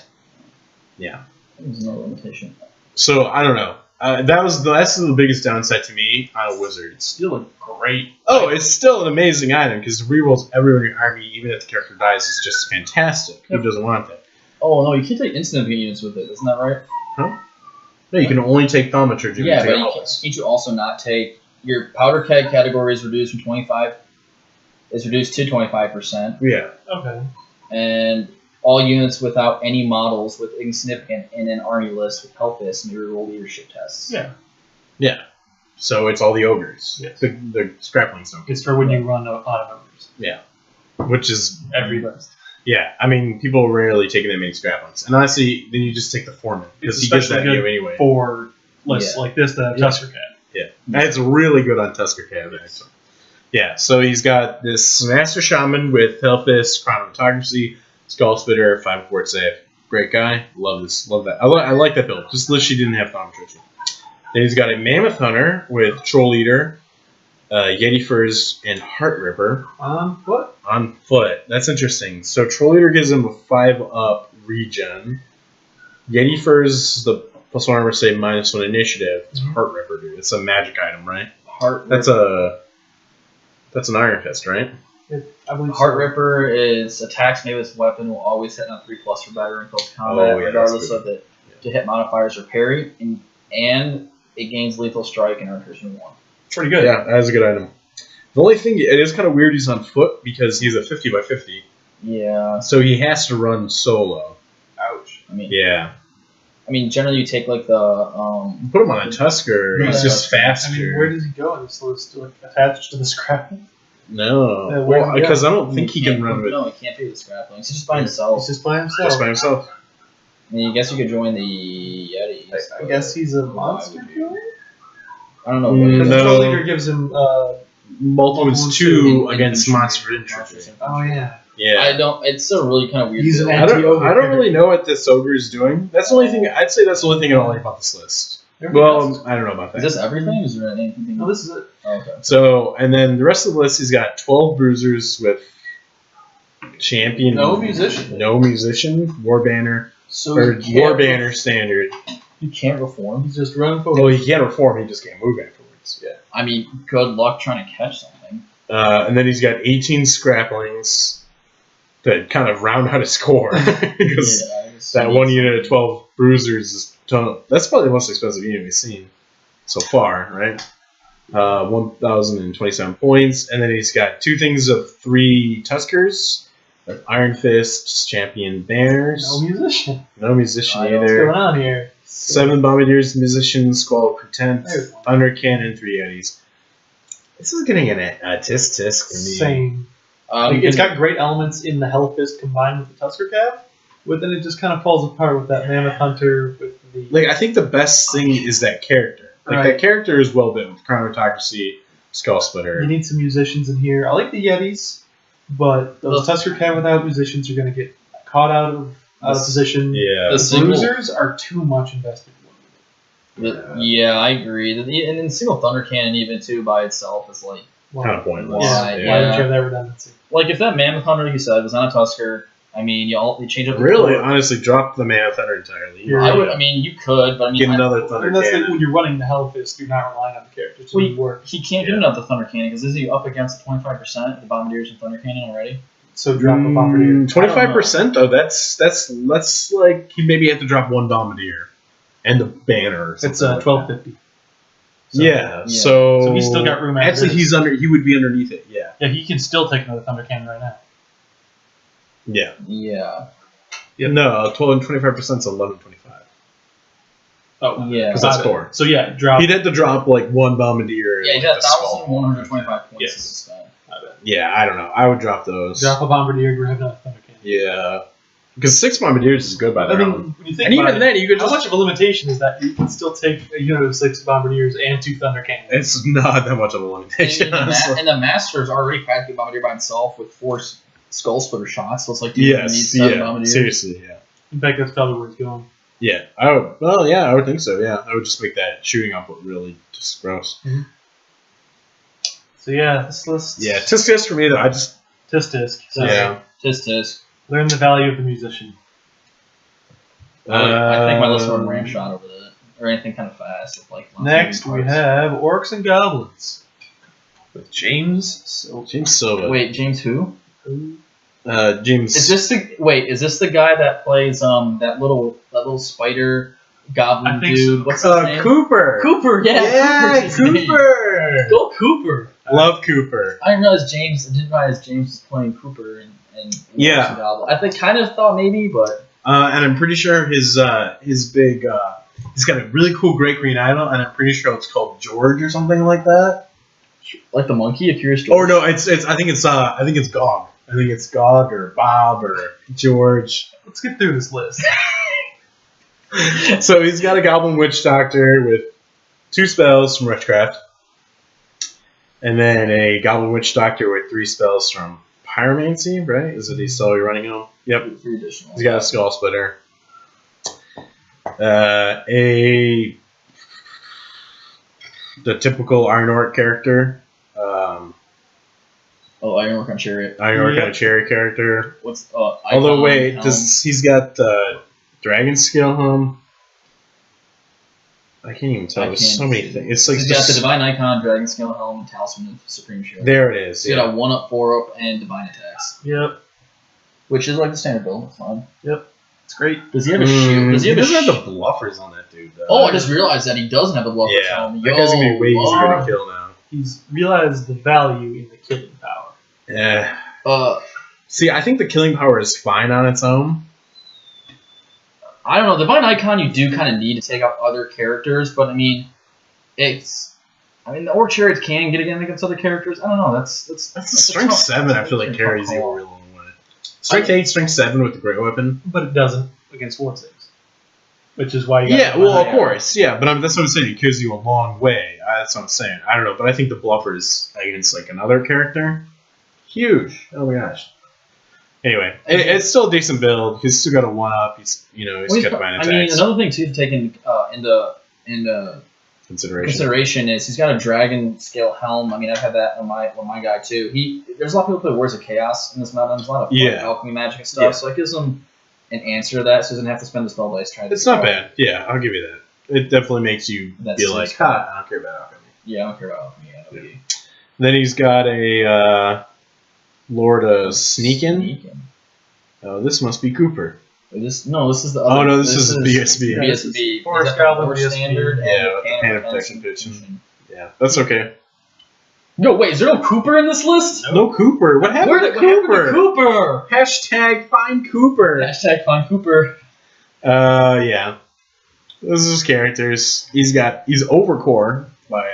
Yeah. There's no limitation. So I don't know. That's the biggest downside to me on a wizard. It's still a great. Oh, it's still an amazing item because rerolls everyone in your army, even if the character dies, is just fantastic. Who doesn't want that? Oh no, you can't take instant units with it. Isn't that right? No, you can only take thaumaturgy. Yeah, with but the you Hellfist. can't you also not take your powder keg category is reduced from 25. Is reduced to 25%, Yeah. Okay. and all units without any models with insignificant in an army list with Hellfist may reroll leadership tests. Yeah. Yeah. So it's all the ogres. Yes. The scraplings don't. It's for when you run out of ogres. Which is Every list. yeah. I mean, people rarely take that many scraplings, and honestly, then you just take the foreman because It's he gets that especially you good anyway. For lists Yeah. like this that have Yeah. Tusker Cat. Yeah, that's really good on Tusker Cab actually. Yeah, so he's got this Master Shaman with Hellfist, Chronomatography, Skull Spitter, 5 Fort Save. Great guy. Love this. Love that. I like that build. Just wish she didn't have Thaumaturgy. Then he's got a Mammoth Hunter with Troll Eater, Yeti Furs, and Heart Ripper On foot? on foot. That's interesting. So Troll Eater gives him a 5-up regen. Yeti Furs, the plus 1 armor save, -1 initiative. It's Mhm. Heart Ripper, dude. It's a magic item, right? Heart That's an Iron Fist, right? I believe Heart so. Ripper is attacks made with this weapon will always hit on 3+ or better in close combat, Oh, yeah, regardless that's of the to hit modifiers or parry, and it gains lethal strike and attrition 1. Pretty good. Yeah, that's a good item. The only thing, it is kind of weird he's on foot because he's a 50 by 50, Yeah, so he has to run solo. Ouch. I mean, Yeah. generally you take like the Put him on a Tusker, Yeah. he's just faster. I mean, where does he go in this list? Like, attached to the scrap? No. Yeah, where does he go? Because I don't think he can can't- run with No, he can't do the scraplings. He's just by himself. He's just by himself. just by himself. I mean, I guess you could join the Yetis. I guess he's a monster killer? I don't know. Mm, Because no. the troll leader gives him, Multiples 2 against Monster Infantry. oh yeah. Yeah. I don't. It's still really kind of weird. He's an build. I don't really know what this ogre is doing. That's the only thing. I'd say that's the only thing I don't like about this list. Well, I don't know about Is that. this everything? Is there anything? No, this is it. Oh, okay. So, and then the rest of the list, he's got 12 bruisers with champion. No musician. No musician. War banner. So Or you can't- war banner standard. You can't reform. He's just running forward. Well, he can't reform. He just can't move afterwards. Yeah. I mean, good luck trying to catch something. And then he's got 18 scraplings to kind of round out his score because Yeah, I just that need one some- unit of 12 bruisers is ton. That's probably the most expensive unit we've seen so far, right? 1,027 points, and then he's got 2 things of 3 Tuskers, Iron Fists, Champion Banners. No musician. No musician What's either. going on here? 7 Bombardiers, Musicians, Squall for 10th, There's one. Thunder Cannon, 3 Yetis. This is getting a tisk tisk for me. Same. It's got great elements in the Hellfist combined with the Tusker Cap, but then it just kind of falls apart with that Mammoth Hunter with the. Like, I think the best thing is that character. Like, Right. that character is well built with Chromatocracy, Skull Splitter. You need some musicians in here. I like the Yetis, but those Tusker Cap without musicians are going to get caught out of position. Yeah. The single- Bruisers are too much invested. Yeah, I agree. And then single Thunder Cannon even too by itself is like Kind of pointless. Yeah, Why? why don't you have that redundancy? if that Mammoth Hunter you said was on a Tusker, I mean you change up the Really, core. honestly, drop the Mammoth Hunter entirely. Yeah. I mean you could, but I mean Get another Thunder And that's like Cannon. when you're running the Hellfist, you're not relying on the characters to Well, work. he can't get enough the Thunder Cannon because is he up against 25% the Bombardiers and Thunder Cannon already? So drop a Bombardier. 25% though. That's like he maybe had to drop 1 Bombardier and the banner. Or It's something like 1250. So, yeah, yeah. so he's still got room after Actually, this. he would be underneath it. Yeah, Yeah, he can still take another Thunder Cannon right now. yeah. Yeah. No, 25% is 1125. Oh, Yeah. Because that's got it. 4. So yeah, drop. He'd have to drop like 1 Bombardier. Yeah, and, he like, got a skull. 1,125 points Yes. to spend. Yeah, I don't know. I would drop those. Drop a Bombardier, grab another Thunder Cannon. Yeah, because 6 Bombardiers is good by the I mean, round. when you think And about even it, then, you could how just. much of a limitation is that? You can still take a unit of 6 Bombardiers and 2 Thunder Cannons. It's not that much of a limitation. honestly. And the Master is already practically Bombardier by himself with 4 Skull Splitter shots, so it's like, do you even need Yes, 7 yeah, Bombardiers? seriously, yeah. In fact, that's probably where it's going. Yeah, I would. Well, yeah, I would think so. Yeah, I would just make that shooting up look really just gross. So yeah, this list. Yeah, tisk for me though. I just Tisk. So yeah. Tisk. learn the value of the musician. I think my list would ram shot over that. Or anything kind of fast. With like Next, we have Orcs and Goblins with James Silva. James Silva. Wait, James who? James. Is this the guy that plays that little spider goblin I think dude? so. What's his name? Cooper? Cooper, Yeah, Cooper's his name. Cooper. Go Cooper. Love Cooper. I didn't realize James was playing Cooper and Yeah. Orcs and Goblins. I kind of thought maybe, but And I'm pretty sure his big he's got a really cool great green idol, and I'm pretty sure it's called George or something like that. like the monkey, a curious George. Or no, I think it's Gog. I think it's Gog or Bob or George. Let's get through this list. So he's got a Goblin Witch Doctor with 2 spells from Witchcraft, and then a Goblin Witch Doctor with 3 spells from Pyromancy. Right? Is it he's still running him? Yep. 3 additional. He's got a Skull Splitter. The typical Iron Orc character. Iron Orc on Chariot. Iron Orc Yep. and a Cherry character. What's Although wait, Helm. he's got Dragon Scale Helm. I can't even tell. I There's can't so many see. things. It's like He's got the just, Divine Icon, Dragon Scale Helm, Talisman, and Supreme Shield. there it is. He's Yeah. got a 1-up, 4-up, and Divine Attacks, Yep, which is like the standard build. It's fine. it's great. Does he have a shield? Does he He have a doesn't shield? have the bluffers on that dude though. Oh, I just realized that he doesn't have the bluffers yeah. on. That guy's gonna be way easier to what? kill now. He's realized the value in the killing power. Yeah. See, I think the killing power is fine on its own. I don't know. Divine Icon, you do kind of need to take out other characters, but I mean, the Orc Chariots can get against other characters. I don't know. That's That's a strength 7. I feel like carries you a real long way. Strength 8, strength 7 with the great weapon. But it doesn't against ward saves. Which is why you got Yeah, to well, of course, yeah, but that's what I'm saying. It carries you a long way. That's what I'm saying. I don't know, but I think the bluffers against like another character, huge. Oh my gosh. Anyway, it's still a decent build. He's still got a 1-up. He's got divine attacks. I mean, another thing too to take into consideration is he's got a Dragon Scale Helm. I mean, I've had that on my guy too. There's a lot of people who play Words of Chaos in this meta. There's a lot of alchemy magic and stuff, so it gives him an answer to that, so he doesn't have to spend the spell dice trying to. It's not bad. Yeah, I'll give you that. It definitely makes you That's feel like, I don't care about alchemy. Yeah, I don't care about alchemy. Yeah. Then he's got a Lord of Sneakin'. Oh, this must be Cooper. This is the other. Oh no, this is BSB. BSB. Forest He's got the Goblin more BSB. standard. Yeah, and with the Pan Pan of of Protection Protection. Yeah, that's okay. Yo, wait, is there no Cooper in this list? No Cooper. What happened What to happened to Cooper? Cooper? Hashtag find Cooper. Hashtag find Cooper. Yeah. This is his characters. He's overcore by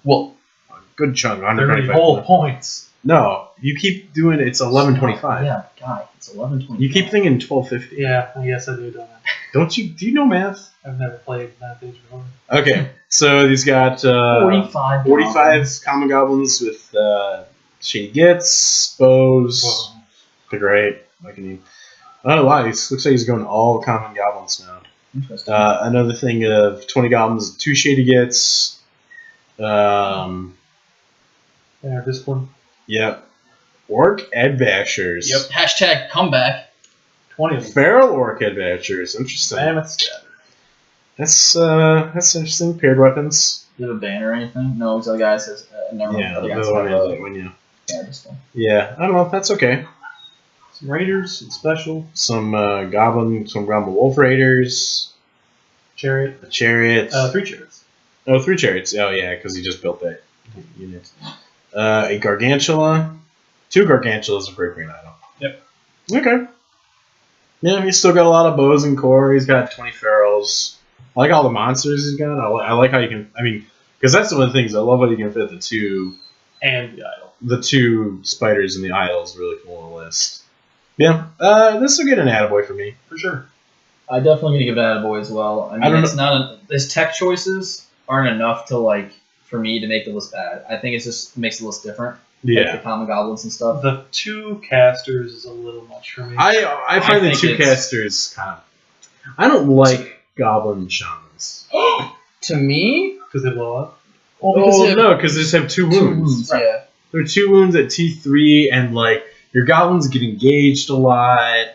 Well, a good chunk. 30 125 whole points. No, you keep doing it. It's 1125. yeah, guy, it's 11:20. You keep thinking 1250. Yeah, I guess I do know that. Don't you? Do you know math? I've never played that age before. Okay, so he's got 45. 45 common goblins with shady gits, bows. Whoa. They're great. Like oh wow, looks like he's going all common goblins now. Interesting. Another thing of 20 goblins, 2 shady gits. Yeah, discipline. Yep. Orc Advashers. Yep. Hashtag comeback. 20 of them. Feral Orc Advashers. Interesting. Mammoth scatter. That's interesting. Paired weapons. Do you have a banner or anything? No, because the guy says never mind. Yeah, The guy another says, one has that one, yeah. yeah, this one. Yeah, I don't know. That's okay. Some raiders, some special. Some goblin wolf raiders. Chariot. A chariot. 3 chariots. Oh, 3 chariots. Oh, yeah, because he just built that unit. A gargantula. 2 gargantulas, a great green item. Yep. Okay. Yeah, he's still got a lot of bows and core. He's got 20 ferals. I like all the monsters he's got. I like how you can. I mean, because that's one of the things I love. How you can fit the 2 And the idol. The 2 spiders in the idol is really cool on the list. Yeah, this will get an attaboy for me for sure. I definitely gonna give that a boy as well. I mean, don't it's not his tech choices aren't enough to for me to make the list bad. I think it just makes the list different. Like Yeah, the common goblins and stuff. The 2 casters is a little much for me. I find the think 2 it's- casters kind of. I don't like goblin shamans. To me, Because they blow up. well, because they have no, because they just have 2 two wounds. wounds. Yeah. There are 2 wounds at T3, and your goblins get engaged a lot.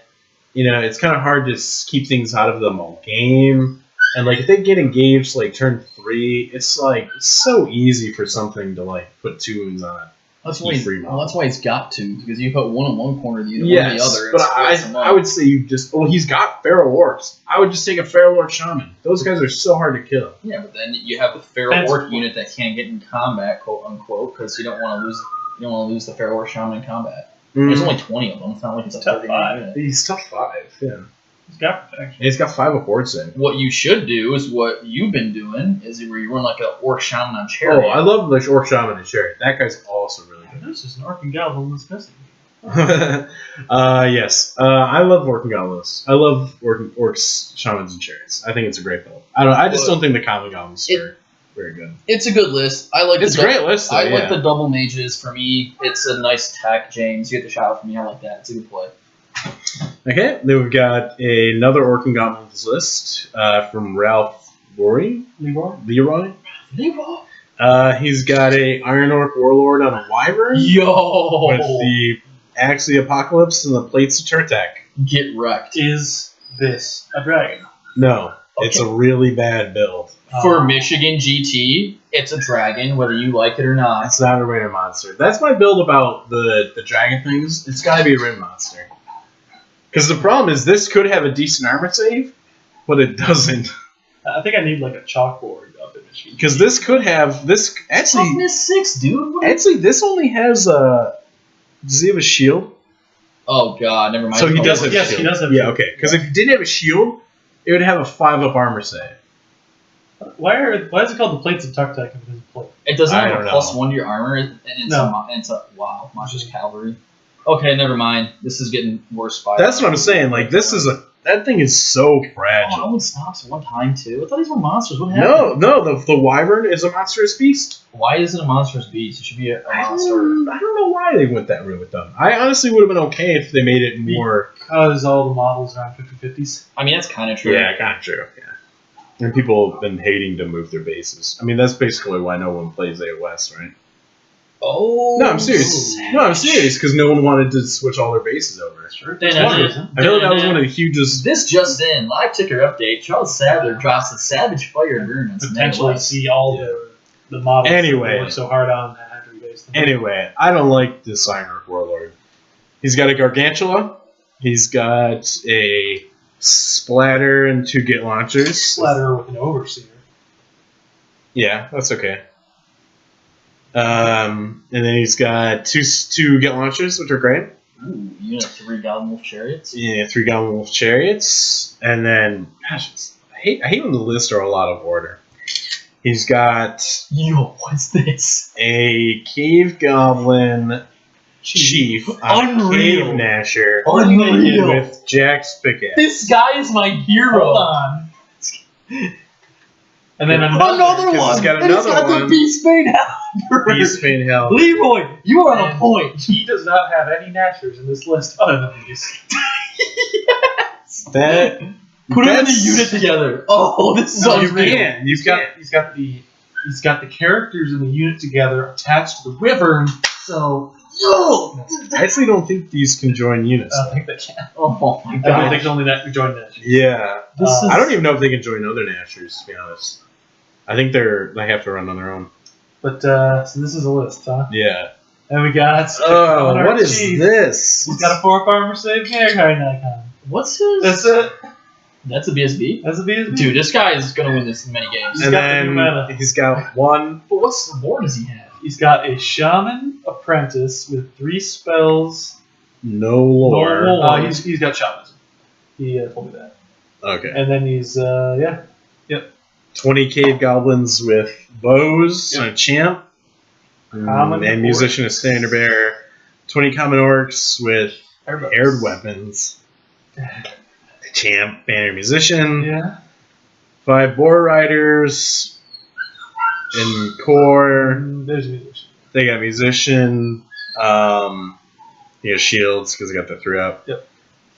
You know, it's kind of hard to keep things out of them all game. And if they get engaged turn 3, it's so easy for something to put 2 wounds on it. That's why. Free Well, that's why it's got to, because you put one in one corner of the unit, one in the Yes, other. but it's them I up. would say you just. Well, he's got feral orcs. I would just take a feral orc shaman. Those guys are so hard to kill. Yeah, but then you have the feral That's orc cool. unit that can't get in combat, quote unquote, because you don't want to lose. You don't want to lose the feral orc shaman in combat. There's only 20 of them. It's not like it's a Tough 30 five. unit. He's tough 5. Yeah, He's got protection. and he's got 5 of horde save. What you should do is what you've been doing is where you run like an orc shaman on Oh, chariot. I love the orc shaman and chariot. That guy's also really This is an Orc and Goblin that's missing. good. Yes, I love orc and goblins. I love orcs, shamans, and chariots. I think it's a great build. I just don't think the common goblins are very good. It's a good list. I like. It's a great list, though, I like yeah. the double mages. For me, it's a nice tech. James, you get the shout from me. I like that. It's a good play. Okay, then we've got another orc and goblins list from Ralph Leroy. Leroy? He's got a Iron Orc Warlord on a Wyvern Yo, with the Axe of the Apocalypse and the Plates of Turtek. get wrecked. Is this a dragon? No, it's a really bad build. For Michigan GT, it's a dragon, whether you like it or not. That's not a random monster. That's my build about the dragon things. It's got to be a ring monster. Because the problem is this could have a decent armor save, but it doesn't. I think I need a chalkboard up in Michigan. Because this could have this actually. Toughness 6, dude. What Actually, this only has a. Does he have a shield? Oh god, never mind. So he does have Yes, a shield. he does have Yeah, shield. okay. Because if he didn't have a shield, it would have a 5-up armor save. Why is it called the Plates of Tuktak if it doesn't play? It doesn't I have don't a +1 know. to your armor, and it's No. it's a wow, monstrous cavalry. Okay, never mind. This is getting worse. By That's what I'm saying. This is that thing is so Oh, fragile. no one stops one time too. I thought these were monsters. What happened? No, the wyvern is a monstrous beast. Why isn't it a monstrous beast? It should be a I monster. don't know why they went that route with them. I honestly would have been okay if they made it more. Because all the models are on 50/50s. I mean, that's kind of true. Yeah, kind of true. Yeah. And people have been hating to move their bases. I mean, that's basically why no one plays AOS, right? Oh. No, I'm serious. No, I'm serious because no one wanted to switch all their bases over. Sure. Then That's one I- reason. I feel like that was one of the hugest. This just in, live ticker update. Charles Sadler drops the Savage Fire Endurance. Potentially see all the models Anyway. that we worked so hard on that have to be based on. Anyway, I don't like this Iron Orc Warlord. He's got a Gargantula. He's got a Splatter and 2 Git launchers. Splatter with an Overseer. Yeah, that's okay. And then he's got two get launchers, which are great. Ooh, you have 3 Goblin Wolf Chariots? Yeah, 3 Goblin Wolf Chariots. And then, gosh, I hate when the lists are a lot of order. He's got Yo, what's this? a Cave Goblin Chief, Unreal. Cave Nasher, Unreal. with Jack's pickaxe. This guy is my hero. Hold on. And then Another Because one. he's got And it's another got the one. Beastbane Halberd. Beastbane Hell. Leroy, you are on a point. he does not have any Nashers in this list other than these. That Put him in the that's- unit together. Oh, this is No, you unreal. can't. He's got the characters in the unit together attached to the wyvern. So Yo, I actually don't think these can join units. I don't think they can. oh my I don't god. think only that we joined that. Yeah. This is I don't even know if they can join other Nashers, to be honest. I think they have to run on their own. But so this is a list, huh? Yeah. And we got Oh, on our what is chief. this? He's got a 4 armor save Magpie icon. What's his? That's it. That's a BSB. That's a BSB. Dude, this guy is gonna win this in many games. He's And got the new then meta. he's got one. But what war does he have? He's got a Shaman Apprentice with 3 spells. No lore. No lore. He's got Shamanism. He told me that. Okay. And then he's 20 Cave Goblins with bows Yep. and a champ. Common And Musician of Standard Bearer. 20 Common Orcs with aired weapons. Champ, Banner Musician. Yeah. 5 Boar Riders. In core. There's a musician. They got Musician. He has shields because they got the 3 up.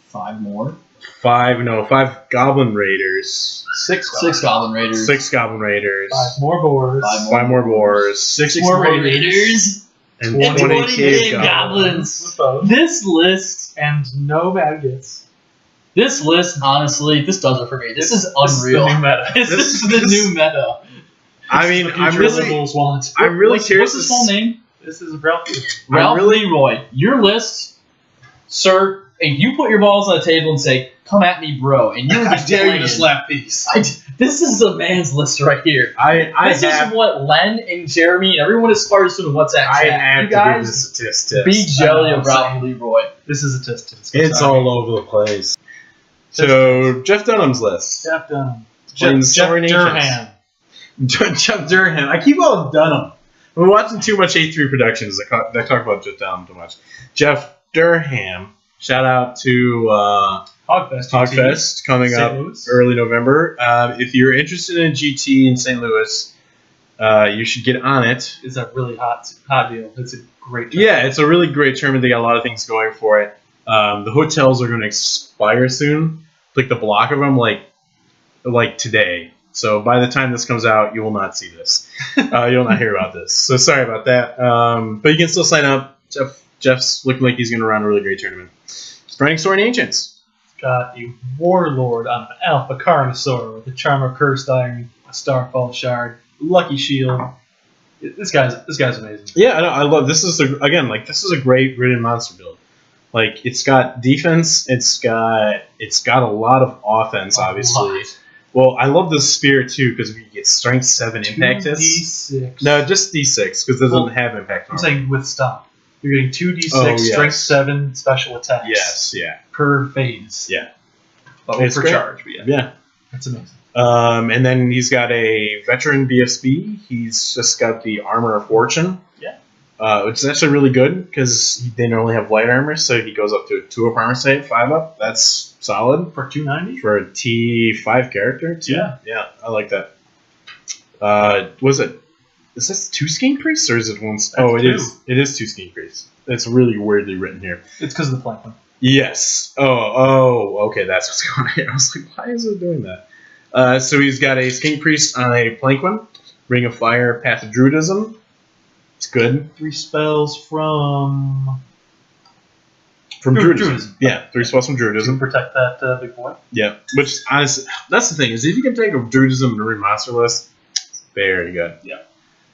5 more. 5 Goblin Raiders. 6 Goblin Raiders. 6 Goblin Raiders. 5 more boars. 5 more Boars. 6 more Raiders. And 20 20 Cave Cave Goblins. With bows. This list, And no maggots. honestly, this does it for me. This is This is the unreal. new meta. This is the new meta. I mean, This is the I'm future really, liberals want. I'm really What's curious. his full name? This is Ralph. Ralph really- Leroy. Your list, sir. If you put your balls on the table and say, "Come at me, bro," and you're I just dare you playing, to slap these. this is a man's list right here. I This is what Len and Jeremy and everyone aspires to in WhatsApp I chat. have You to guys give this a test. be jelly of Same. Ralph Leroy. This is a test. It's all over the place. So Jeff Dunham's list. Jeff Dunham. Playing Jeff Saurian Durham. Jeff Durham. I keep calling Dunham. We're watching too much A3 Productions. They talk about Jeff Dunham too much. Jeff Durham. Shout out to Hogfest. Hogfest coming St. up Louis. early November. If you're interested in GT in St. Louis, you should get on it. It's a really hot deal. It's a great. Yeah, it's a really great tournament. They got a lot of things going for it. The hotels are going to expire soon. Like the block of them, like today. So by the time this comes out, you will not see this. You'll not hear about this. So sorry about that. But you can still sign up. Jeff's looking like he's going to run a really great tournament. He's running Saurian Ancients. Got a warlord on an alpha carnosaur with a charmer cursed iron, a starfall shard, lucky shield. This guy's amazing. Yeah, I love this. This is a great ridden monster build. Like it's got defense. It's got a lot of offense. Obviously. Well, I love the spear too because we get strength 7 impact hits. D6. No, just D6 because it doesn't have impact. I'm saying with stop. You're getting 2d6 Oh, yes. strength 7 special attacks. Yes, yeah, Per phase. Yeah. But It's per great. charge. But yeah. yeah. That's amazing. And then he's got a veteran BSB. He's just got the Armor of Fortune. Yeah. Which is actually really good because they normally have light armor, so he goes up to a 2 up armor save, 5 up. That's solid For 290? for a T5 character. Too. Yeah. Yeah, I like that. Was it? Is this 2 Skink Priests or is it 1? Oh, it two. is. It is 2 Skink Priests. It's really weirdly written here. It's because of the plank one. Yes. Oh, okay, that's what's going on here. I was like, why is it doing that? So he's got a Skink Priest on a plank one, Ring of Fire, Path of Druidism. It's good. 3 spells from Druidism. Druidism. Yeah, 3 spells from to Druidism. protect that big boy. Yeah, which honestly, that's the thing, is if you can take a Druidism to read monster list, very good. Yeah.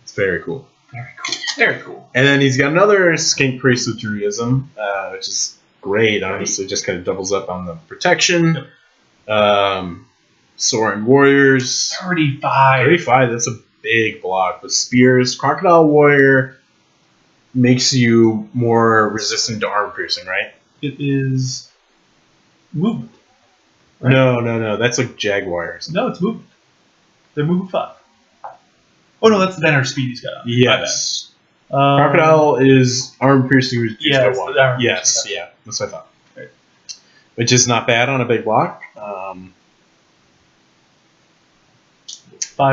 It's very cool. Very cool. Very cool. And then he's got another Skink Priest with Druidism, which is great. Honestly, just kind of doubles up on the protection. Yep. Saurian Warriors. 35. 35, that's a big block with spears. Crocodile Warrior makes you more resistant to armor piercing, right? It is movement. Right? No. That's like Jaguars. No, it's movement. They're movement 5. Oh no, that's the Denner speed he's got on. Yes. Crocodile is armor piercing reduced yeah, by it's 1. the armor Yes, piercing, yeah. That's what I thought. Right. Which is not bad on a big block. 5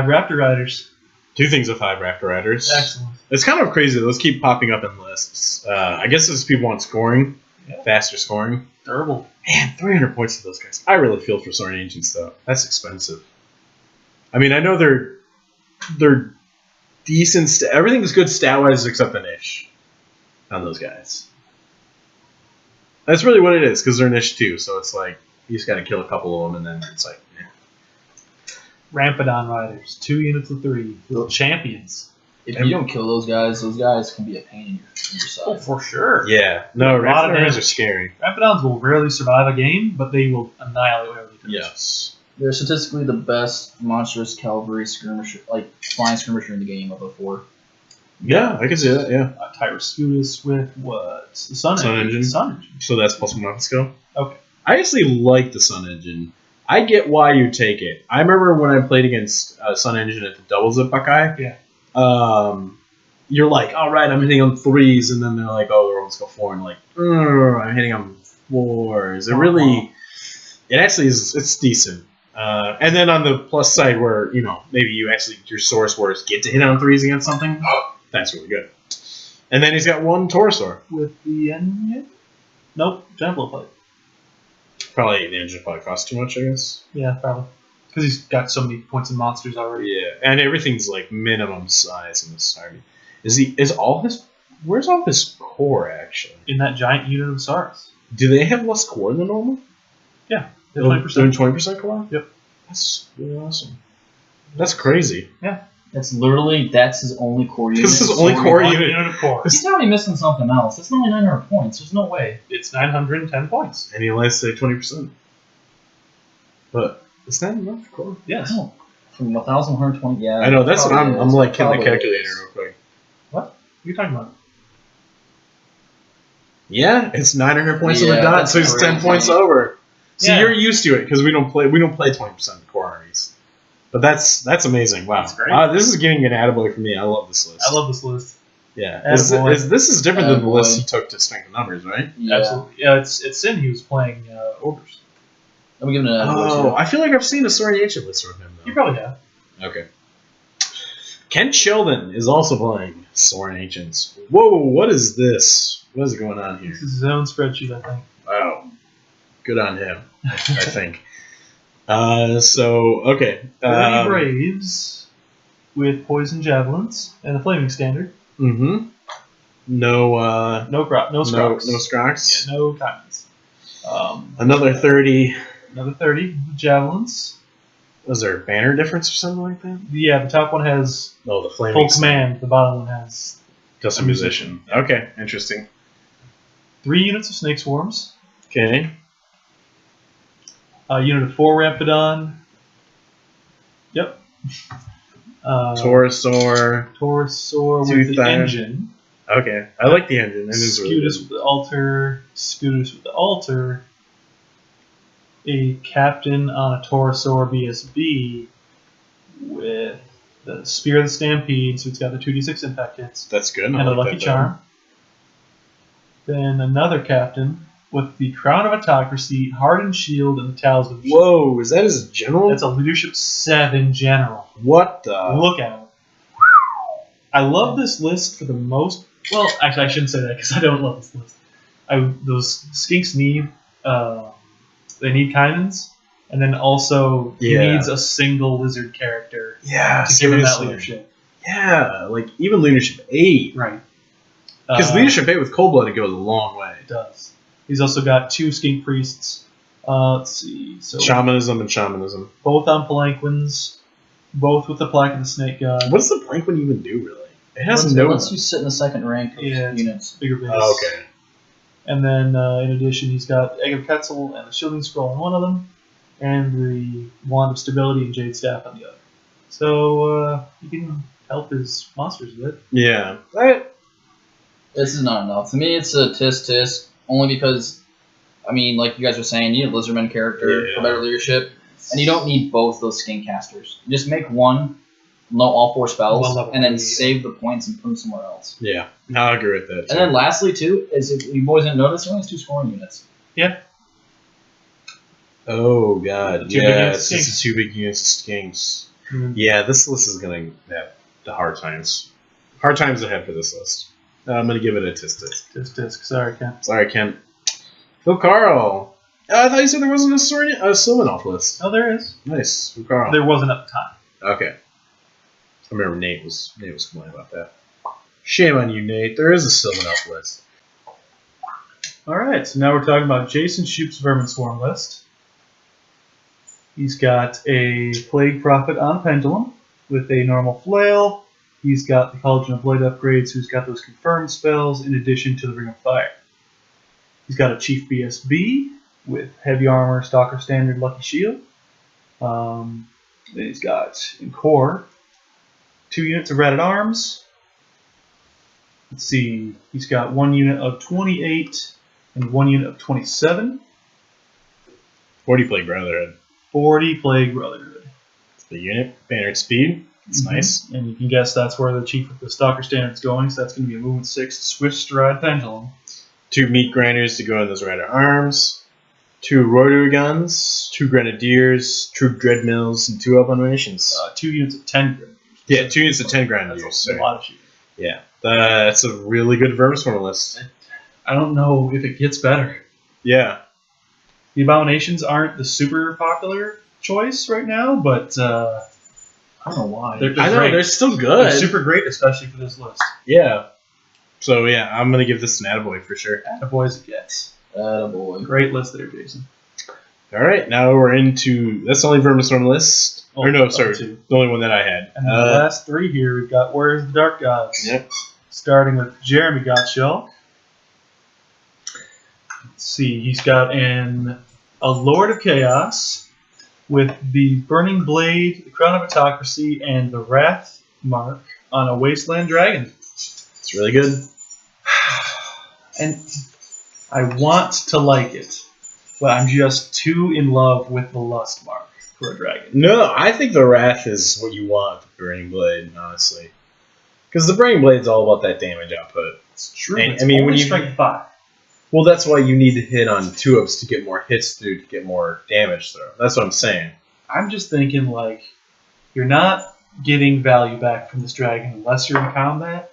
Raptor Riders. 2 things of 5 Raptor Riders. Excellent. It's kind of crazy. Those keep popping up in lists. I guess it's people want scoring, faster scoring. Durable. Man, 300 points to those guys. I really feel for Saurian Ancients, though. That's expensive. I mean, I know they're decent. Everything's good stat-wise except the niche on those guys. That's really what it is, because they're niche too. So it's like, you just got to kill a couple of them, and then it's like, Rampedon Riders. 2 units of 3. Little champions. If you don't kill those guys can be a pain in your side. Oh, for sure. Yeah. No, A lot of Raptors damage. are scary. Rampedons will rarely survive a game, but they will annihilate whatever they touch. Yes. They're statistically the best monstrous cavalry skirmisher, like flying skirmisher in the game of a 4. Yeah, I can see that, yeah. Tyroscutus with what? The Sun Engine. Sun Engine. So that's plus 1 skill? Okay. I actually like the Sun Engine. I get why you take it. I remember when I played against Sun Engine at the Double Zip Buckeye. Yeah. You're like, all right, I'm hitting on 3s, and then they're like, oh, they're almost go 4, and like, I'm hitting on 4s. It really, it actually is. It's decent. And then on the plus side, where maybe you actually your source wars get to hit on 3s against something, that's really good. And then he's got 1 Taurosaur. With the engine? Nope. Gentle plate. Probably the engine probably costs too much, I guess. Yeah, probably. Because he's got so many points in monsters already. Yeah, and everything's like minimum size in this army. Where's all his core actually? In that giant unit of Saurus. Do they have less core than normal? Yeah. They're 20%. doing 20% core? Yep. That's really awesome. That's crazy. That's his only core unit. This is his only core One unit. of core. He's already missing something else. It's only 900 points. There's no way. It's 910 points. And he only has to say 20%. But is that enough core? Yes. No. From 1,120, yeah. I know, that's what probably I'm is. like hitting the Probably calculator is. real quick. What are you talking about? Yeah, it's 900 points on the Yeah, dot, that's so he's 10 crazy. points over. See, Yeah. you're used to it because we don't play 20% core armies. But that's amazing. Wow. That's great. This is getting an attaboy for me. I love this list. I love this list. Yeah. Attaboy. This is different than the Attaboy. list he took to strength of numbers, right? Yeah. Absolutely. Yeah, it's Sin he was playing Ogres. I'm giving it an Oh, I feel like I've seen a Saurian Ancient list from him, You though. probably have. Okay. Kent Sheldon is also playing Saurian Ancients. Whoa, what is this? What is going on here? This is his own spreadsheet, I think. Wow. Good on him, I think. Okay. 30 Braves with Poison Javelins and the Flaming Standard. Mm-hmm. No, No crop, no Scrox. No Scrox. Yeah, no Commons. Another 30. Another 30 Javelins. Was there a banner difference or something like that? Yeah, the top one has Oh, the flaming full command. The bottom one has Custom musician. Okay, interesting. 3 units of Snake Swarms. Okay. A unit of 4 Rampedon. Yep. Taurosaur. Taurosaur with the 2,000. engine. Okay, I like the engine. Engine's really Scutus good. with the altar. Scutus with the altar. A captain on a Taurosaur BSB with the Spear of the Stampede, so it's got the 2d6 impact hits, That's good. I and a like Lucky that Charm. Then another captain with the Crown of Autocracy, Hardened Shield, and the Talisman. better. Whoa, is that his general? That's a Leadership 7 general. What the? Look at him. I love this list for the most. Well, actually, I shouldn't say that because I don't love this list. Those skinks need they need Kaimans, and then also he Yeah. needs a single lizard character Yeah, to give him that seriously. leadership. Yeah, like even Leadership 8. Right. Because Leadership 8 with Cold-Blooded goes a long way. It does. He's also got 2 skink priests. Let's see. So Shamanism and Shamanism. both on palanquins, both with the plaque of the snake god. What does the Planquin even do, really? It has It no... lets you sit in the second rank of Yeah, it's units. bigger base. Oh, okay. And then, in addition, he's got Egg of Quetzal and the Shielding Scroll on one of them, and the Wand of Stability and Jade Staff on the other. So he can help his monsters a bit. Yeah. This is not enough. To me, it's a tisk. Only because, I mean, like you guys were saying, you need a Lizardman character for better leadership. And you don't need both those skin casters. You just make one, know all 4 spells, and then save the points and put them somewhere else. Yeah, I'll agree with that. And then lastly, too, is if you boys didn't notice, he only has 2 scoring units. Yeah. Oh, God. Two big Yeah, units it's of just 2 big units of skinks. Mm-hmm. Yeah, this list is going to have the hard times. Hard times ahead for this list. I'm going to give it a tisk. Tisk. Sorry, Ken. Sorry, Ken. Phil Carl. I thought you said there wasn't a Saurian Elf list. Oh, there is. Nice. Phil Carl. There wasn't at the time. Okay. I remember Nate was complaining about that. Shame on you, Nate. There is a Sylvan Elf list. All right, so now we're talking about Jason Shoop's Vermin Swarm list. He's got a Plague Prophet on Pendulum with a normal flail. He's got the Cauldron of Blade upgrades, who's got those confirmed spells in addition to the Ring of Fire. He's got a Chief BSB with heavy armor, Stalker Standard, Lucky Shield. Then he's got in core 2 units of Ratted Arms. Let's see, he's got 1 unit of 28 and 1 unit of 27. 40 Plague Brotherhood. 40 Plague Brotherhood. It's the unit. Banner speed. It's nice. And you can guess that's where the Chief of the Stalker Standard's going, so that's going to be a movement 6 Swift Stride Pendulum. 2 Meat Grinders to go in those Rider Arms. 2 Rotary Guns. 2 Grenadiers. 2 Dreadmills. And 2 Abominations. 2 units of 10 Grenadiers. Yeah, 2 units of 10 Grenadiers. That's a lot of shooting. Yeah. That's a really good Vermin Swarm list. I don't know if it gets better. Yeah. The Abominations aren't the super popular choice right now, but I don't know why. They're I know, great. they're still good. They're super great, especially for this list. Yeah. So, yeah, I'm going to give this an attaboy for sure. Attaboys it gets. Attaboy. Great list there, Jason. All right, now we're into... That's the only Vermin Swarm list. Oh, or no, sorry, 2. the only one that I had. And the last 3 here, we've got Where's the Dark Gods? Yep. Starting with Jeremy Gottschalk. Let's see, he's got a Lord of Chaos with the Burning Blade, the Crown of Autocracy, and the Wrath mark on a Wasteland Dragon. It's really good. And I want to like it, but I'm just too in love with the Lust mark for a dragon. No, I think the Wrath is what you want with the Burning Blade, honestly. Because the Burning Blade's all about that damage output. It's true. And, It's I mean, only when you strength 5. Well, that's why you need to hit on 2-ups to get more hits through, to get more damage through. That's what I'm saying. I'm just thinking, like, you're not getting value back from this dragon unless you're in combat,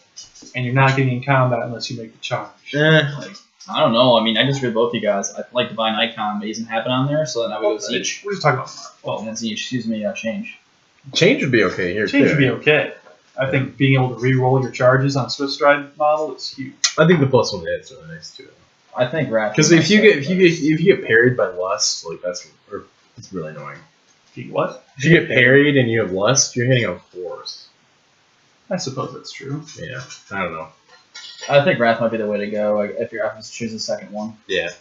and you're not getting in combat unless you make the charge. Like, I don't know. I mean, I disagree with both you guys. I like Divine Icon, but he doesn't happen on there, so then I would go Siege. we're just talking about mark. Well, then Siege, change. Change would be okay here, Change too. would be okay. I think being able to re-roll your charges on Swift Stride model is huge. I think the +1 hits are nice, too. I think Wrath. Because if you get parried by Lust, like it's really annoying. What? If you get parried and you have Lust, you're hitting on 4s. I suppose that's true. Yeah, I don't know. I think Wrath might be the way to go. Like, if you're having to choose the second one. Yeah.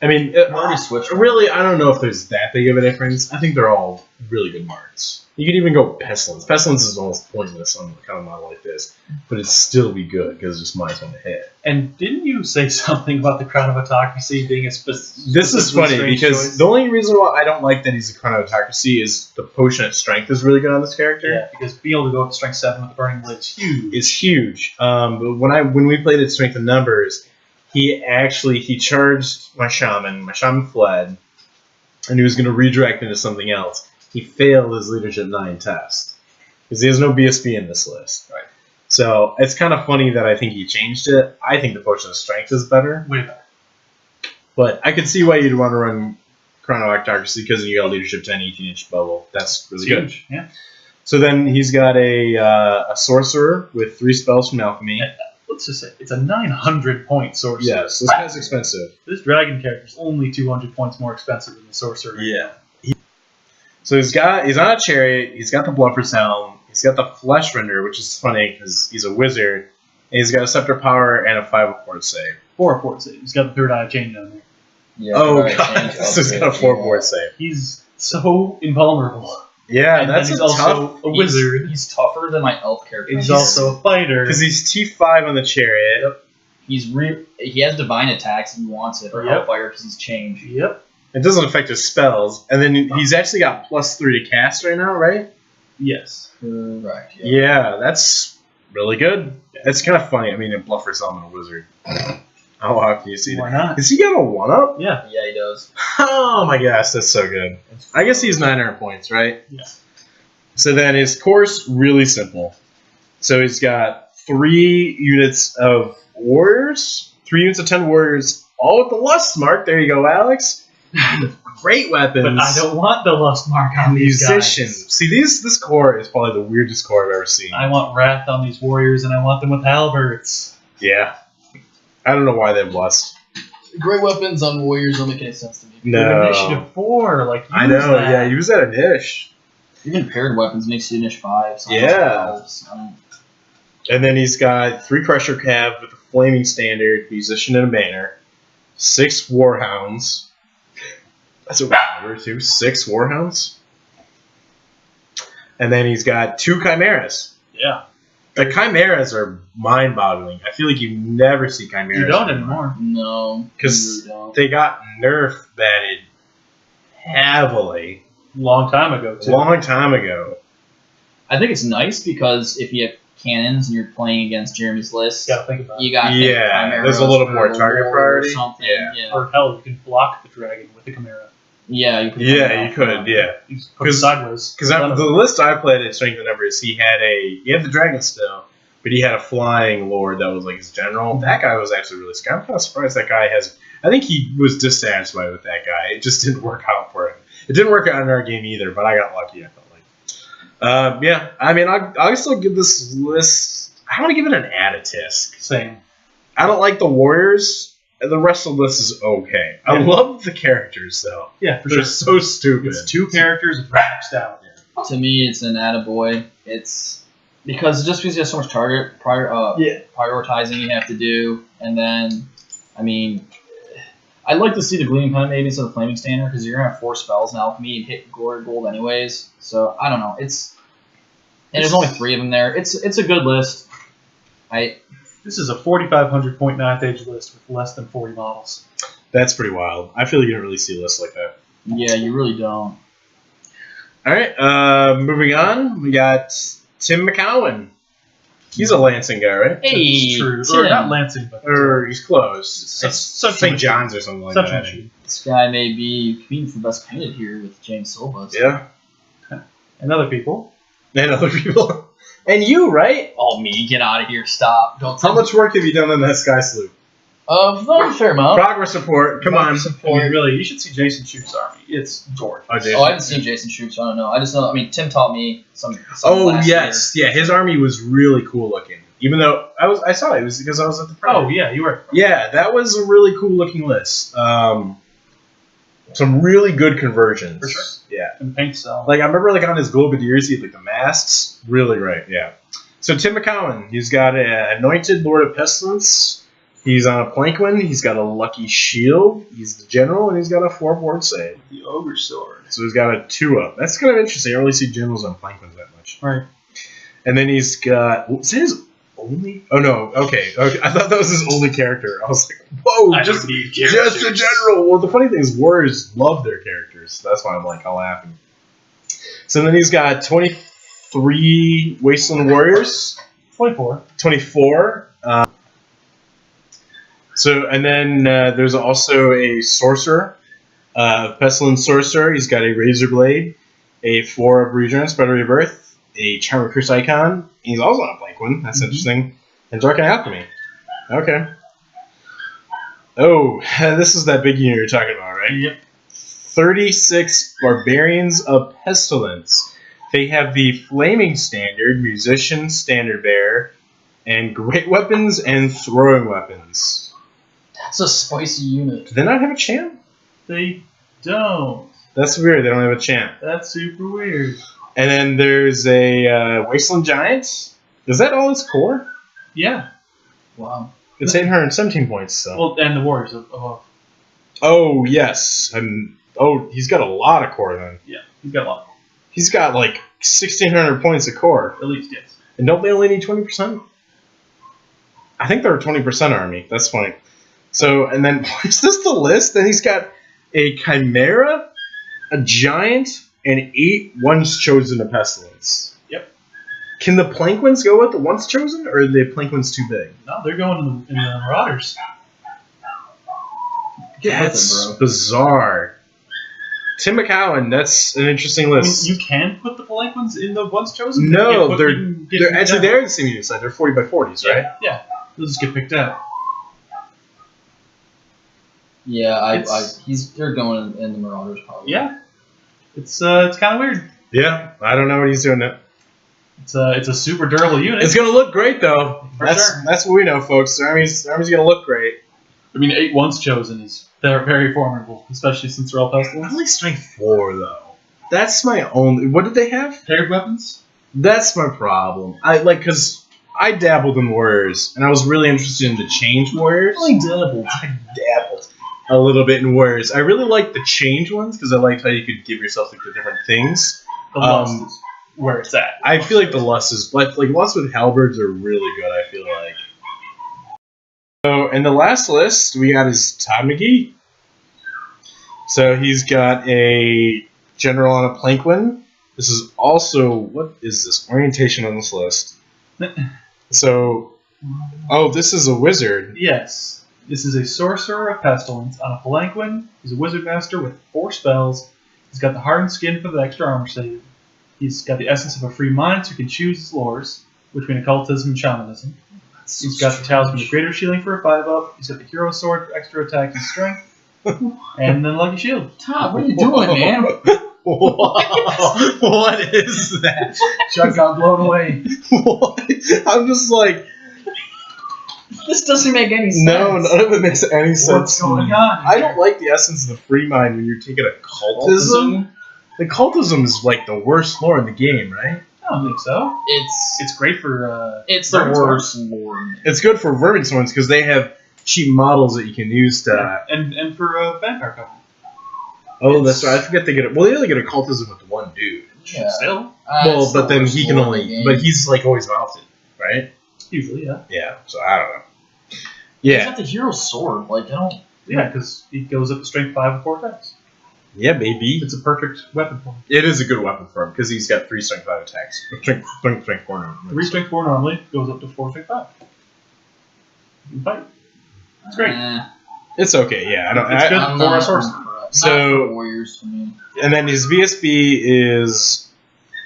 I mean, already switched. Really, I don't know if there's that big of a difference. I think they're all really good marks. You could even go Pestilence. Pestilence is almost pointless on a kind of model like this, but it'd still be good because it's just -1 to hit. And didn't you say something about the Crown of Autocracy being a specific? This is funny because the only reason why I don't like that he's a Crown of Autocracy is the Potion of Strength is really good on this character. Yeah, because being able to go up to Strength 7 with the Burning Blade is huge. Is huge. But when we played at Strength of Numbers, he charged my Shaman. My Shaman fled, and he was going to redirect into something else. He failed his Leadership 9 test because he has no BSB in this list. Right. So it's kind of funny that I think he changed it. I think the Potion of Strength is better. Way better. But I could see why you'd want to run Chrono Autocracy because you got a Leadership 10 18-inch bubble. That's really good. Huge. Yeah. So then he's got a Sorcerer with 3 spells from Alchemy. Let's just say it's a 900-point sorcerer. Yes, this guy's expensive. This dragon character is only 200 points more expensive than the sorcerer. Yeah. So he's on a chariot. He's got the Bluffer's Helm. He's got the Flesh Render, which is funny because he's a wizard. And he's got a Scepter Power and a 5 Fort Save. 4 Fort Save. He's got the third eye chain down there. Yeah, Oh god, so he's got a 4 Fort Save. He's so invulnerable. Yeah, And that's then he's a also tough. a wizard. He's tougher than my elf character. He's also a fighter. Because he's T5 on the chariot. He has divine attacks if he wants it, or Yep. hellfire because he's changed. Yep. It doesn't affect his spells. And then he's actually got +3 to cast right now, right? Yes. Correct. Yeah, that's really good. It's kind of funny. I mean, in Bluffer Summon a wizard. How often do you see Why that? not? Does he get a 1-up? Yeah. Yeah, he does. Oh my gosh, that's so good. I guess he's 900 points, right? Yeah. So then his course, really simple. So he's got 3 units of warriors, 3 units of 10 warriors, all with the lust mark. There you go, Alex. Great weapons. But I don't want the lust mark on these musician. guys. See, this core is probably the weirdest core I've ever seen. I want wrath on these warriors, and I want them with halberds. Yeah. I don't know why they have lust. Great weapons on warriors don't make any sense to me. No. Initiative 4, like I use know, that. yeah, use that a niche. Even paired weapons makes you niche 5. So Yeah. And then he's got 3 Crusher Cav with a Flaming Standard, Musician, and a Banner. 6 Warhounds. That's a bad number, too. 6 Warhounds. And then he's got 2 Chimeras. Yeah. The Chimeras are mind-boggling. I feel like you never see Chimeras. You don't anymore. No. 'Cause you really don't. They got nerf batted heavily. Long time ago, too. Long time ago. I think it's nice because if you have cannons and you're playing against Jeremy's list, You gotta think about it. you got Yeah, there's a little more target priority. Or something. Yeah. Yeah. Or hell, you can block the dragon with the chimera. Yeah, you could. Yeah, you could, yeah. You just put it sideways. Because the list I played at Strength of Numbers, he had the Dragon still, but he had a flying lord that was like his general. That guy was actually really scary. I'm kind of surprised that guy has. I think he was dissatisfied with that guy. It just didn't work out for him. It didn't work out in our game either, but I got lucky. I felt like. Yeah, I mean, I'll still give this list. I want to give it an additive. Same. I don't like the warriors. The rest of the list is okay. I Yeah. love the characters though. Yeah, for They're sure. so stupid. It's 2 characters maxed out. To me, it's an attaboy. It's because you have so much prioritizing you have to do, and then, I mean, I'd like to see the Gleaming Pen maybe instead of Flaming Standard because you're gonna have 4 spells in Alchemy and hit Glory Gold anyways. So I don't know. And there's only 3 of them there. It's a good list. This is a 4,500 point 9th age list with less than 40 models. That's pretty wild. I feel like you don't really see lists like that. Yeah, you really don't. All right, moving on. We got Tim McCowan. He's a Lansing guy, right? Hey, True. Tim. Or not Lansing, but Or he's close. Such- It's such a St. machine. John's or something like such a that. machine. This guy may be competing for best painted here with James Silva. Yeah, And other people. and other people. And you, right? Oh, me, get out of here! Stop! Don't. How much work have you done on that Sky Sloop? A fair amount. Progress report. Come on. I mean, really, you should see Jason Shoot's army. It's gorgeous. Oh, Jason. Oh, I haven't seen Jason shoot, so I don't know. I just know. I mean, Tim taught me some Oh last yes, yeah. His army was really cool looking. Even though I saw it was because I was at the party. Oh, yeah, you were. Yeah, that was a really cool looking list. Some really good conversions. For sure. Yeah. And paint cell. Like I remember like on his Globadiers, he had like the masks. Really great, yeah. So Tim McCowan, he's got an Anointed Lord of Pestilence. He's on a Plankwin. He's got a Lucky Shield. He's the general, and he's got a 4-board save. The Ogre Sword. So he's got a 2-up. That's kind of interesting. I don't really see generals on Plankwins that much. Right. And then he's got. Is that his only? Oh no. Okay. I thought that was his only character. I was like, whoa, I just don't need just characters. a general. Well, the funny thing is, warriors love their characters. So that's why I'm like, I'll laugh. So then he's got 23 Wasteland Warriors. 24. 24. And then there's also a Sorcerer, Pestilence Sorcerer. He's got a Razor Blade, a 4 of Regeneration, Spread of Rebirth, a Charm of Curse icon. He's also on a blank one. That's interesting. And Dark Alchemy. Okay. Oh, this is that big unit you're talking about, right? Yep. 36 Barbarians of Pestilence. They have the Flaming Standard, Musician, Standard Bearer, and Great Weapons and Throwing Weapons. That's a spicy unit. Do they not have a champ? They don't. That's weird. They don't have a champ. That's super weird. And then there's a Wasteland Giant. Is that all his core? Yeah. Wow. It's 817 points. So. Well, and the Warriors above. Oh yes. He's got a lot of core then. Yeah, he's got a lot. He's got like 1,600 points of core. At least, yes. And don't they only need 20%? I think they're a 20% army. That's funny. So, and then, is this the list? Then he's got a Chimera, a Giant, and 8 Once Chosen of Pestilence. Yep. Can the Plankwins go with the Once Chosen, or are the Plankwins too big? No, they're going in the Marauders. That's bizarre. Tim McCowan, that's an interesting list. You can put the Palanquins in the Once Chosen? No, they're actually they're the same unit side. They're 40 by 40s, right? Yeah, they'll just get picked out. Yeah, they're going in the Marauders probably. Yeah, it's kind of weird. Yeah, I don't know what he's doing now. It's a super durable unit. It's gonna look great though. Sure. That's what we know, folks. The army's gonna look great. I mean, 8 Once Chosen they're very formidable, especially since they're all pestilence. Only strength 4 though. That's my only. What did they have? Paired weapons. That's my problem. Because I dabbled in warriors, and I was really interested in the change warriors. I dabbled a little bit in warriors. I really liked the change ones because I liked how you could give yourself like the different things. The lust is where it's at. I feel like the lust is like lust with halberds are really good. I feel like. So in the last list we got is Todd McGee. So he's got a general on a Plankwin. This is also what is this orientation on this list? So, this is a wizard. Yes. This is a sorcerer of pestilence on a Palanquin. He's a wizard master with 4 spells. He's got the hardened skin for the extra armor save. He's got the essence of a free mind, so he can choose his lores between occultism and shamanism. He's got the talisman of greater shielding for a 5-up. He's got the hero sword for extra attack and strength. And then lucky shield. Todd, what are you doing, man? What is that? Chuck got blown away. What? I'm just like, this doesn't make any sense. No, none of it makes any sense. What's going on? I don't like the essence of the free mind when you're taking occultism. The occultism is like the worst lore in the game, right? I don't think so. It's great for it's the worst lore. It's good for Vermin Swarm because they have cheap models that you can use to and for vampire couple. Oh, that's right. I forget they get it. Well, they only get occultism with one dude. Yeah. Still. Well, but then he can only. But he's like always mounted, right? Usually, yeah. Yeah. So I don't know. Yeah. He's got the hero sword. Like I don't. Yeah, because he goes up to strength 5 with 4 attacks. Yeah, baby. It's a perfect weapon for him. It is a good weapon for him because he's got 3 strength 5 attacks. Strength 4 normally. 3 strength 4 normally goes up to 4 strength 5. You can fight. It's great. It's okay. Yeah, I don't. It's good for a sorcerer. So warriors to me. And then his VSB is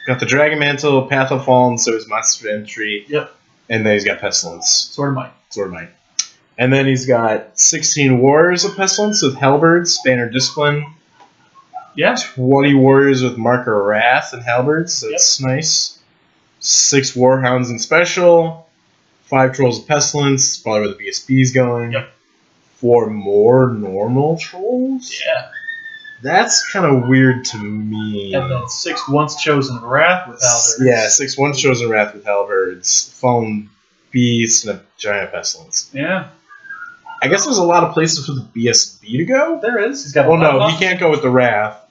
got the Dragon Mantle, Path of Fallen, so his Monster Entry. Yep. And then he's got Pestilence. Sword of Might. Sword of Might. And then he's got 16 Warriors of Pestilence with Halberds, Banner Discipline. Yeah. 20 Warriors with Marker of Wrath and Halberds. That's nice. 6 Warhounds in Special. 5 Trolls of Pestilence. Probably where the VSB's going. Yep. 4 more normal Trolls? Yeah. That's kind of weird to me. And then 6 Once Chosen of Wrath with Halberds. Yeah, 6 Once Chosen Wrath with Halberds. Fallen Beast and a Giant Pestilence. Yeah. I guess there's a lot of places for the BSB to go. There is. He's got. Well, no, he can't go with the Wrath.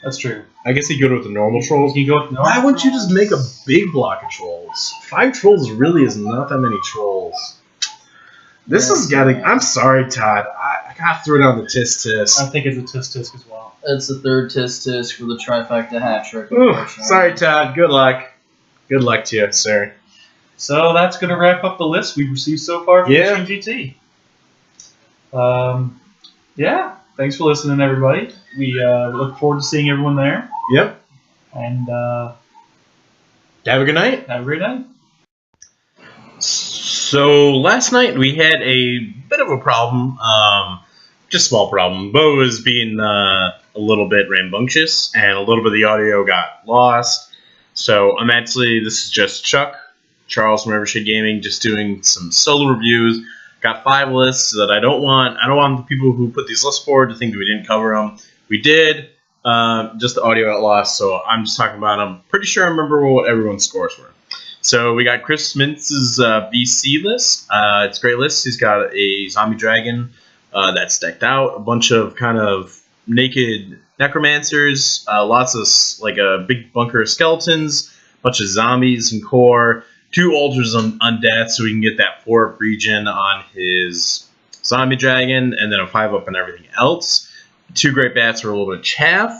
That's true. I guess he could go with the normal Trolls. He can go with normal. Why wouldn't you just make a big block of Trolls? 5 Trolls really is not that many Trolls. This has got to. I'm sorry, Todd. I gotta throw down the tisk tisk. I think it's a tisk tisk as well. It's the 3rd tisk tisk for the trifecta hat trick. Sorry, Todd. Good luck. Good luck to you, sir. So that's going to wrap up the list we've received so far from GT. Yeah. Thanks for listening, everybody. We look forward to seeing everyone there. Yep. And have a good night. Have a great night. So last night we had a bit of a problem, just a small problem. Bo was being a little bit rambunctious, and a little bit of the audio got lost. So this is just Chuck, Charles from Evershed Gaming, just doing some solo reviews. Got 5 lists that I don't want the people who put these lists forward to think that we didn't cover them. We did, just the audio got lost, so I'm just talking about them. Pretty sure I remember what everyone's scores were. So we got Chris Mintz's BC list. It's a great list. He's got a zombie dragon that's decked out, a bunch of kind of naked necromancers, lots of like a big bunker of skeletons, bunch of zombies and core, 2 altars on undeath, so we can get that 4-up regen on his zombie dragon, and then a 5-up on everything else. 2 great bats for a little bit of chaff,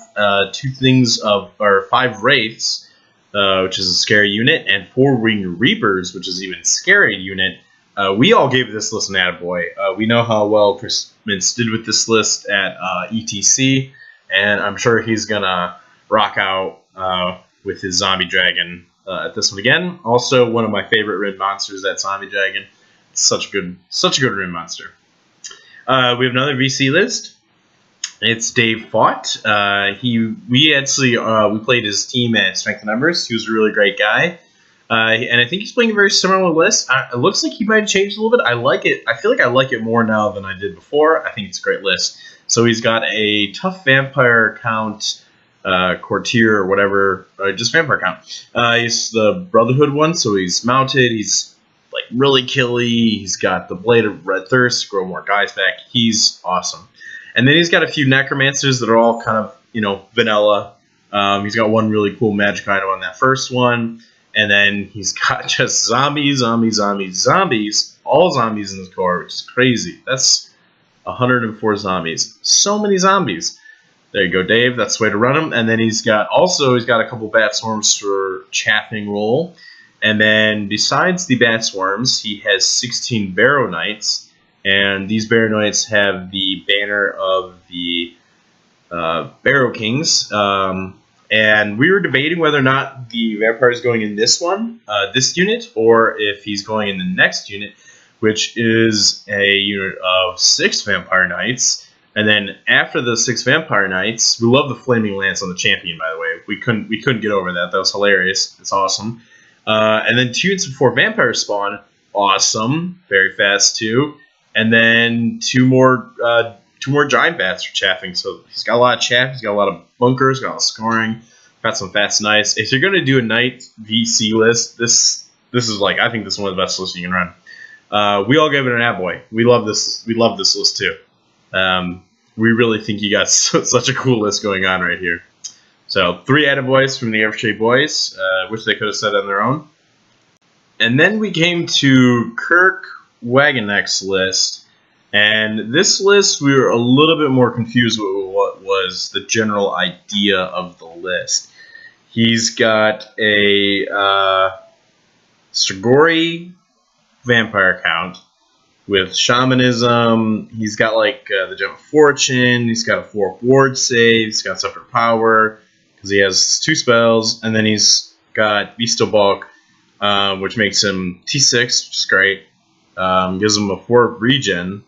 2 things of or 5 wraiths, which is a scary unit, and 4 winged reapers, which is even scarier unit. We all gave this list an attaboy. We know how well Chris Mintz did with this list at ETC, and I'm sure he's gonna rock out with his zombie dragon at this one again. Also, one of my favorite Rin monsters, that zombie dragon. It's such a good Rin monster. We have another VC list. It's Dave Fought. We played his team at Strength of Numbers. He was a really great guy. And I think he's playing a very similar list. It looks like he might have changed a little bit. I like it. I feel like I like it more now than I did before. I think it's a great list. So he's got a tough vampire count, courtier or whatever, just vampire count. He's the Brotherhood one, so he's mounted. He's like really killy. He's got the Blade of Red Thirst, grow more guys back. He's awesome. And then he's got a few necromancers that are all kind of, vanilla. He's got one really cool magic item on that first one. And then he's got just zombies, all zombies in his core, which is crazy. That's 104 zombies. So many zombies. There you go, Dave. That's the way to run them. And then he's got a couple bat swarms for chaffing roll. And then besides the bat swarms, he has 16 Barrow Knights. And these Barrow Knights have the banner of the Barrow Kings. And we were debating whether or not the vampire is going in this one, this unit, or if he's going in the next unit, which is a unit of 6 Vampire Knights. And then after the 6 Vampire Knights, we love the Flaming Lance on the champion, by the way. We couldn't get over that. That was hilarious. It's awesome. And then 2 units of 4 Vampire Spawn. Awesome. Very fast, too. And then 2 more giant bats for chaffing. So he's got a lot of chaff. He's got a lot of bunkers. Got a lot of scoring. Got some fast knights. If you're going to do a knight VC list, this is like, I think this is one of the best lists you can run. We all gave it an attaboy. We love this. We love this list too. We really think you got such a cool list going on right here. So 3 attaboys from the Evershade boys, which they could have said on their own. And then we came to Kirk Wagonneck's list. And this list, we were a little bit more confused with what was the general idea of the list. He's got a Strigoi vampire count with shamanism. He's got like the Gem of Fortune. He's got a 4 ward save. He's got Suffer Power because he has 2 spells. And then he's got Beastal Bulk, which makes him T6, which is great. Gives him a 4 regen.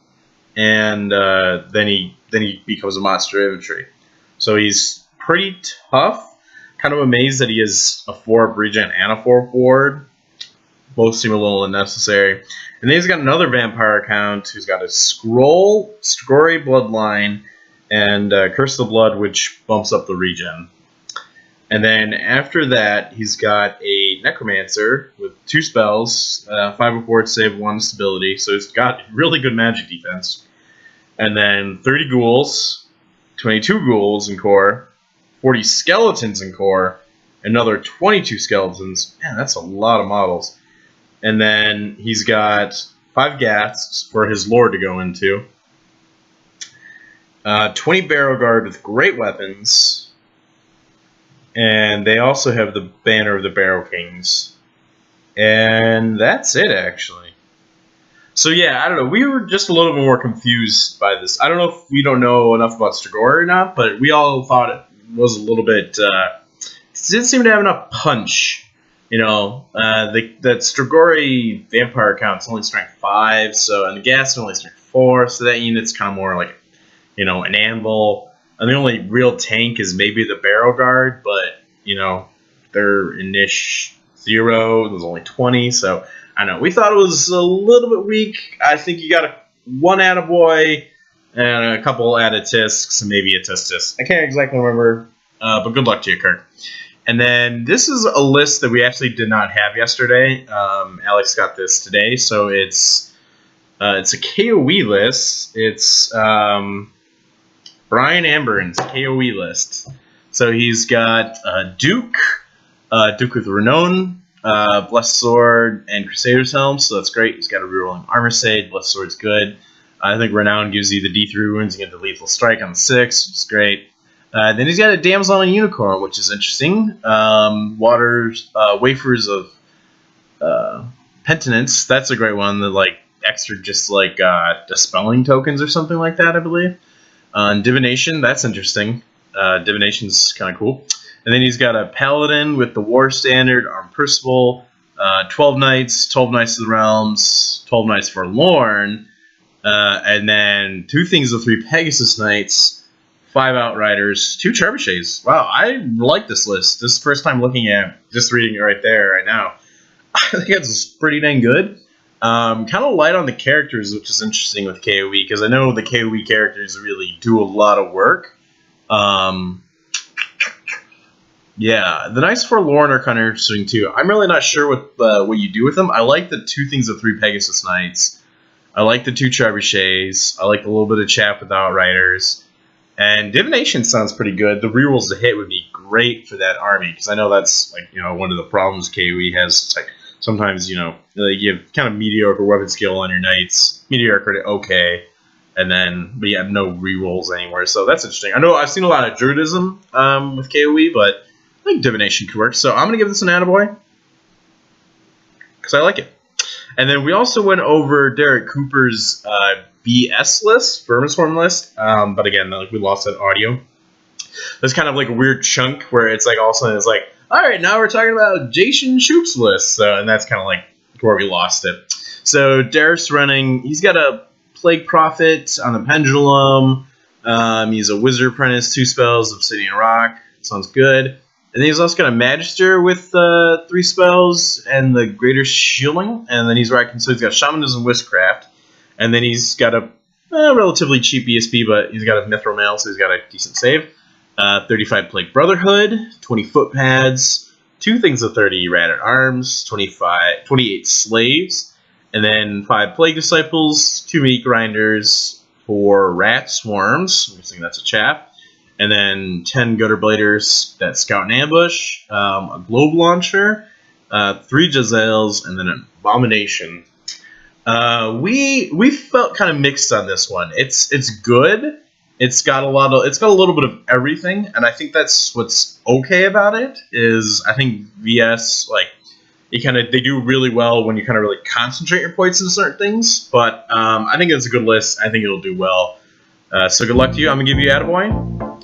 And then he becomes a monster of infantry. So he's pretty tough. Kind of amazed that he has a 4-up regen and a 4-up ward. Both seem a little unnecessary. And then he's got another vampire account who's got a Strigoi Bloodline and Curse of the Blood, which bumps up the regen. And then after that, he's got a Necromancer with 2 spells, 5 ward save, 1 stability. So he's got really good magic defense. And then 30 ghouls, 22 ghouls in core, 40 skeletons in core, another 22 skeletons. Man, that's a lot of models. And then he's got 5 Ghats for his lord to go into. 20 Barrow Guard with great weapons. And they also have the banner of the Barrow Kings. And that's it, actually. So yeah, I don't know. We were just a little bit more confused by this. I don't know if we don't know enough about Strigoi or not, but we all thought it was a little bit... it didn't seem to have enough punch. That Strigoi vampire count's only strength 5, and the gas is only strength 4, so that unit's kind of more like, an anvil. And the only real tank is maybe the Barrow Guard, but, they're in niche 0, there's only 20, so I don't know. We thought it was a little bit weak. I think you got 1 attaboy and a couple added tisks and maybe a tisk. I can't exactly remember, but good luck to you, Kirk. And then this is a list that we actually did not have yesterday. Alex got this today, so it's a KOE list. It's Brian Amburn's KOE list. So he's got Duke, Duke with Renown, Blessed Sword, and Crusader's Helm, so that's great. He's got a rerolling Armor Sage, Blessed Sword's good. I think Renown gives you the D3 wounds and get the Lethal Strike on the 6, which is great. Then he's got a Damsel on a Unicorn, which is interesting. Wafers of Penitence, that's a great one. The extra just dispelling tokens or something like that, I believe. Divination, that's interesting. Divination's kind of cool. And then he's got a Paladin with the War Standard, Armed Percival, 12 Knights, 12 Knights of the Realms, 12 Knights Forlorn, and then 2 Things of 3 Pegasus Knights, 5 Outriders, 2 Trebuchets. Wow, I like this list. This is the first time looking at just reading it right there, right now. I think it's pretty dang good. Kind of light on the characters, which is interesting with KOE, because I know the KOE characters really do a lot of work. Yeah, the Knights Forlorn are kind of interesting too. I'm really not sure what you do with them. I like the 2 Things of 3 Pegasus Knights. I like the 2 Trebuchets. I like a little bit of Chaff with Outriders. And Divination sounds pretty good. The rerolls to hit would be great for that army, because I know that's one of the problems KOE has. It's sometimes you have kind of mediocre weapon skill on your knights, mediocre to okay, and then we have no rerolls anywhere. So that's interesting. I know I've seen a lot of Druidism with KOE, but I think Divination could work. So I'm gonna give this an attaboy because I like it. And then we also went over Derek Cooper's BS list, Vermin Swarm list, but again, we lost that audio. There's kind of a weird chunk where it's all of a sudden it's all right, now we're talking about Jason Shoop's list, and that's kind of where we lost it. So Derek's running. He's got a Plague Prophet on the Pendulum. He's a Wizard Apprentice, 2 spells, Obsidian Rock. Sounds good. And then he's also got a Magister with 3 spells and the Greater Shielding. And then he's rocking, so he's got Shamanism, Witchcraft. And then he's got a relatively cheap ESP, but he's got a Mithril Mail, so he's got a decent save. 35 Plague Brotherhood, 20 Footpads, 2 Things of 30 Rat at Arms, 28 Slaves, and then 5 Plague Disciples, 2 Meat Grinders, 4 Rat Swarms, I'm guessing that's a chap, and then 10 Gutter Bladers that scout and ambush, a Globe Launcher, 3 Jezzails, and then an Abomination. We felt kind of mixed on this one. It's good. It's got a little bit of everything, and I think that's what's okay about it. Is I think VS they do really well when you kind of really concentrate your points into certain things. But I think it's a good list. I think it'll do well. So good luck to you. I'm gonna give you attaboy.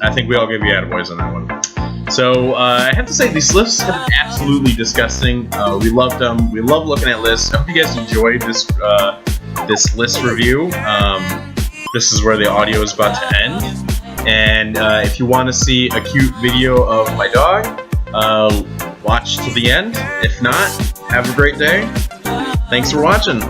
I think we all give you attaboys on that one. So I have to say these lists have been absolutely disgusting. We loved them. We love looking at lists. I hope you guys enjoyed this list review. This is where the audio is about to end. And if you want to see a cute video of my dog, watch to the end. If not, have a great day. Thanks for watching.